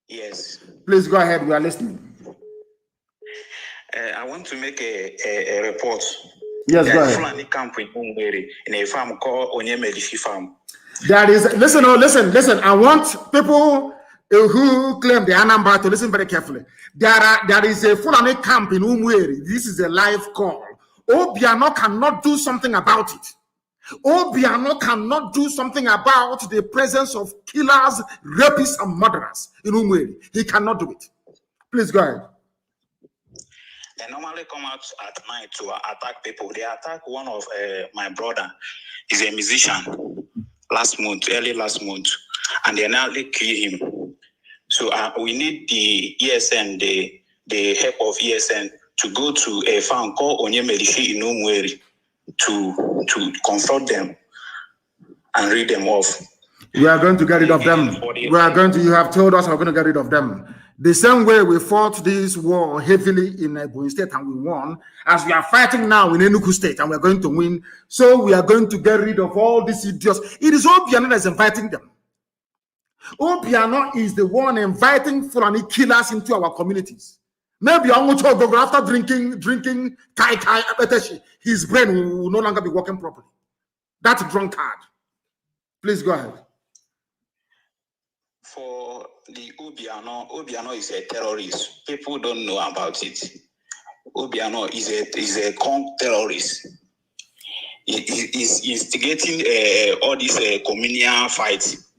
Yes. Please go ahead. We are listening. I want to make a report. Yes, go ahead. Fulani camp in Umweri in a farm called Onyemelifi Farm. That is, listen. I want people who claim the Anambra to listen very carefully. There is a Fulani camp in Umweri. This is a live call. Obiano cannot do something about it. Obiano cannot do something about the presence of killers, rapists, and murderers in Umweri. He cannot do it. Please go ahead. They normally come out at night to attack people. They attack one of my brother. He's a musician. Early last month, and they nearly kill him. So we need the ESN, the help of ESN, to go to a farm called Onyemelifi in Umweri to confront them and read them off. We are going to get rid of them. You have told us we're going to get rid of them. The same way we fought this war heavily in Ebonyi State and we won, as we are fighting now in Enugu State and we're going to win, so we are going to get rid of all these idiots. It is Obiano that's inviting them. Obiano is the one inviting Fulani killers into our communities. Maybe after drinking kai, his brain will no longer be working properly. That's drunkard. Please go ahead. For the Obiano is a terrorist. People don't know about it. Obiano is a con terrorist. He's instigating all these communal fights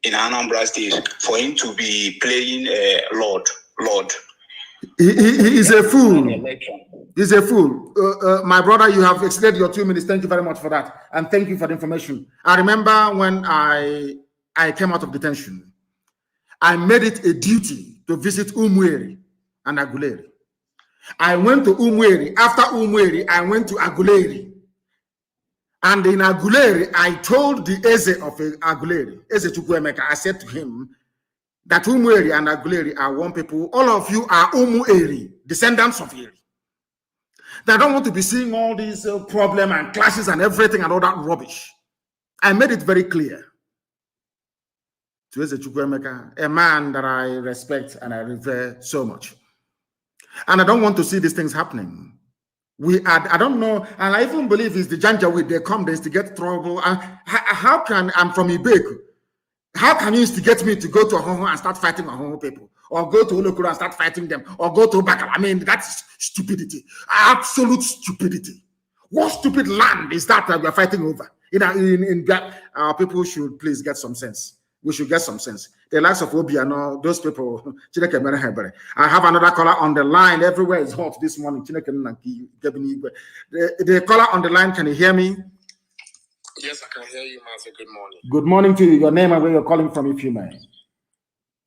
in Anambra State for him to be playing Lord. He is a fool. He's a fool. My brother, you have extended your 2 minutes. Thank you very much for that. And thank you for the information. I remember when I came out of detention, I made it a duty to visit Umweri and Aguleri. I went to Umweri. After Umweri, I went to Aguleri. And in Aguleri, I told the Eze of Aguleri, Eze Chukwuemeka, I said to him that Umueri and Aguleri are one people. All of you are Umueri, descendants of Eri. They don't want to be seeing all these problems and clashes and everything and all that rubbish. I made it very clear to Eze Chukwuemeka, a man that I respect and I revere so much. And I don't want to see these things happening. I don't know, and I even believe it's the Janjaweed, they come, they instigate trouble. And how can, I'm from Ibeku, how can you instigate me to go to Ahoho and start fighting Ahoho people? Or go to Olokuro and start fighting them? Or go to Bakala? I mean, that's stupidity. Absolute stupidity. What stupid land is that we're fighting over? Our people should please get some sense. We should get some sense. The likes of Obiano, those people. I have another caller on the line. Everywhere is hot this morning. The caller on the line, can you hear me? Yes, I can hear you, Mazi. Good morning. Good morning to you. Your name and where you're calling from, if you may.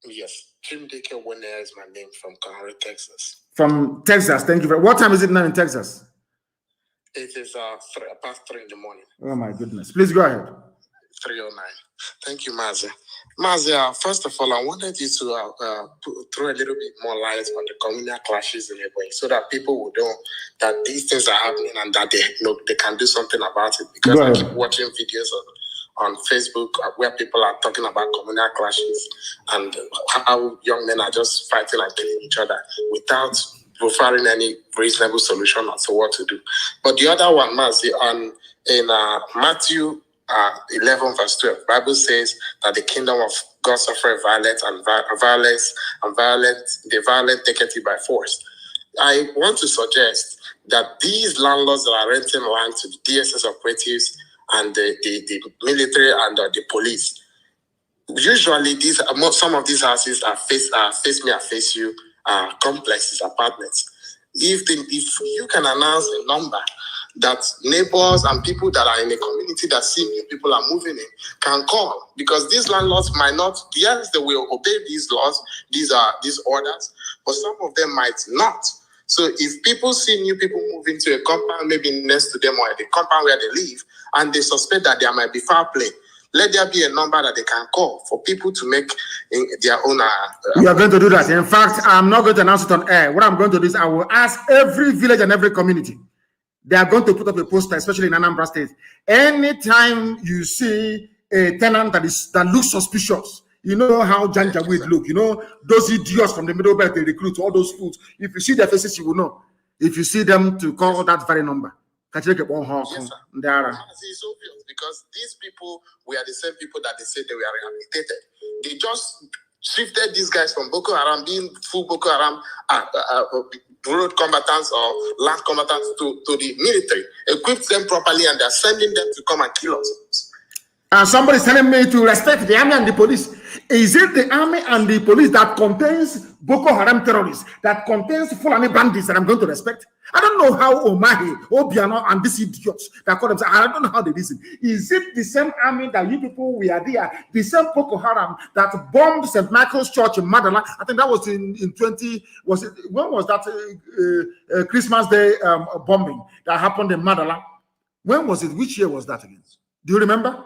Yes, Chimdike Wone is my name, from Conroe, Texas. From Texas, thank you very much. What time is it now in Texas? It is past 3 in the morning. Oh my goodness. Please go ahead. 3:09. Thank you, Mazi. Mazi, first of all, I wanted you to throw a little bit more light on the communal clashes in Ebonyi so that people will know that these things are happening and that they can do something about it. Because I keep watching videos on Facebook where people are talking about communal clashes and how young men are just fighting and killing each other without providing any reasonable solution as to what to do. But the other one, Mazi, in Matthew 11 verse 12, Bible says that the kingdom of God suffereth violence, and the violent take it by force. I want to suggest that these landlords that are renting land to the DSS operatives and the military and the police, usually some of these houses are face me, I face you, complexes, apartments. If you can announce a number that neighbors and people that are in a community that see new people are moving in can call, because these landlords might not, yes, they will obey these laws, these orders, but some of them might not. So if people see new people move into a compound, maybe next to them or at the compound where they live, and they suspect that there might be foul play, let there be a number that they can call for people to make their own. We are going to do that. In fact, I'm not going to announce it on air. What I'm going to do is I will ask every village and every community. They are going to put up a poster, especially in Anambra State. Anytime you see a tenant that looks suspicious, you know how Janjaweed look. You know those idiots from the Middle Belt they recruit, all those fools. If you see their faces, you will know. If you see them, to call that very number. Yes, sir. It's obvious because these people were the same people that they said they were rehabilitated. They just shifted these guys from Boko Haram, being full Boko Haram road combatants or land combatants, to the military, equipped them properly, and they're sending them to come and kill us. And somebody's telling me to respect the army and the police. Is it the army and the police that contains Boko Haram terrorists, that contains Fulani bandits that I'm going to respect? I don't know how Omahi, Obiano, and these idiots that call themselves, I don't know how they reason. Is it the same army that you people were there, the same Boko Haram that bombed St. Michael's Church in Madala? I think that was in 20, when was that Christmas Day bombing that happened in Madala? When was it? Which year was that again? Do you remember?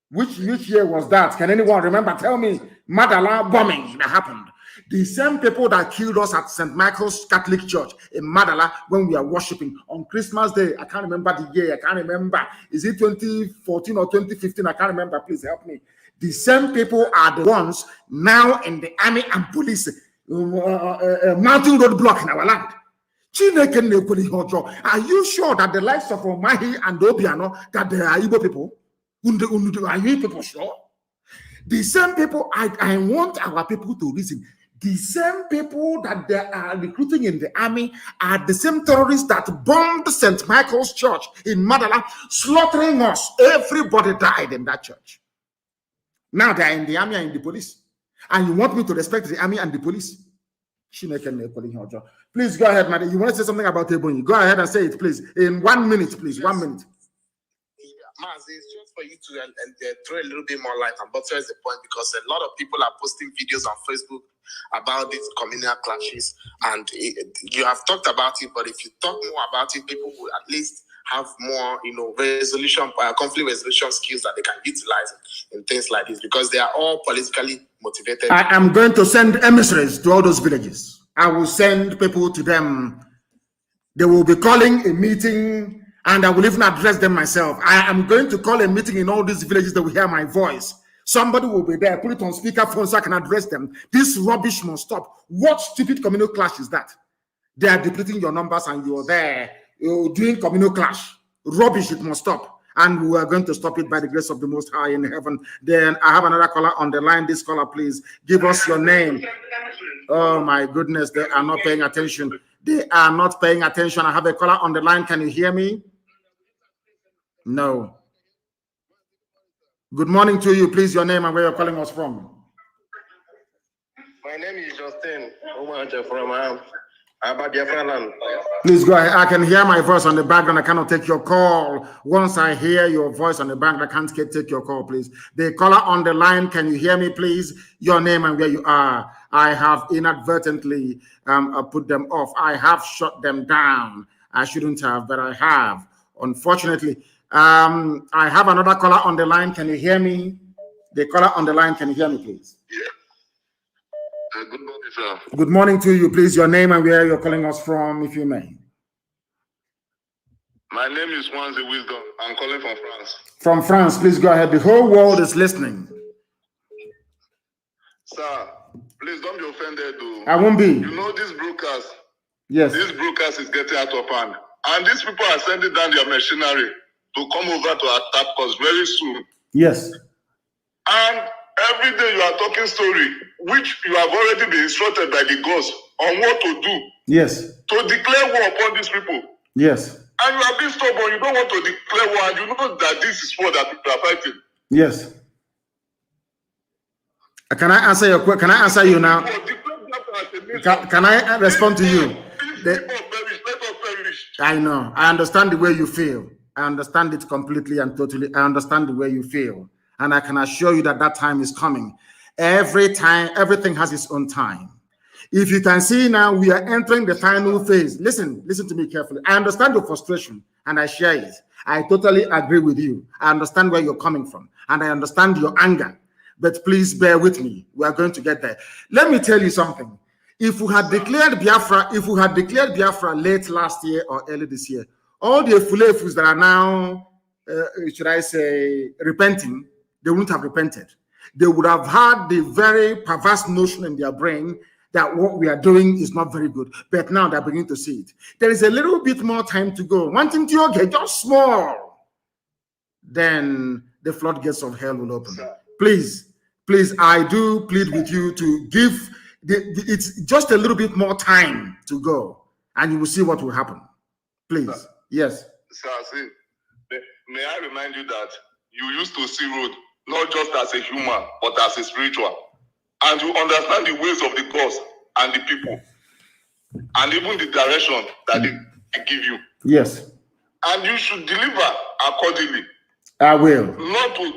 Which year was that? Can anyone remember? Tell me. Madala bombing that happened. The same people that killed us at St. Michael's Catholic Church in Madala when we are worshiping on Christmas Day. I can't remember the year. I can't remember. Is it 2014 or 2015? I can't remember. Please help me. The same people are the ones now in the army and police mounting roadblock in our land. Are you sure that the likes of Omahi and Obiano, that they are Igbo people? Are you people sure? The same people, I want our people to reason. The same people that they are recruiting in the army are the same terrorists that bombed St. Michael's Church in Madala, slaughtering us. Everybody died in that church. Now they are in the army and in the police. And you want me to respect the army and the police? Please go ahead, madam. You want to say something about Ebonyi? Go ahead and say it, please. In 1 minute, please. 1 minute. Mazi, it's just for you to throw a little bit more light and buttress the point, because a lot of people are posting videos on Facebook about these communal clashes, and you have talked about it, but if you talk more about it, people will at least have more, resolution, conflict resolution skills that they can utilize in things like this, because they are all politically motivated. I am going to send emissaries to all those villages. I will send people to them. They will be calling a meeting, and I will even address them myself. I am going to call a meeting in all these villages that will hear my voice. Somebody will be there, put it on speakerphone so I can address them. This rubbish must stop. What stupid communal clash is that? They are depleting your numbers and you're there, you're doing communal clash. Rubbish, it must stop. And we are going to stop it by the grace of the Most High in heaven. Then I have another caller on the line. This caller, please give us your name. Oh my goodness, they are not paying attention. They are not paying attention. I have a caller on the line. Can you hear me? No. Good morning to you. Please, your name and where you're calling us from. My name is Justin from Biafran. Please go ahead. I can hear my voice on the background. I cannot take your call. Once I hear your voice on the background, I can't take your call, please. The caller on the line, can you hear me, please? Your name and where you are. I have inadvertently put them off. I have shut them down. I shouldn't have, but I have. Unfortunately, I have another caller on the line. Can you hear me? The caller on the line, can you hear me, please? Yeah. Good morning, sir. Good morning to you. Please, your name and where you're calling us from, if you may. My name is Mazi Wisdom. I'm calling from France. From France, please go ahead. The whole world is listening. Sir, please don't be offended, though. I won't be. You know this broadcast. Yes. This broadcast is getting out of hand. And these people are sending down their machinery to come over to attack us very soon. Yes. And every day you are talking story, which you have already been instructed by the gods on what to do. Yes. To declare war upon these people. Yes. And you are being stubborn. You don't want to declare war, and you know that this is war that people are fighting. Yes. Can I answer your question? Can I answer you now? Can I respond to you? I know. I understand the way you feel. I understand it completely and totally. I understand the way you feel. And I can assure you that that time is coming. Every time, everything has its own time. If you can see now, we are entering the final phase. Listen to me carefully. I understand your frustration and I share it. I totally agree with you. I understand where you're coming from and I understand your anger. But please bear with me. We are going to get there. Let me tell you something. If we had declared Biafra, late last year or early this year, all the Fulefus that are now, should I say, repenting, they wouldn't have repented. They would have had the very perverse notion in their brain that what we are doing is not very good. But now they're beginning to see it. There is a little bit more time to go. Wanting to get just small, then the floodgates of hell will open. Please, I do plead with you to give it's just a little bit more time to go, and you will see what will happen. Please, yes. Sir, see, may I remind you that you used to see road not just as a human, but as a spiritual. And you understand the ways of the gods and the people, and even the direction that they give you. Yes. And you should deliver accordingly. I will. Not to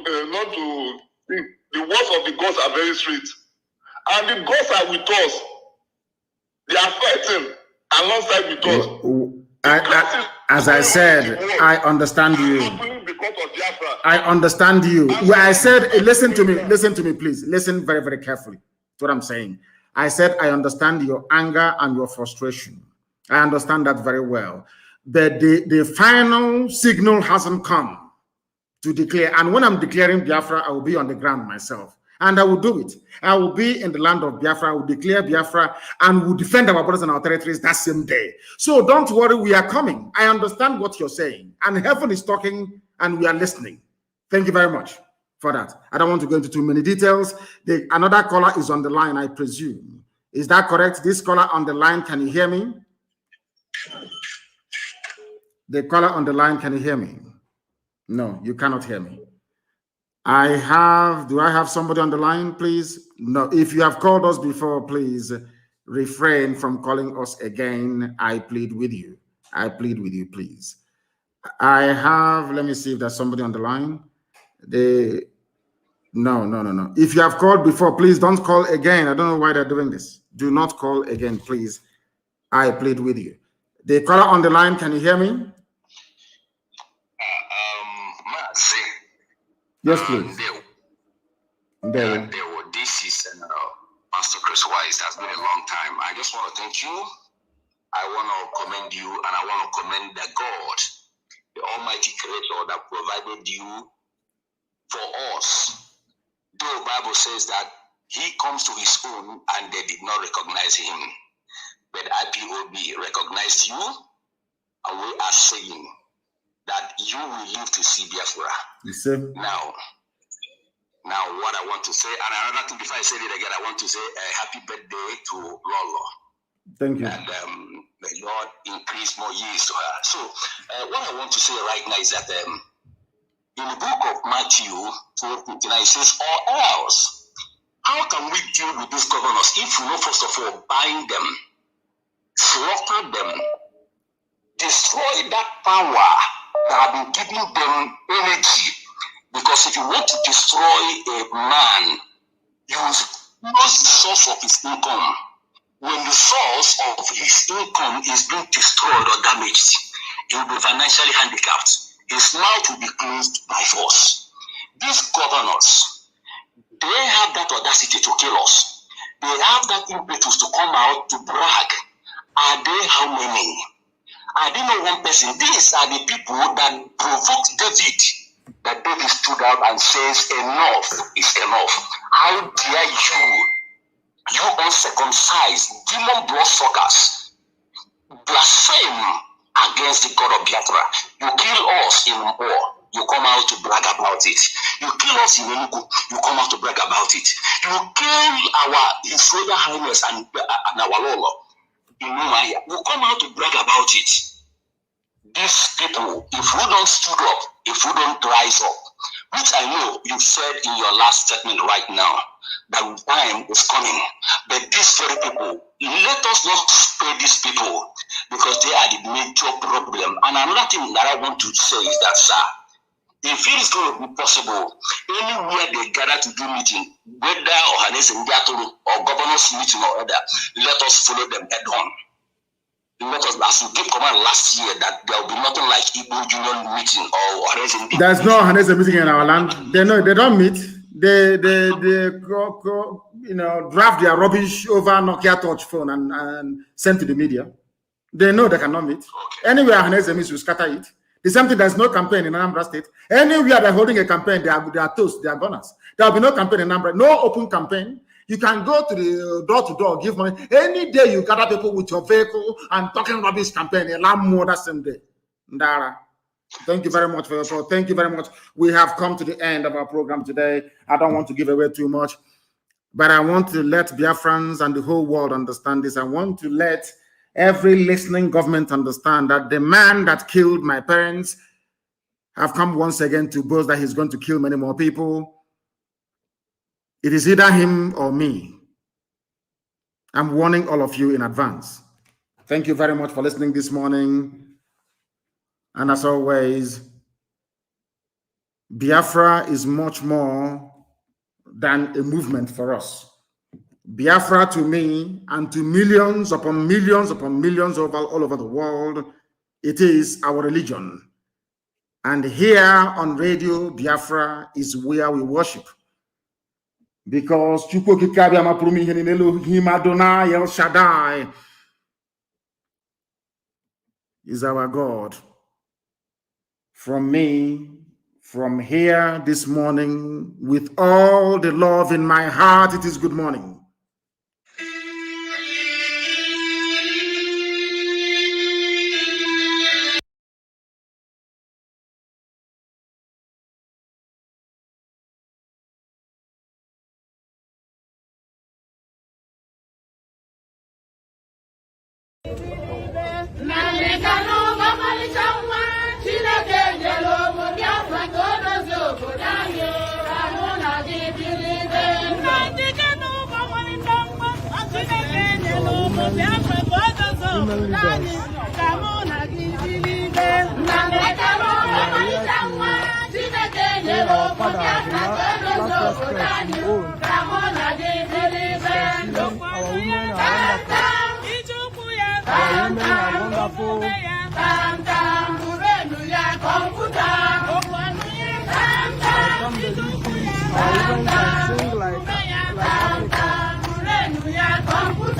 think the words of the gods are very strict. And the gods are with us. They are fighting alongside with us. As I said, I understand you. I understand you. Where I said, listen to me, please. Listen very, very carefully to what I'm saying. I said, I understand your anger and your frustration. I understand that very well. But the final signal hasn't come to declare. And when I'm declaring Biafra, I will be on the ground myself. And I will do it. I will be in the land of Biafra. I will declare Biafra and will defend our borders and our territories that same day. So don't worry, we are coming. I understand what you're saying. And heaven is talking and we are listening. Thank you very much for that. I don't want to go into too many details. Another caller is on the line, I presume. Is that correct? This caller on the line, can you hear me? The caller on the line, can you hear me? No, you cannot hear me. Do I have somebody on the line, please? No, if you have called us before, please refrain from calling us again. I plead with you. I plead with you, please. Let me see if there's somebody on the line. No. If you have called before, please don't call again. I don't know why they're doing this. Do not call again, please. I plead with you. The caller on the line, can you hear me? say. Yes, please. This is Pastor Chris Wise. It has been a long time. I just want to thank you. I want to commend you, and I want to commend the God, the Almighty Creator that provided you for us. The Bible says that He comes to His own, and they did not recognize Him. But IPOB recognized you, and we are saying that you will live to see Biafra. Now, what I want to say, and another thing before I say it again, I want to say a happy birthday to Lolo. Thank you. And may God increase more years to her. So, what I want to say right now is that in the book of Matthew 12:59, it says, or else, how can we deal with these governors if we know, first of all, bind them, slaughter them, destroy that power that have been giving them energy? Because if you want to destroy a man, you lose the source of his income. When the source of his income is being destroyed or damaged, he will be financially handicapped. His mouth will be closed by force. These governors, they have that audacity to kill us. They have that impetus to come out to brag. Are they how many? I didn't know one person. These are the people that provoked David. That David stood out and says, enough is enough. How dare you uncircumcised, demon bloodsuckers, blaspheme against the God of Biafra? You kill us in war, you come out to brag about it. You kill us in Enugu, you come out to brag about it. You kill His Royal Highness and our Lolo in Umaya, you come out to brag about it. These people, if we don't stood up, if we don't rise up, which I know you said in your last statement right now, that time is coming. But these very people, let us not spare these people because they are the major problem. And another thing that I want to say is that, sir, if it is going to be possible, anywhere they gather to do meeting, whether or governor's meeting or other, let us follow them head on. Let us, as you gave command last year, that there will be nothing like Igbo Union meeting or there's no Hanese meeting in our land. They don't meet. They draft their rubbish over Nokia touch phone and send to the media. They know they cannot meet. Okay. Anywhere Hanese meets, we scatter it. The same thing. There's no campaign in Anambra State. Anywhere they're holding a campaign, they are toast, they are gunners. There will be no campaign in Anambra. No open campaign. You can go to the door, give money. Any day you gather people with your vehicle and talking rubbish campaign, a lot more that same day. Ndara. Thank you very much for your support. Thank you very much. We have come to the end of our program today. I don't want to give away too much, but I want to let Biafrans and the whole world understand this. I want to let every listening government understand that the man that killed my parents have come once again to boast that he's going to kill many more people. It is either him or me. I'm warning all of you in advance. Thank you very much for listening this morning. And as always, Biafra is much more than a movement for us. Biafra to me and to millions upon millions all over the world, it is our religion. And here on Radio Biafra is where we worship. Because Adonai El Shaddai is our God. From me, from here this morning, with all the love in my heart, it is good morning. hum the little things or even can sing like Africa. They can sing as Africa.